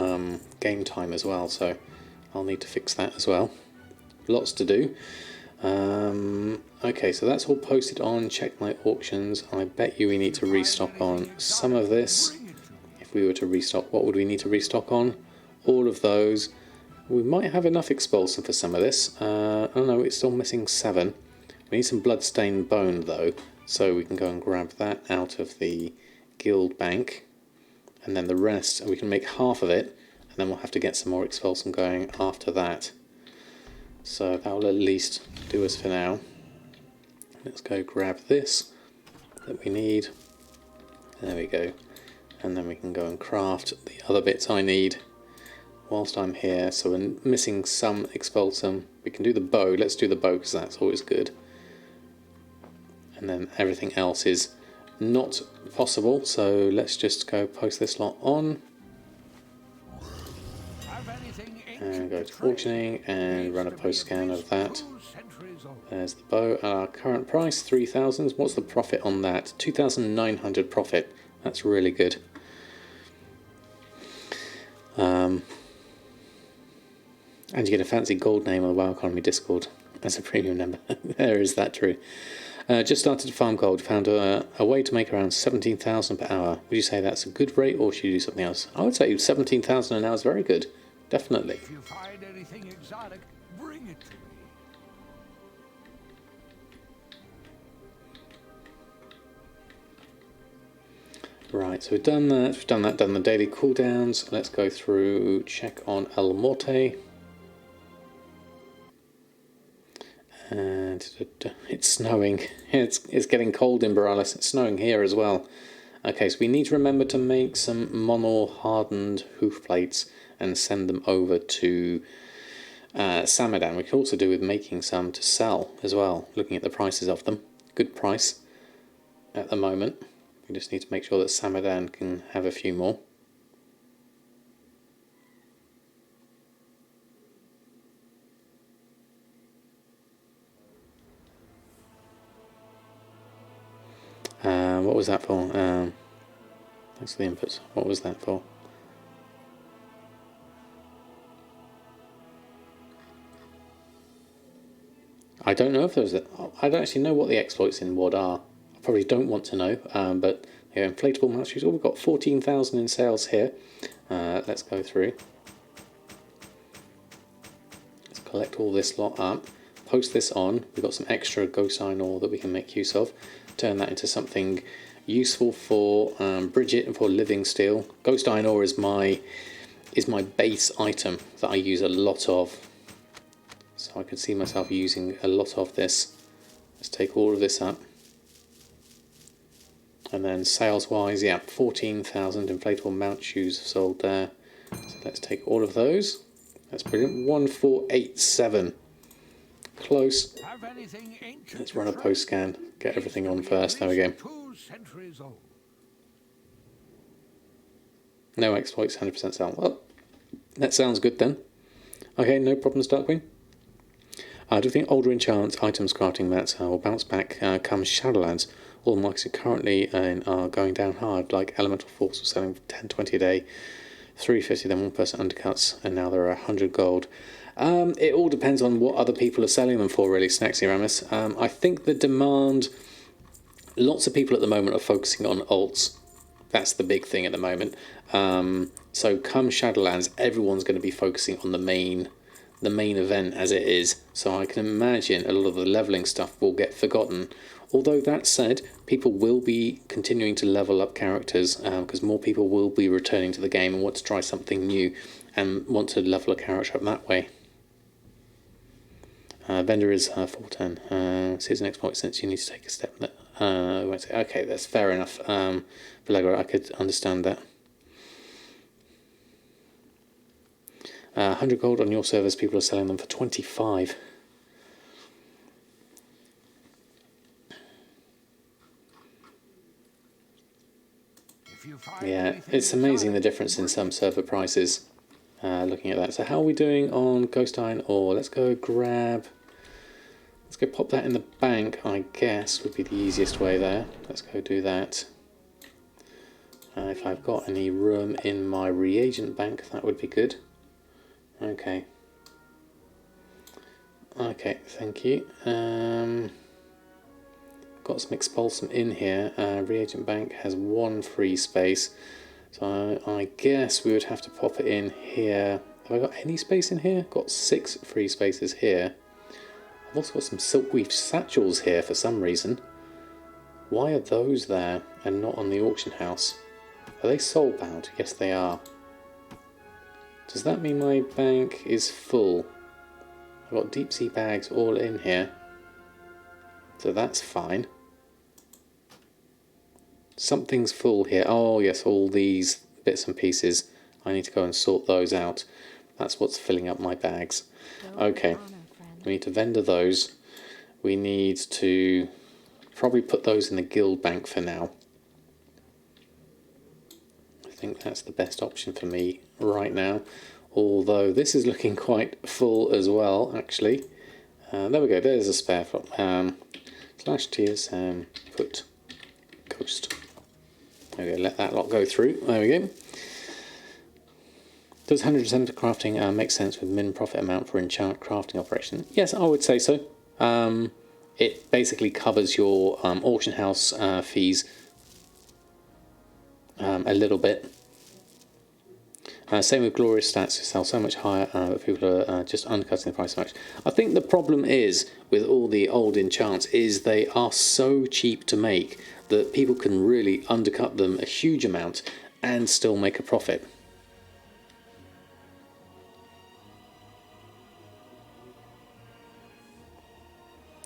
game time as well, so I'll need to fix that as well. Lots to do. Okay, so that's all posted on Check My Auctions. I bet you we need to restock on some of this. If we were to restock, what would we need to restock on? All of those. We might have enough expulsion for some of this. Oh no, it's still missing 7. We need some bloodstained bone though, so we can go and grab that out of the guild bank. And then the rest, we can make half of it, and then we'll have to get some more expulsion going after that. So that will at least do us for now. Let's go grab this that we need. There we go. And then we can go and craft the other bits I need whilst I'm here. So we're missing some expulsum. We can do the bow. Let's do the bow because that's always good. And then everything else is not possible. So let's just go post this lot on. And go to auctioning and run a post scan of that. There's the bow at our current price, 3,000. What's the profit on that? 2,900 profit. That's really good. And you get a fancy gold name on the WoW Economy Discord as a premium member. There is that true. Just started to farm gold. Found a way to make around 17,000 per hour. Would you say that's a good rate, or should you do something else? I would say 17,000 an hour is very good. Definitely. If you find anything exotic, bring it to me. Right, so we've done that. Done the daily cooldowns. Let's go through, check on El Morte. And it's snowing. It's getting cold in Borealis. It's snowing here as well. Okay, so we need to remember to make some Monor hardened hoof plates and send them over to Samadan. We could also do with making some to sell as well, looking at the prices of them. Good price at the moment. We just need to make sure that Samadan can have a few more. What was that for? Thanks for the inputs. What was that for? I don't know if there's I don't actually know what the exploits in WoD are. I probably don't want to know, but yeah, inflatable mouse shoes. Oh, we've got 14,000 in sales here. Let's go through. Let's collect all this lot up. Post this on. We've got some extra ghost iron ore that we can make use of. Turn that into something useful for Bridget and for living steel. Ghost iron ore is my base item that I use a lot of. So I could see myself using a lot of this. Let's take all of this up. And then sales wise, yeah, 14,000 inflatable mount shoes sold there. So let's take all of those. That's brilliant. 1487. close. Have anything ancient Let's to run a trade? post scan. Get everything on first. There we go. 2 centuries old. No exploits, 100% sell. Well, that sounds good then. Okay, no problems, Darkwing. I do think older enchant items crafting mats will bounce back come Shadowlands. All the markets currently are going down hard, like Elemental Force was selling for 10-20 a day, 350, then 1% undercuts, and now they're 100 gold. It all depends on what other people are selling them for, really, Snacksy Ramus. I think the demand... Lots of people at the moment are focusing on alts. That's the big thing at the moment. So come Shadowlands, everyone's going to be focusing on the main event as it is. So I can imagine a lot of the leveling stuff will get forgotten. Although that said, people will be continuing to level up characters because more people will be returning to the game and want to try something new and want to level a character up that way. Vendor is 410. Sees an exploit since you need to take a step. I won't say, okay, that's fair enough. Belegro, I could understand that. 100 gold on your servers, people are selling them for 25. Yeah, it's amazing the difference in some server prices. Looking at that. So how are we doing on Ghost Iron Ore? Let's go pop that in the bank, I guess, would be the easiest way there. Let's go do that. If I've got any room in my reagent bank, that would be good. Okay. Okay, thank you. Got some expulsum in here. Reagent bank has 1 free space. So I guess we would have to pop it in here. Have I got any space in here? Got 6 free spaces here. I've also got some silkweave satchels here for some reason. Why are those there and not on the auction house? Are they soul bound? Yes, they are. Does that mean my bank is full? I've got deep sea bags all in here. So that's fine. Something's full here. Oh yes, all these bits and pieces. I need to go and sort those out. That's what's filling up my bags. Okay, we need to vendor those. We need to probably put those in the guild bank for now. I think that's the best option for me right now. Although this is looking quite full as well, actually. There we go, there's a spare for slash TSM put ghost. There we go, let that lot go through. There we go. Does 100% of crafting make sense with min profit amount for enchant crafting operation? Yes, I would say so. It basically covers your auction house fees a little bit. Same with glorious stats, sell so much higher, but people are just undercutting the price so much. I think the problem is with all the old enchants is they are so cheap to make that people can really undercut them a huge amount and still make a profit.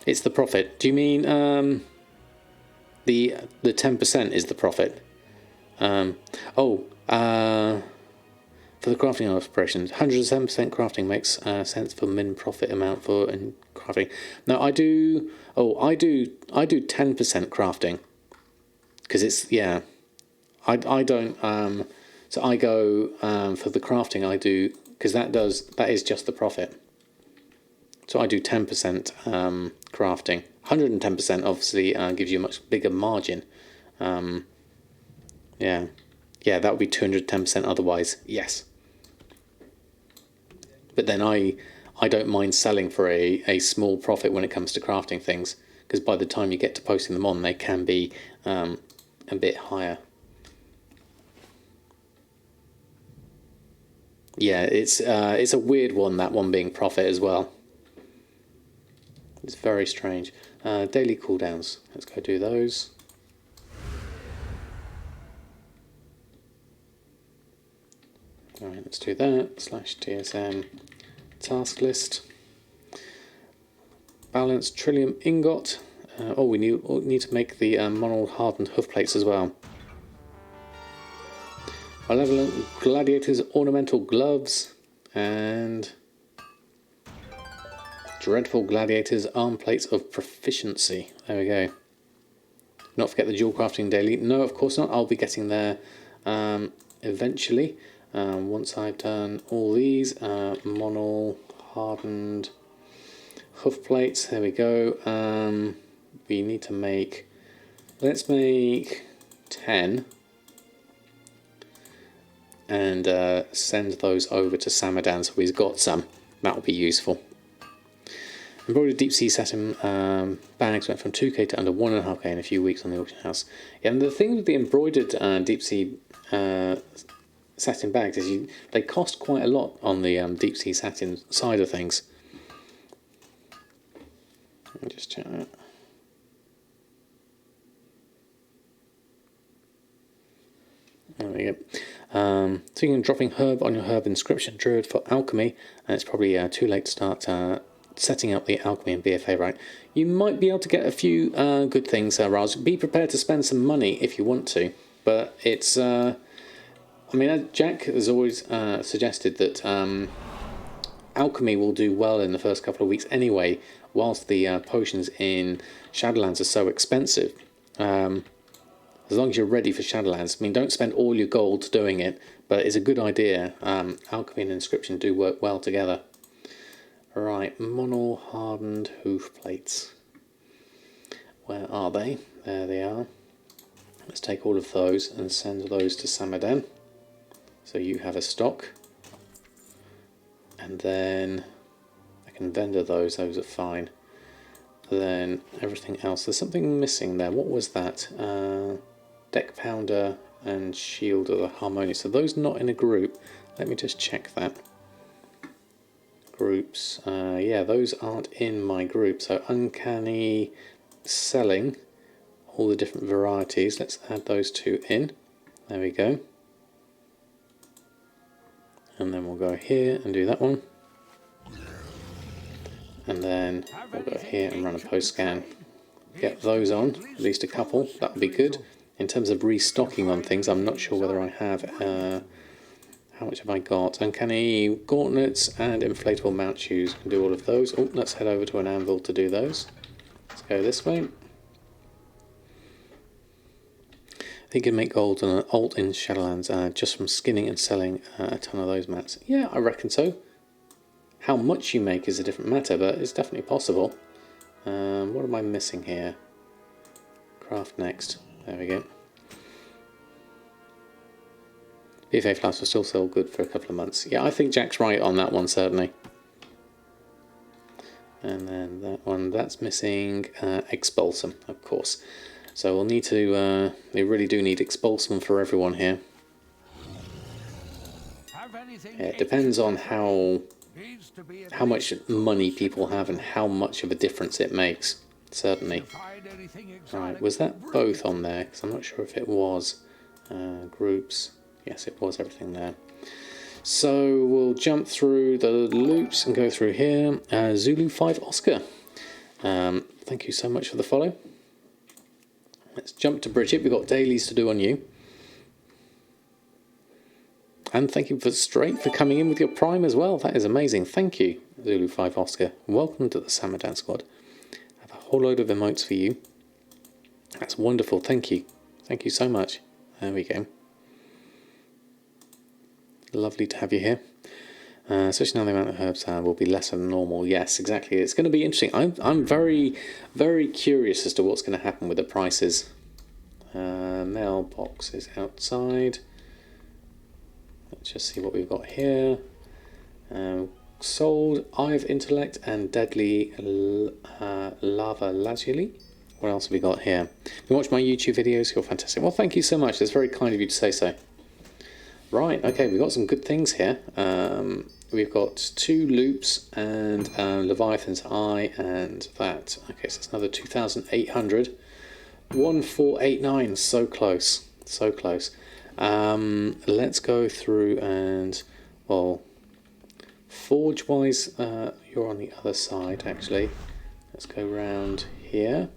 It's the profit. Do you mean the 10% is the profit? For the crafting operations, 107% crafting makes sense for min profit amount for crafting. No, I do 10% crafting because it's I don't so I go for the crafting I do because that is just the profit. So I do 10% crafting. 110% obviously gives you a much bigger margin. Yeah, that would be 210% otherwise. Yes. But then I don't mind selling for a small profit when it comes to crafting things, because by the time you get to posting them on, they can be a bit higher. Yeah, it's a weird one, that one being profit as well. It's very strange. Daily cooldowns. Let's go do those. Alright, let's do that. Slash TSM task list. Balance Trillium ingot. We need to make the monoll hardened hoof plates as well. Malevolent Gladiators ornamental gloves and Dreadful Gladiators arm plates of proficiency. There we go. Not forget the dual crafting daily. No, of course not. I'll be getting there eventually. Once I've done all these. Monol, hardened hoof plates. There we go. We need to make... Let's make 10. And send those over to Samadan so he's got some. That will be useful. Embroidered deep sea satin bags went from 2k to under 1.5k in a few weeks on the auction house. Yeah, and the thing with the embroidered deep sea satin bags is they cost quite a lot on the deep sea satin side of things. Let me just check that. There we go. So you can dropping herb on your herb inscription druid for alchemy, and it's probably too late to start setting up the alchemy and BFA, right? You might be able to get a few good things, Raz. Be prepared to spend some money if you want to, but it's... I mean, Jack has always suggested that alchemy will do well in the first couple of weeks anyway, whilst the potions in Shadowlands are so expensive. As long as you're ready for Shadowlands. I mean, don't spend all your gold doing it, but it's a good idea. Alchemy and inscription do work well together. Right, monol hardened hoof plates. Where are they? There they are. Let's take all of those and send those to Samadan. So you have a stock. And then I can vendor those are fine. Then everything else, there's something missing there. What was that? Deck Pounder and Shield of the Harmonious. So those not in a group. Let me just check that. Groups. Yeah, those aren't in my group. So Uncanny Selling, all the different varieties. Let's add those two in. There we go. And then we'll go here and do that one. And then we'll go here and run a post scan. Get those on, at least a couple. That would be good. In terms of restocking on things, I'm not sure whether I have... how much have I got? Uncanny gauntlets and inflatable mount shoes. Can do all of those. Oh, let's head over to an anvil to do those. Let's go this way. I think you can make gold on an alt in Shadowlands just from skinning and selling a ton of those mats. Yeah, I reckon so. How much you make is a different matter, but it's definitely possible. What am I missing here? Craft next. There we go. BFA flasks will still sell good for a couple of months. Yeah, I think Jack's right on that one, certainly. And then that one, that's missing Expulsum, of course. So we'll need to, we really do need Expulsum for everyone here. Yeah, it depends on how much money people have and how much of a difference it makes, certainly. Right, was that both on there? Because I'm not sure if it was. Groups, yes it was, everything there. So we'll jump through the loops and go through here. Zulu 5 Oscar, thank you so much for the follow. Let's jump to Bridget, we've got dailies to do on you. And thank you for Straight for coming in with your Prime as well. That is amazing. Thank you, Zulu 5 Oscar. Welcome to the Samadan squad. I have a whole load of emotes for you. That's wonderful. Thank you. Thank you so much. There we go. Lovely to have you here. Especially now the amount of herbs will be less than normal. Yes, exactly. It's going to be interesting. I'm very, very curious as to what's going to happen with the prices. Mailbox is outside. Let's just see what we've got here. Sold Eye of Intellect and Deadly Lava Lazuli. What else have we got here? You watch my YouTube videos, you're fantastic. Well, thank you so much. That's very kind of you to say so. Right, okay, we've got some good things here. We've got 2 loops and Leviathan's Eye and that. Okay, so it's another 2,800. 1,489, so close, so close. Let's go through and, well, forge wise, you're on the other side actually. Let's go round here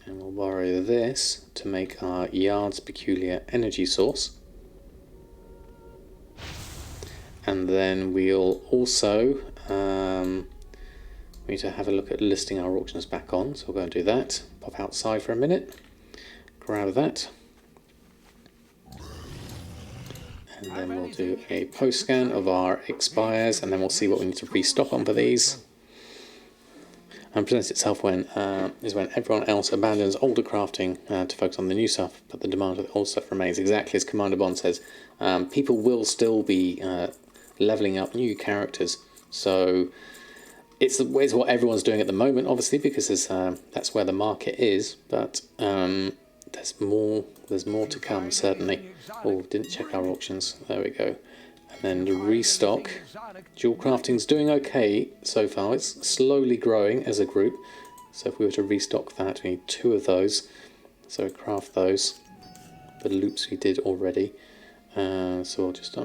and we'll borrow this to make our Yard's Peculiar Energy Source, and then we'll also We need to have a look at listing our auctions back on, so we'll go and do that. Pop outside for a minute, grab that, and then we'll do a post scan of our expires, and then we'll see what we need to restock on for these. And presents itself when is when everyone else abandons older crafting to focus on the new stuff, but the demand for the old stuff remains. Exactly as Commander Bond says, people will still be leveling up new characters, so it's what everyone's doing at the moment, obviously, because that's where the market is. But there's more to come, certainly. Oh, didn't check our auctions. There we go. And then the restock. Dual crafting's doing okay so far. It's slowly growing as a group. So if we were to restock that, we need 2 of those. So we craft those. The loops we did already. So we'll just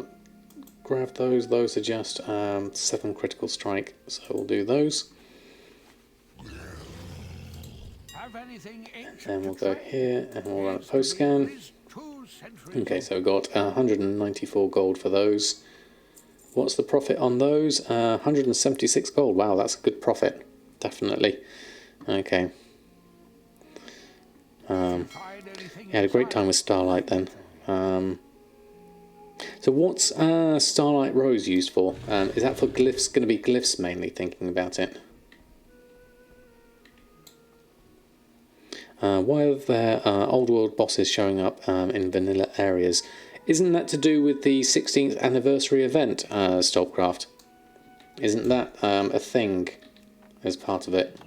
grab those. Those are just 7 critical strike. So we'll do those. And then we'll go here and we'll run a post scan. Okay, so we've got 194 gold for those. What's the profit on those? 176 gold. Wow, that's a good profit. Definitely. Okay. You had a great time with Starlight then. So what's Starlight Rose used for? Is that for glyphs? Going to be glyphs mainly, thinking about it. Why are there old world bosses showing up in vanilla areas? Isn't that to do with the 16th anniversary event, Stolpcraft? Isn't that a thing as part of it?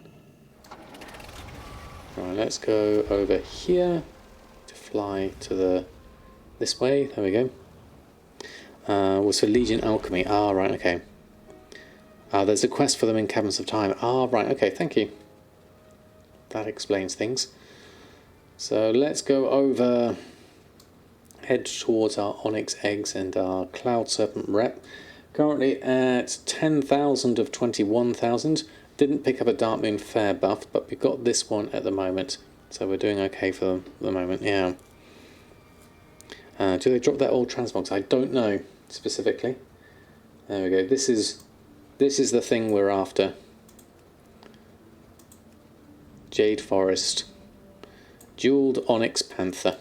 Right, let's go over here to fly to this way. There we go. Was for Legion Alchemy. Ah, right, okay. There's a quest for them in Caverns of Time. Ah, right, okay, thank you. That explains things. So let's go over, head towards our Onyx Eggs and our Cloud Serpent rep. Currently at 10,000 of 21,000. Didn't pick up a Dark Moon Fair buff, but we've got this one at the moment. So we're doing okay for the moment, yeah. Do they drop their old transmogs? I don't know specifically. There we go. This is the thing we're after. Jade Forest. Jeweled Onyx Panther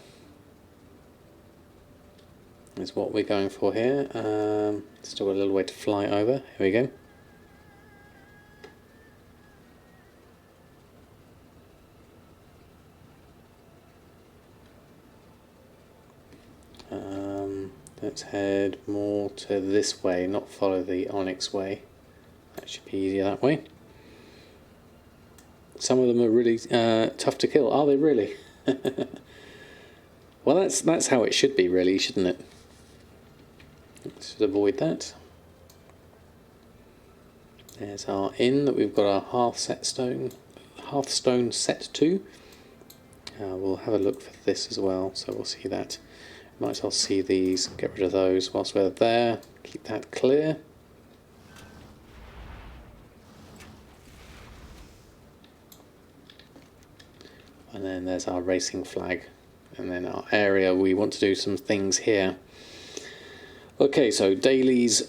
is what we're going for here. Still a little way to fly over. Here we go. Let's head more to this way, not follow the Onyx way. That should be easier that way. Some of them are really tough to kill. Are they really? Well, that's how it should be, really, shouldn't it? Let's avoid that. There's our inn that we've got our Hearthstone set to. We'll have a look for this as well, so we'll see that. Might as well see these, get rid of those whilst we're there. Keep that clear. And then there's our racing flag. And then our area, we want to do some things here. Okay, so dailies,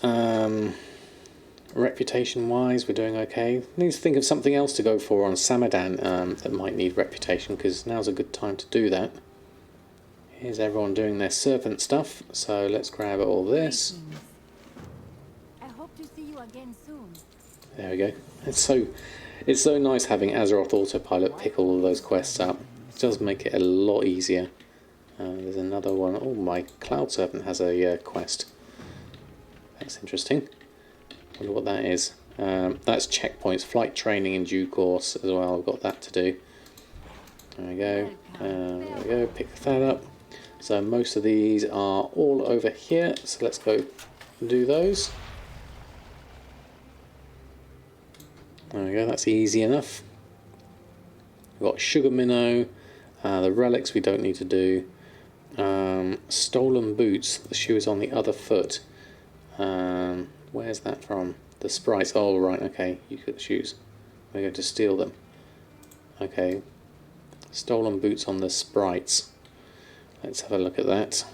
reputation wise, we're doing okay. Need to think of something else to go for on Samadan that might need reputation, because now's a good time to do that. Here's everyone doing their serpent stuff, so let's grab all this. I hope to see you again soon. There we go. It's so nice having Azeroth Autopilot pick all of those quests up. It does make it a lot easier. There's another one. Oh, my Cloud Serpent has a quest. That's interesting. Wonder what that is. That's checkpoints, flight training in due course as well. I've got that to do. There we go. There we go. Pick that up. So most of these are all over here. So let's go do those. There we go. That's easy enough. We've got Sugar Minnow. The relics we don't need to do. Stolen boots. The shoe is on the other foot. Where's that from? The sprites. Oh, right, okay. You get the shoes. We're going to steal them. Okay. Stolen boots on the sprites. Let's have a look at that.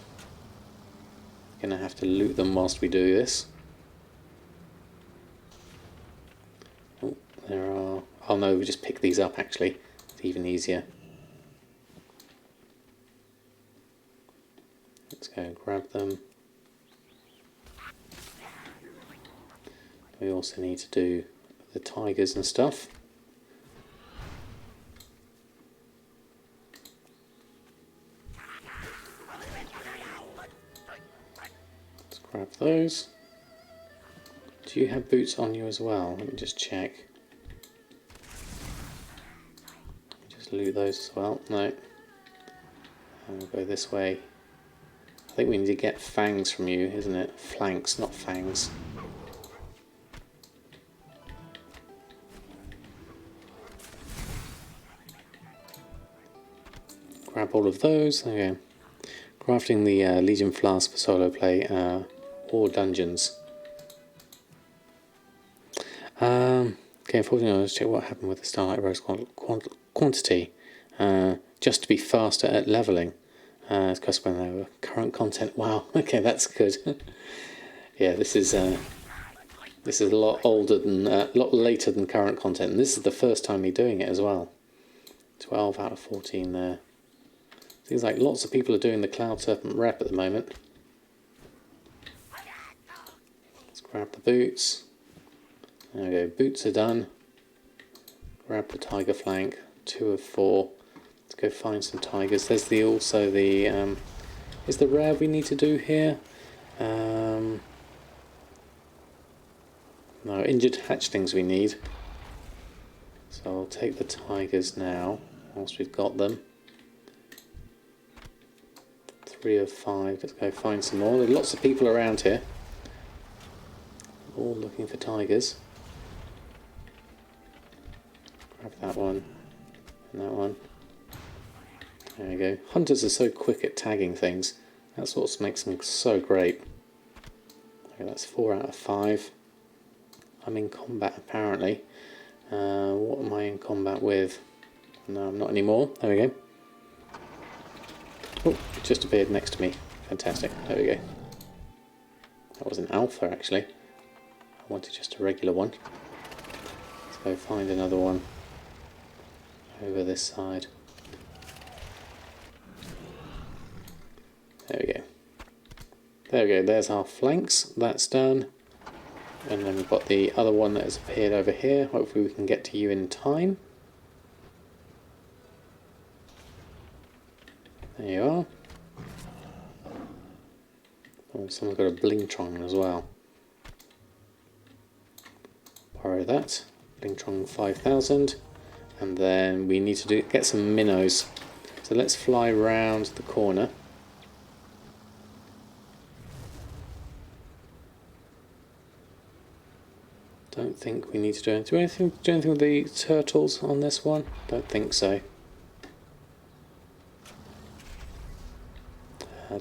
Gonna have to loot them whilst we do this. There are... Oh no, we just pick these up actually. It's even easier. Let's go and grab them. We also need to do the tigers and stuff. Let's grab those. Do you have boots on you as well? Let me just check. Just loot those as well. No. And we'll go this way. I think we need to get fangs from you, isn't it? Flanks, not fangs. Grab all of those. Okay. Crafting the Legion Flask for solo play or dungeons. Okay, unfortunately, let's check what happened with the Starlight Rose quantity. Just to be faster at leveling. It's because when they were current content. Wow. Okay, that's good. Yeah, this is a lot older than a lot later than current content, and this is the first time me doing it as well. 12 out of 14 there. Seems like lots of people are doing the Cloud Serpent rep at the moment. Let's grab the boots. There we go, boots are done. Grab the tiger flank, 2 of 4. Let's go find some tigers. There's also the is the rare we need to do here? No, injured hatchlings we need. So I'll take the tigers now, whilst we've got them. 3 of 5. Let's go find some more. There's lots of people around here, all looking for tigers. Grab that one and that one. There we go. Hunters are so quick at tagging things. That's what makes them so great. Okay, that's 4 out of 5. I'm in combat apparently. What am I in combat with? No, I'm not anymore. There we go. Oh, it just appeared next to me. Fantastic. There we go. That was an alpha actually. I wanted just a regular one. Let's go find another one over this side. There we go. There we go, there's our flanks, that's done. And then we've got the other one that has appeared over here. Hopefully we can get to you in time. There you are. Oh, someone's got a Blingtron as well. Borrow that. Blingtron 5000. And then we need to get some minnows. So let's fly round the corner. Don't think we need to do anything with the turtles on this one. Don't think so.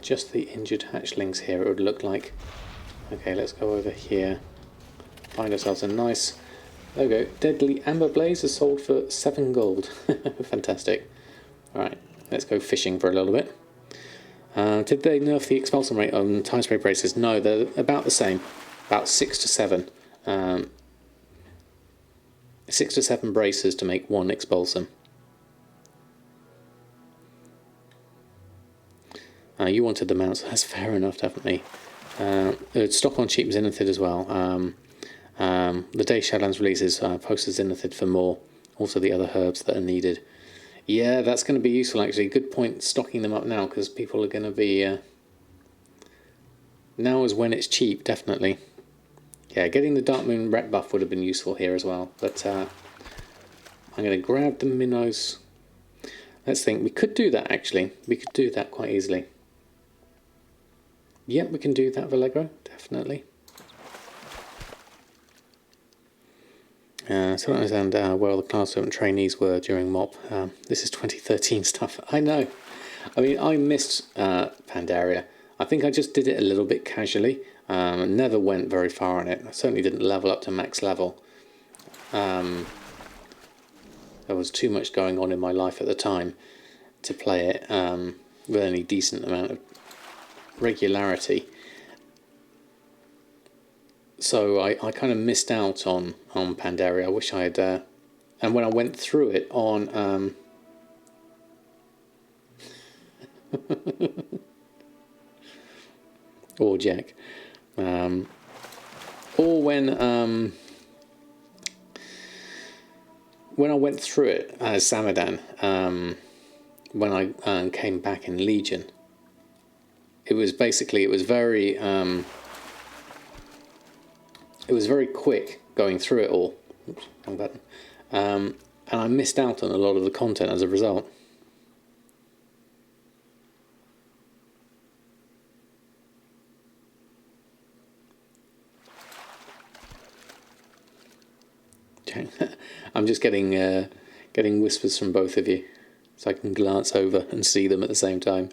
Just the injured hatchlings here, it would look like. Okay, let's go over here. Find ourselves a nice... There we go. Deadly Amber Blaze is sold for 7 gold. Fantastic. Alright, let's go fishing for a little bit. Did they nerf the expulsion rate on time spray braces? No, they're about the same. About 6 to 7. 6 to 7 braces to make 1 expulsum. You wanted the mounts, that's fair enough, definitely. Stock on cheap Zenithid as well. The day Shadowlands releases posted Zenithid for more. Also the other herbs that are needed. Yeah, that's going to be useful actually. Good point stocking them up now, because people are going to be... now is when it's cheap, definitely. Yeah, getting the Dark Moon rep buff would have been useful here as well. But I'm going to grab the minnows. Let's think. We could do that actually. We could do that quite easily. Yep, we can do that, Vallegro. Definitely. So I don't understand where all the Class 7 trainees were during MOP. This is 2013 stuff. I know. I mean, I missed Pandaria. I think I just did it a little bit casually. Never went very far on it. I certainly didn't level up to max level. There was too much going on in my life at the time to play it with any decent amount of regularity. So I kind of missed out on Pandaria. I wish I had. And when I went through it on or Jack, or when I went through it as Samadan, when I came back in Legion, it was very quick going through it all. Oops, wrong button. And I missed out on a lot of the content as a result. I'm just getting whispers from both of you, so I can glance over and see them at the same time.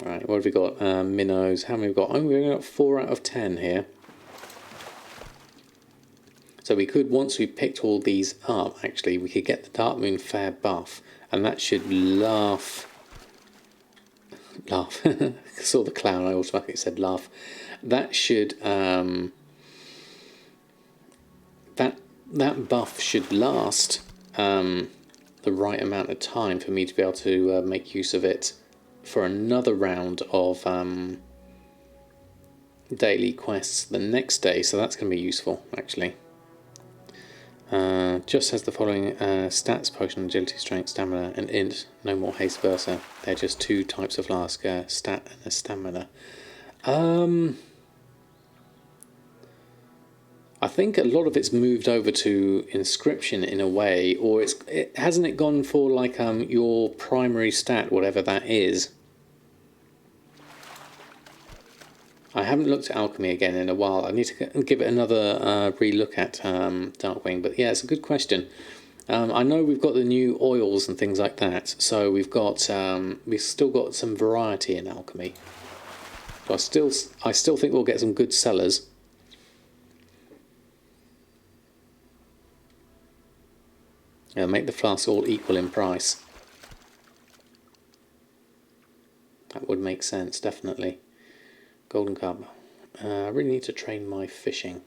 Right, what have we got? Minnows. How many have we got? Oh, we've got 4 out of 10 here. So we could, once we picked all these up, actually, we could get the Dark Moon Fair buff, and that should laugh. I saw the clown, I automatically said laugh. That should, that buff should last the right amount of time for me to be able to make use of it for another round of daily quests the next day, so that's going to be useful, actually. Just has the following stats: potion, agility, strength, stamina, and int. No more haste versa. They're just 2 types of flask, stat and a stamina. I think a lot of it's moved over to inscription in a way, or hasn't it gone for like your primary stat, whatever that is. I haven't looked at alchemy again in a while. I need to give it another re-look at Darkwing. But yeah, it's a good question. I know we've got the new oils and things like that, so we've still got some variety in alchemy. So I still think we'll get some good sellers. Make the flasks all equal in price. That would make sense, definitely. Golden Cup. I really need to train my fishing.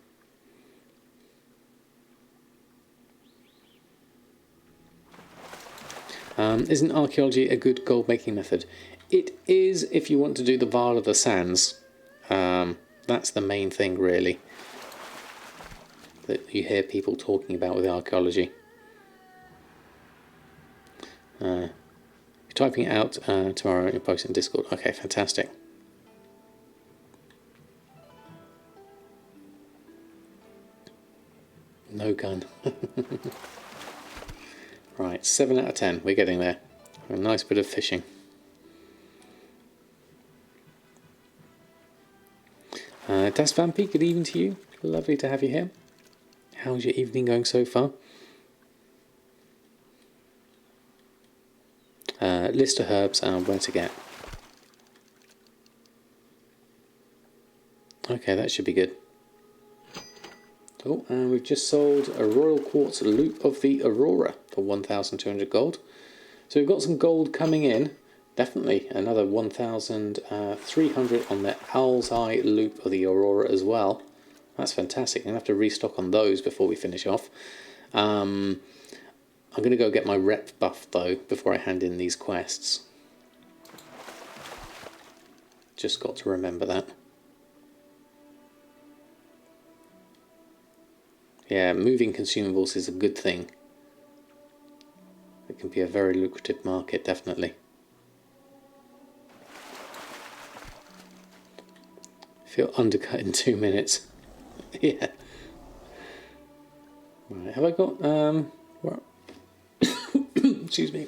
Isn't archaeology a good gold making method? It is if you want to do the Val of the Sands. That's the main thing, really, that you hear people talking about with archaeology. You're typing it out tomorrow and you're posting in Discord. Okay, fantastic. No gun. Right, 7 out of 10. We're getting there. A nice bit of fishing. Das Vampy, good evening to you. Lovely to have you here. How's your evening going so far? List of herbs and where to get. Okay, that should be good. Oh, and we've just sold a Royal Quartz Loop of the Aurora for 1,200 gold. So we've got some gold coming in. Definitely another 1,300 on the Owl's Eye Loop of the Aurora as well. That's fantastic. I'm going to have to restock on those before we finish off. I'm going to go get my rep buff though before I hand in these quests. Just got to remember that. Yeah, moving consumables is a good thing. It can be a very lucrative market, definitely. Feel undercut in 2 minutes. Yeah. Right, have I got excuse me.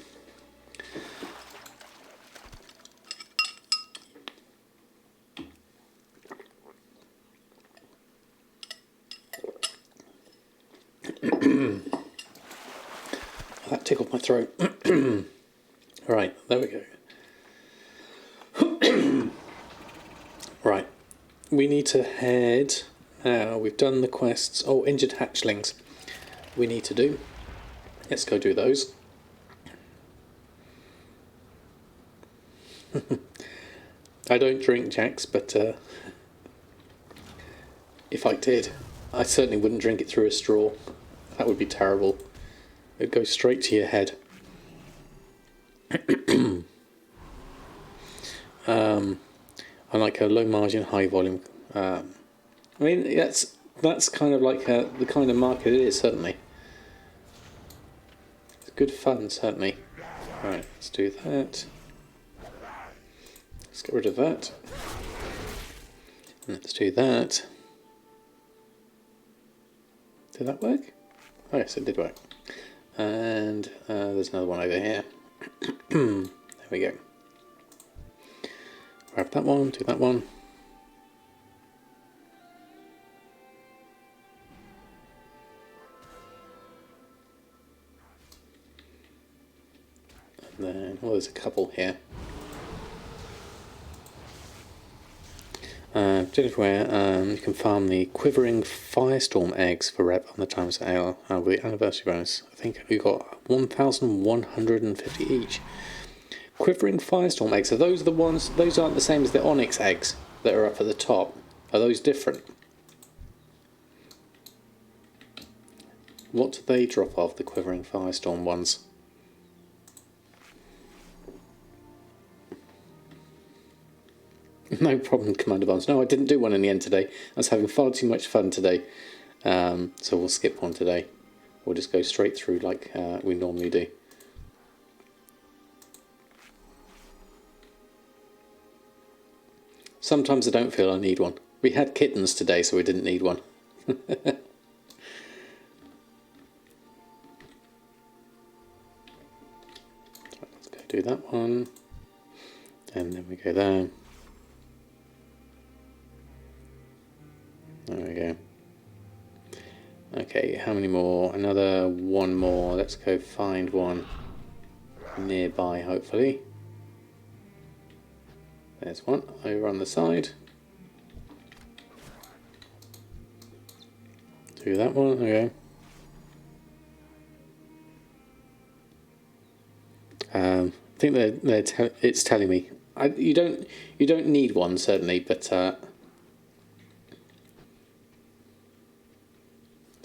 That tickled my throat. Right, there we go. Right, we need to head. We've done the quests. Oh, injured hatchlings. We need to do. Let's go do those. I don't drink, Jax, but If I did, I certainly wouldn't drink it through a straw. That would be terrible. It'd go straight to your head. I like a low margin, high volume. I mean, that's kind of like the kind of market it is, certainly. It's good fun, certainly. Right, let's do that. Let's get rid of that. Let's do that. Did that work? Oh yes, it did work. And there's another one over here. There we go. Grab that one, do that one. And then, well, there's a couple here. Where you can farm the quivering firestorm eggs for rep on the times ale with the anniversary bonus. I think we got 1,150 each. Quivering firestorm eggs, are those the ones? Those aren't the same as the onyx eggs that are up at the top. Are those different? What do they drop off, the quivering firestorm ones? No problem, Commander Barnes. No, I didn't do one in the end today. I was having far too much fun today. So we'll skip one today. We'll just go straight through like we normally do. Sometimes I don't feel I need one. We had kittens today, so we didn't need one. Let's go do that one. And then we go there. There we go. Okay, how many more? Another one more. Let's go find one nearby, hopefully. There's one over on the side. Do that one, okay. I think it's telling me. You don't need one, certainly, but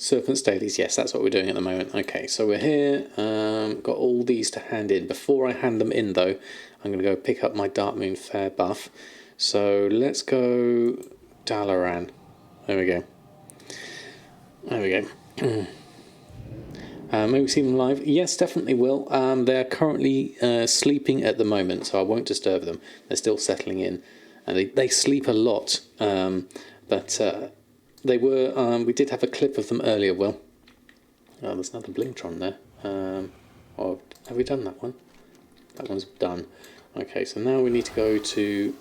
Serpent's Dailies, yes, that's what we're doing at the moment. Okay, so we're here, got all these to hand in. Before I hand them in, though, I'm going to go pick up my Dark Moon Fair buff. So let's go Dalaran. There we go. There we go. Maybe see them live? Yes, definitely will. They're currently sleeping at the moment, so I won't disturb them. They're still settling in. And they sleep a lot, but... they were. We did have a clip of them earlier. Will. Oh, there's another Blingtron there. Or have we done that one? That one's done. Okay, so now we need to go to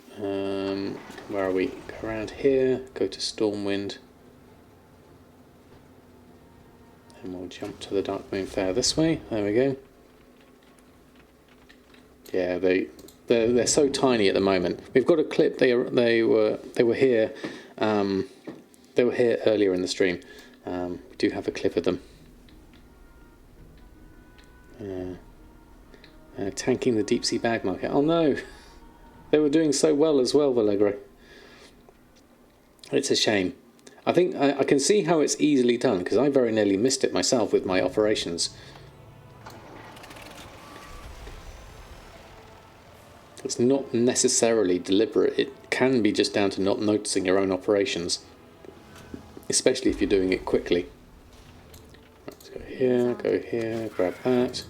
where are we? Go around here. Go to Stormwind, and we'll jump to the Dark Moon Fair this way. There we go. Yeah, they're so tiny at the moment. We've got a clip. They were here. They were here earlier in the stream. We do have a clip of them. Tanking the deep sea bag market. Oh no! They were doing so well as well, Vallegro. It's a shame. I think I can see how it's easily done, because I very nearly missed it myself with my operations. It's not necessarily deliberate. It can be just down to not noticing your own operations. Especially if you're doing it quickly. Let's go here, grab that.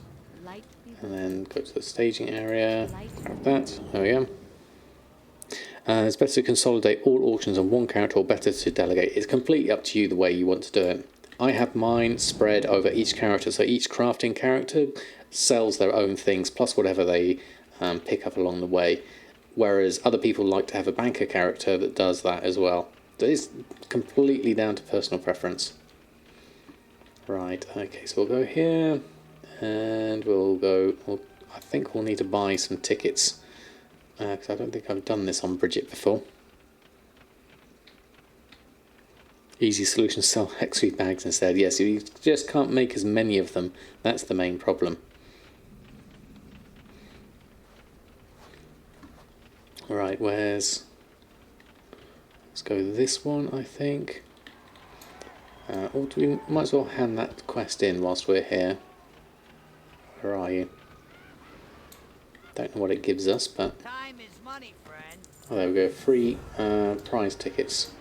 And then go to the staging area, grab that. There we go. It's better to consolidate all auctions on one character or better to delegate. It's completely up to you the way you want to do it. I have mine spread over each character, so each crafting character sells their own things plus whatever they pick up along the way. Whereas other people like to have a banker character that does that as well. It is completely down to personal preference. Right, okay, so we'll go here, and I think we'll need to buy some tickets, because I don't think I've done this on Bridget before. Easy solution, sell Hexfeed bags instead. Yes, you just can't make as many of them. That's the main problem. Right, let's go this one, I think. Or we might as well hand that quest in whilst we're here. Where are you? Don't know what it gives us, but... Time is money, friend. Oh, there we go. Free prize tickets.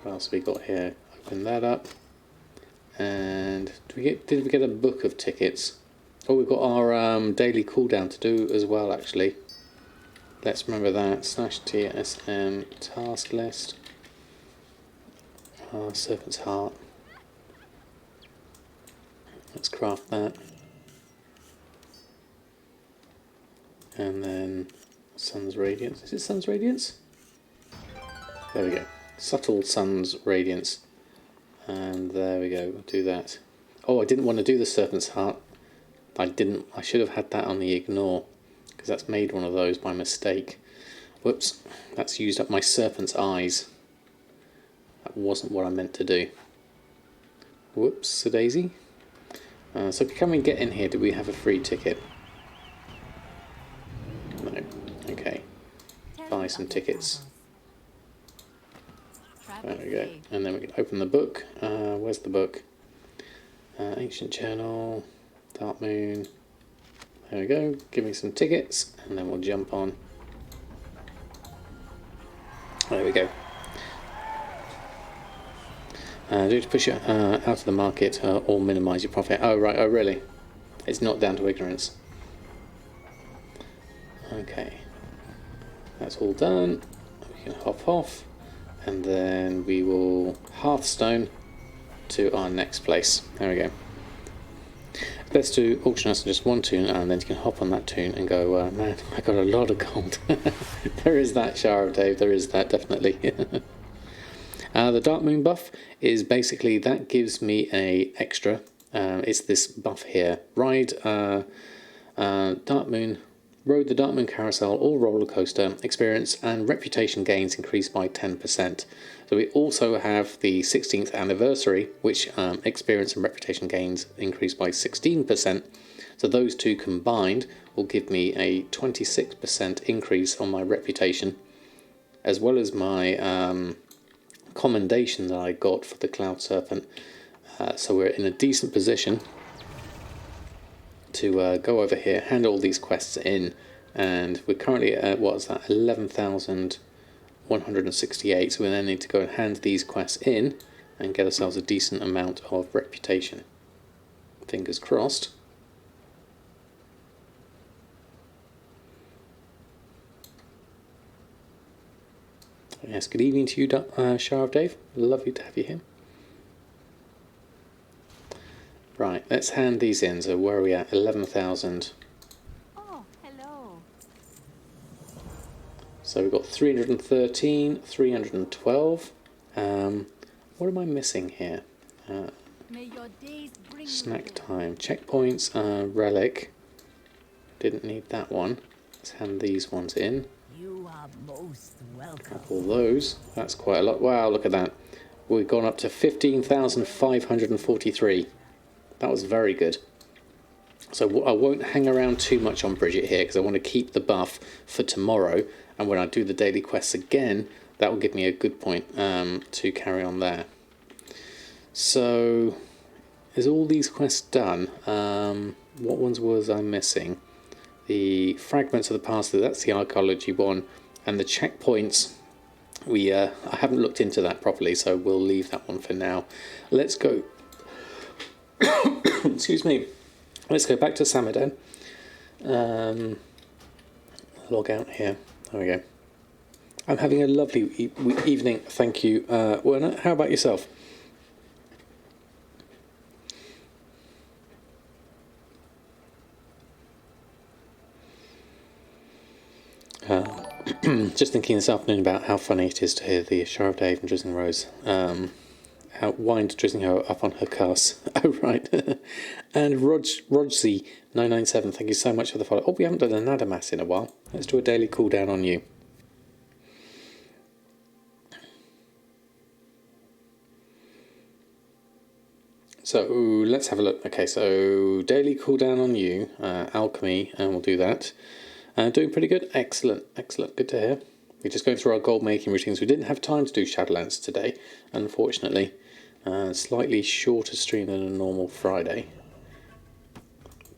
What else have we got here? Open that up. And did we get a book of tickets? Oh, we've got our daily cooldown to do as well, actually. Let's remember that. /TSM task list. Serpent's Heart. Let's craft that. And then Sun's Radiance. Is it Sun's Radiance? There we go. Subtle Sun's Radiance. And there we go. We'll do that. Oh, I didn't want to do the Serpent's Heart. I should have had that on the ignore, because that's made one of those by mistake. Whoops. That's used up my Serpent's Eyes. That wasn't what I meant to do. Whoops, a daisy. So can we get in here? Do we have a free ticket? No. Okay. Buy some tickets. There we go. And then we can open the book. Where's the book? Ancient Journal. Dark Moon. There we go. Give me some tickets, and then we'll jump on. There we go. Do to push it out of the market or minimise your profit. Oh, right. Oh, really? It's not down to ignorance. Okay. That's all done. We can hop off. And then we will Hearthstone to our next place. There we go. Let's do Auction House on just one toon, and then you can hop on that toon and go, man, I got a lot of gold. There is that, Shower of Dave. There is that, definitely. The Dark Moon buff is basically, that gives me a extra. It's this buff here. Ride Dark Moon, rode the Dark Moon carousel or roller coaster, experience and reputation gains increased by 10%. So we also have the 16th anniversary, which experience and reputation gains increased by 16%. So those two combined will give me a 26% increase on my reputation, as well as my commendation that I got for the Cloud Serpent. So we're in a decent position to go over here, hand all these quests in, and we're currently at, what's that, 11,168, so we then need to go and hand these quests in and get ourselves a decent amount of reputation. Fingers crossed. Yes, good evening to you, Shower of Dave. Lovely to have you here. Right, let's hand these in. So where are we at? 11,000. Oh, hello. So we've got 313, 312. What am I missing here? May your days bring Snack you time. Checkpoints, relic. Didn't need that one. Let's hand these ones in. You are most welcome. All those. That's quite a lot. Wow, look at that. We've gone up to 15,543. That was very good. So I won't hang around too much on Bridget here, because I want to keep the buff for tomorrow. And when I do the daily quests again, that will give me a good point to carry on there. So, is all these quests done? What ones was I missing? The Fragments of the Past, that's the archaeology one. And the checkpoints, I haven't looked into that properly, so we'll leave that one for now. Let's go. Excuse me. Let's go back to Samadan. Log out here. There we go. I'm having a lovely evening, thank you, Werner. How about yourself? Just thinking this afternoon about how funny it is to hear the Shower of Dave and Drizzling Rose wind Drizzling her up on her cars. Oh, right. And Rodsy997, thank you so much for the follow. Oh, we haven't done a Nadamas in a while. Let's do a daily cooldown on you. So let's have a look. Okay, so daily cooldown on you, alchemy, and we'll do that. Doing pretty good. Excellent, excellent. Good to hear. We're just going through our gold making routines. We didn't have time to do Shadowlands today, unfortunately. Slightly shorter stream than a normal Friday.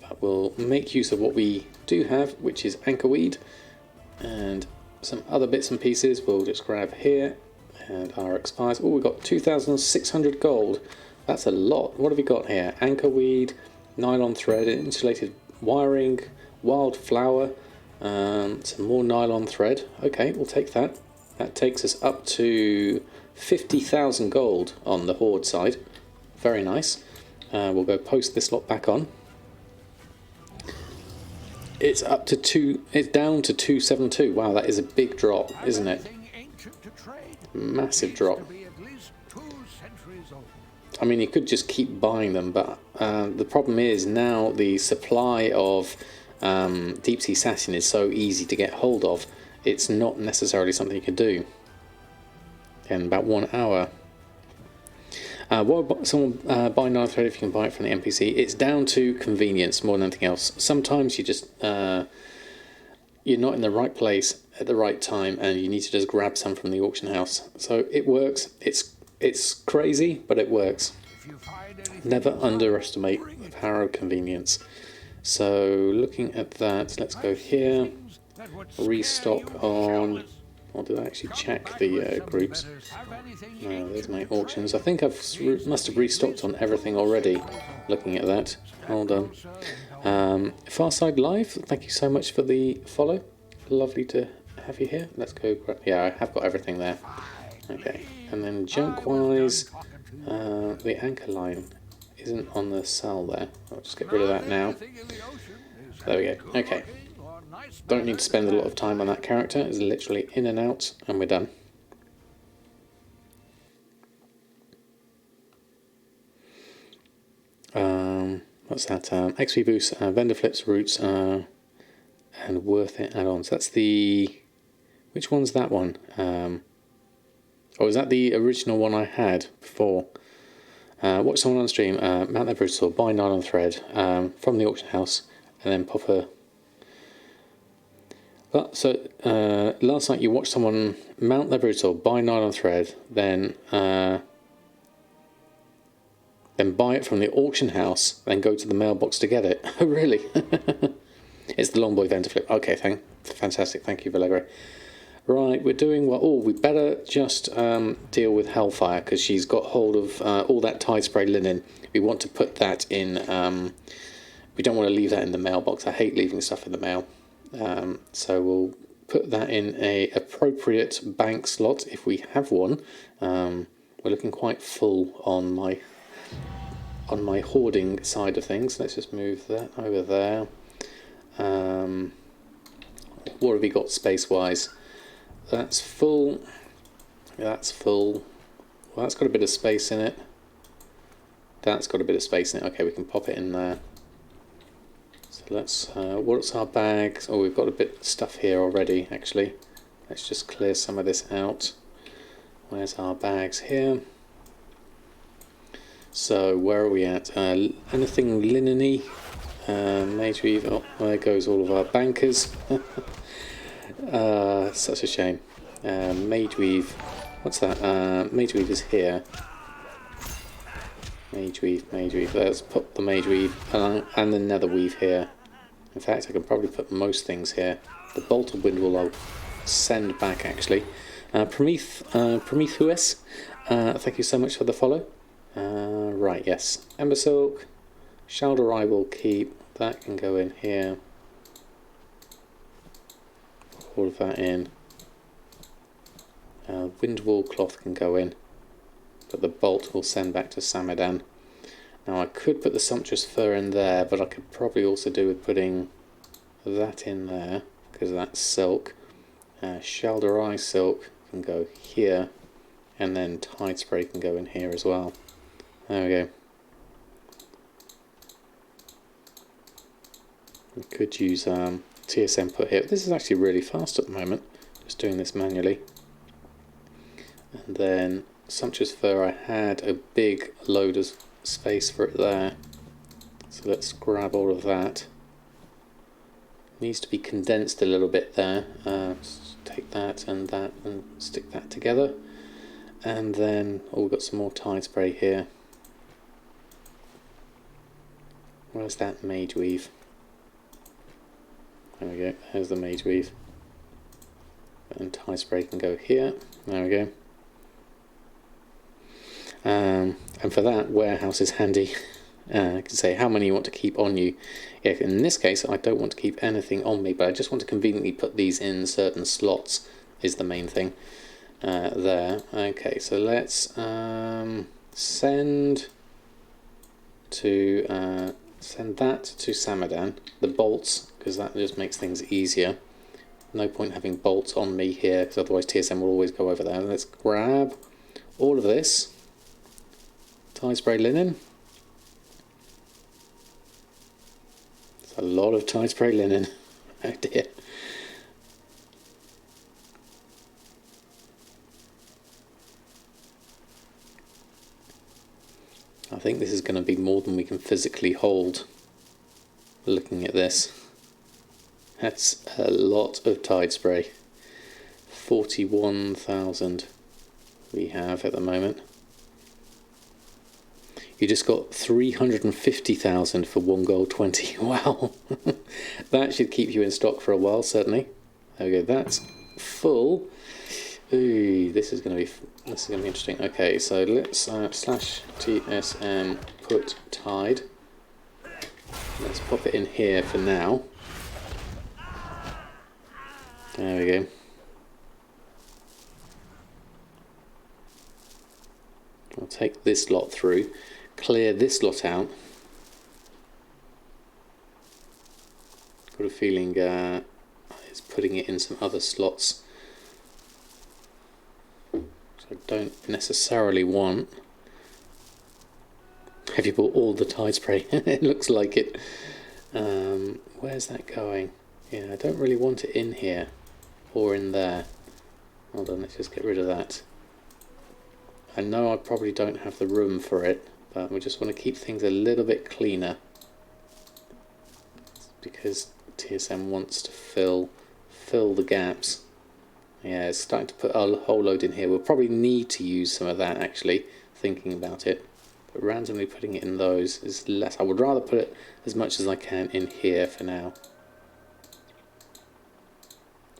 But we'll make use of what we do have, which is anchorweed and some other bits and pieces. We'll just grab here, and our expires. Oh, we've got 2,600 gold. That's a lot. What have we got here? Anchorweed, nylon thread, insulated wiring, wildflower, some more nylon thread. Okay, we'll take that. That takes us up to 50,000 gold on the Horde side. Very nice. We'll go post this lot back on. It's up to it's down to 272. Wow, that is a big drop, isn't it? Massive drop. I mean, you could just keep buying them, but the problem is now the supply of deep sea satin is so easy to get hold of. It's not necessarily something you can do in about 1 hour. Why someone buy nylon thread if you can buy it from the NPC? It's down to convenience more than anything else. Sometimes you just you're not in the right place at the right time, and you need to just grab some from the auction house. So it works. It's crazy, but it works. Never underestimate the power of convenience. So looking at that, let's go here. Restock on. Or did I actually check the groups? No, there's my auctions. I think must have restocked on everything already. Looking at that, hold on. Farside Live, thank you so much for the follow. Lovely to have you here. Let's go. Yeah, I have got everything there. Okay, and then junk-wise, the anchor line isn't on the cell there. I'll just get rid of that now. There we go. Okay. Don't need to spend a lot of time on that character. It's literally in and out, and we're done. What's that? XP boost, vendor flips, roots, and worth it add-ons. That's the... Which one's that one? Oh, is that the original one I had before? Watch someone on stream, mount their brutal, buy nylon thread from the auction house, and then pop a... So, last night you watched someone mount their brutal, buy nylon thread, then buy it from the auction house, then go to the mailbox to get it. Oh, really? It's the Longboy vendor flip. Okay, fantastic. Thank you, Vallegro. Right, we're doing well. Oh, we better just deal with Hellfire, because she's got hold of all that Tide Spray linen. We want to put that in... we don't want to leave that in the mailbox. I hate leaving stuff in the mail. So we'll put that in a appropriate bank slot if we have one. We're looking quite full on my hoarding side of things. Let's just move that over there. What have we got space-wise? That's full. That's full. Well, that's got a bit of space in it. That's got a bit of space in it. Okay, we can pop it in there. So let's, what's our bags? Oh, we've got a bit of stuff here already, actually. Let's just clear some of this out. Where's our bags here? So, where are we at? Anything linen-y? Mage Weave, oh, there goes all of our bankers. Such a shame. Mage Weave, what's that? Mage Weave is here. Mage Weave. Let's put the Mage Weave and the Nether Weave here. In fact, I can probably put most things here. The Bolt of Wind I'll send back, actually. Prometheus, thank you so much for the follow. Right, yes. Ember Silk, Shalder I will keep. That can go in here. All of that in. Windwall cloth can go in. But the bolt will send back to Samadan. Now I could put the sumptuous fur in there, but I could probably also do with putting that in there, because that's silk. Shalder Eye silk can go here, and then Tide Spray can go in here as well. There we go. We could use TSM put here. This is actually really fast at the moment, just doing this manually. And then sumptuous fur, I had a big load of space for it there, so let's grab all of that. Needs to be condensed a little bit there. Take that and stick that together. And then, oh, we've got some more tide spray here. Where's that mage weave? There we go, there's the mage weave. And tide spray can go here. There we go. And for that, warehouse is handy. I can say how many you want to keep on you. Yeah, in this case, I don't want to keep anything on me, but I just want to conveniently put these in certain slots, is the main thing. There. Okay, so let's send that to Samadan, the bolts, because that just makes things easier. No point having bolts on me here, because otherwise TSM will always go over there. Let's grab all of this. Tide spray linen. It's a lot of tide spray linen. Oh dear. I think this is going to be more than we can physically hold. Looking at this. That's a lot of tide spray. 41,000 we have at the moment. You just got 350,000 for 1 gold 20. Wow. That should keep you in stock for a while, certainly. There we go, that's full. Ooh, this is going to be interesting. Okay, so let's slash TSM put tide. Let's pop it in here for now. There we go. I'll take this lot through, clear this lot out. Got a feeling it's putting it in some other slots. So I don't necessarily want. Have you bought all the tide spray? It looks like it. Where's that going? Yeah, I don't really want it in here or in there. Hold on, let's just get rid of that. I know I probably don't have the room for it, but we just want to keep things a little bit cleaner because TSM wants to fill the gaps. Yeah, it's starting to put a whole load in here. We'll probably need to use some of that, actually, thinking about it. But randomly putting it in those is less. I would rather put it as much as I can in here for now.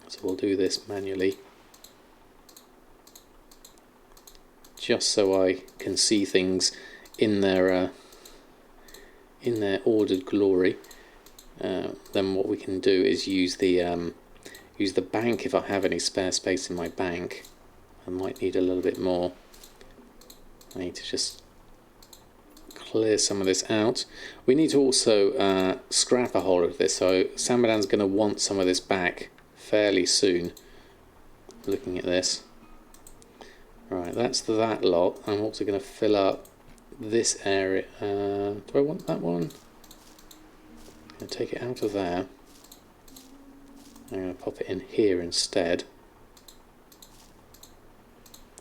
So we'll do this manually. Just so I can see things in their ordered glory. Then what we can do is use the bank if I have any spare space in my bank. I might need a little bit more. I need to just clear some of this out. We need to also scrap a whole of this, so Samadan's going to want some of this back fairly soon. Looking at this. Right, that's that lot. I'm also going to fill up this area. Do I want that one? I'm going to take it out of there. I'm going to pop it in here instead.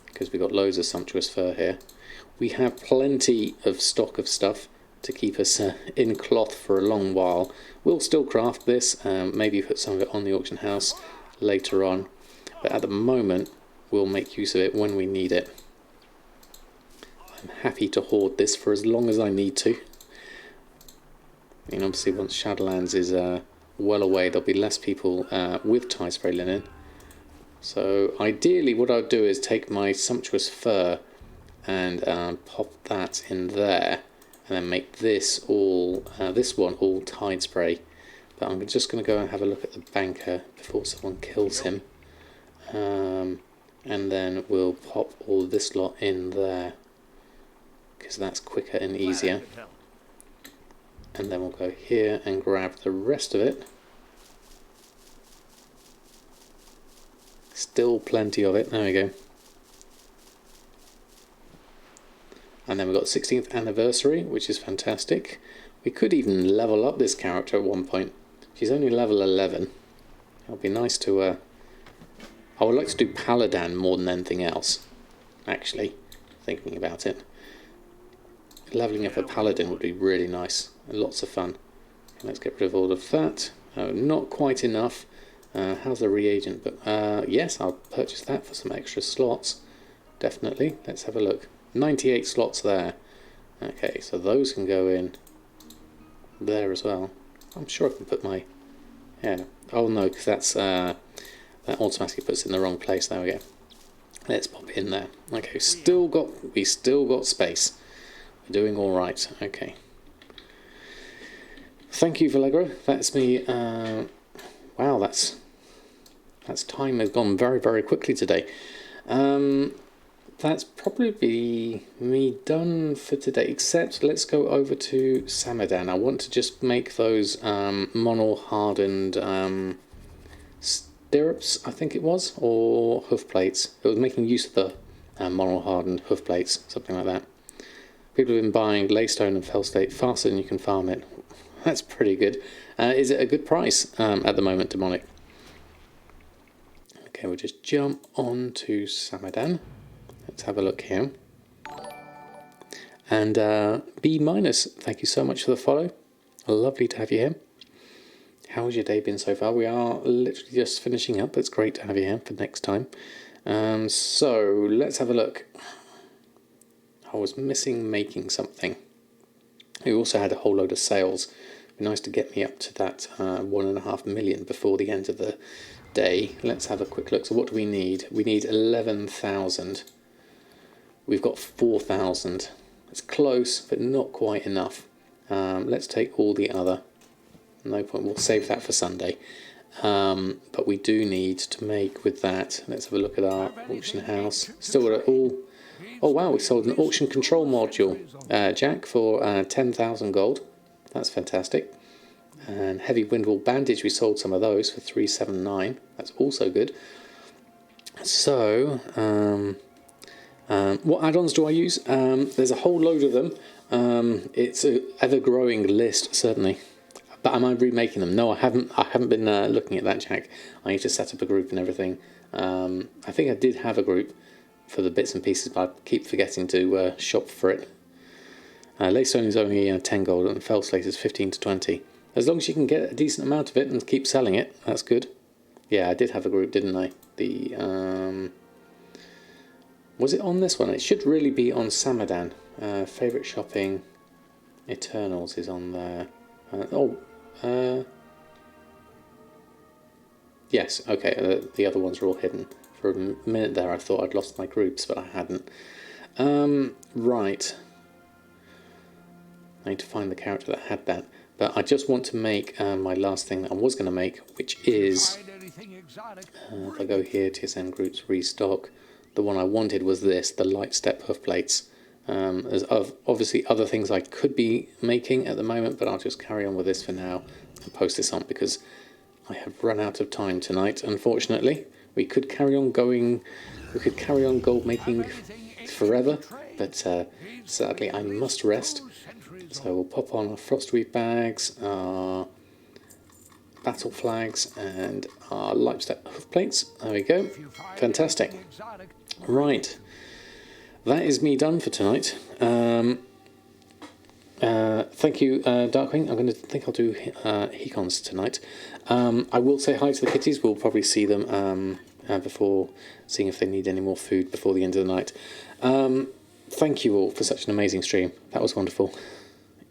Because we've got loads of sumptuous fur here. We have plenty of stock of stuff to keep us in cloth for a long while. We'll still craft this, maybe put some of it on the auction house later on. But at the moment, we'll make use of it when we need it. I'm happy to hoard this for as long as I need to. I mean, obviously once Shadowlands is well away, there'll be less people with tide spray linen. So ideally what I'll do is take my sumptuous fur and pop that in there, and then make this all this one all tide spray. But I'm just going to go and have a look at the banker before someone kills him. And then we'll pop all this lot in there because that's quicker and easier. And then we'll go here and grab the rest of it. Still plenty of it. There we go. And then we've got 16th anniversary, which is fantastic. We could even level up this character at one point. She's only level 11. It'll be nice to I would like to do Paladin more than anything else, actually, thinking about it. Leveling up a Paladin would be really nice, and lots of fun. Okay, let's get rid of all of that. Not quite enough. How's the reagent? But yes, I'll purchase that for some extra slots. definitely. Let's have a look. 98 slots there. Okay, so those can go in there as well. I'm sure I can put my... Yeah. Oh no, because that's that automatically puts it in the wrong place. There we go. Let's pop it in there. Okay, we still got space. We're doing all right. Okay. Thank you, Vallegro. That's me. Wow, that's time has gone very, very quickly today. That's probably me done for today, except let's go over to Samadan. I want to just make those mono-hardened stirrups, I think it was, or hoof plates. It was making use of the mono-hardened hoof plates, something like that. People have been buying Laystone and Fellstate faster than you can farm it. That's pretty good. Is it a good price at the moment, Demonic? Okay, we'll just jump on to Samadan. Let's have a look here. And B-, thank you so much for the follow. Lovely to have you here. How has your day been so far? We are literally just finishing up. It's great to have you here for next time. So let's have a look. I was missing making something. We also had a whole load of sales. It'd be nice to get me up to that 1.5 million before the end of the day. Let's have a quick look. So what do we need? We need 11,000. We've got 4,000. It's close, but not quite enough. Let's take all the other. No point. We'll save that for Sunday. But we do need to make with that. Let's have a look at our auction house. Still got it all. Oh wow, we sold an auction control module, Jack, for 10,000 gold. That's fantastic. And heavy windwall bandage, we sold some of those for 379. That's also good. So, what add-ons do I use? There's a whole load of them. It's an ever-growing list, certainly. But am I remaking them? No, I haven't. I haven't been looking at that, Jack. I need to set up a group and everything. I think I did have a group for the bits and pieces, but I keep forgetting to shop for it. Laystone is only 10 gold and Fellslate is 15 to 20. As long as you can get a decent amount of it and keep selling it, that's good. Yeah, I did have a group, didn't I? The was it on this one? It should really be on Samadan. Favourite shopping, Eternals is on there. Yes, okay, the other ones are all hidden. For a minute there I thought I'd lost my groups, but I hadn't. Right. I need to find the character that had that. But I just want to make my last thing that I was going to make, which is... if I go here, TSN groups, restock. The one I wanted was this, the light step hoof plates. There's obviously other things I could be making at the moment, but I'll just carry on with this for now and post this on because I have run out of time tonight, unfortunately. We could carry on going, we could carry on gold making forever, but sadly I must rest. So we'll pop on our frostweave bags, our battle flags, and our light step hoof plates. There we go. Fantastic. Right. That is me done for tonight. Thank you, Darkwing. I'm going to think I'll do Hecons tonight. I will say hi to the kitties. We'll probably see them before seeing if they need any more food before the end of the night. Thank you all for such an amazing stream. That was wonderful.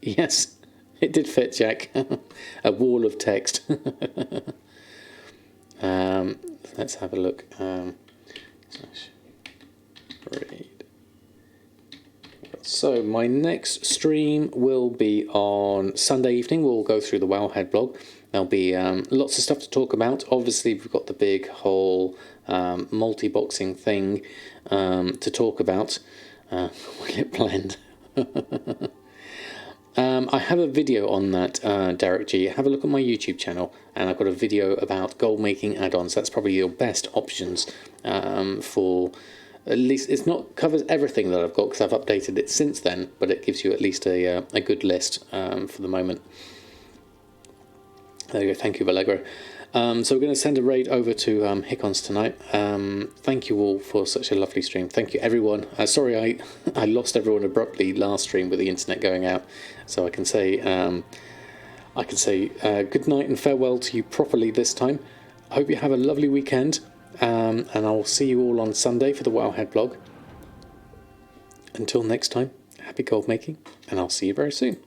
Yes, it did fit, Jack. A wall of text. Let's have a look. Read. So my next stream will be on Sunday evening. We'll go through the Wowhead blog. There'll be lots of stuff to talk about. Obviously, we've got the big whole multi-boxing thing to talk about. Will it blend? I have a video on that, Derek G. Have a look at my YouTube channel, and I've got a video about gold making add-ons. That's probably your best options for... At least it's not covers everything that I've got because I've updated it since then, but it gives you at least a good list for the moment. There you go. Thank you, Vallegro. So we're going to send a raid over to Hecons tonight. Thank you all for such a lovely stream. Thank you, everyone. Sorry, I lost everyone abruptly last stream with the internet going out. So I can say good night and farewell to you properly this time. I hope you have a lovely weekend. And I will see you all on Sunday for the Wowhead blog. until next time, happy gold making, and I'll see you very soon.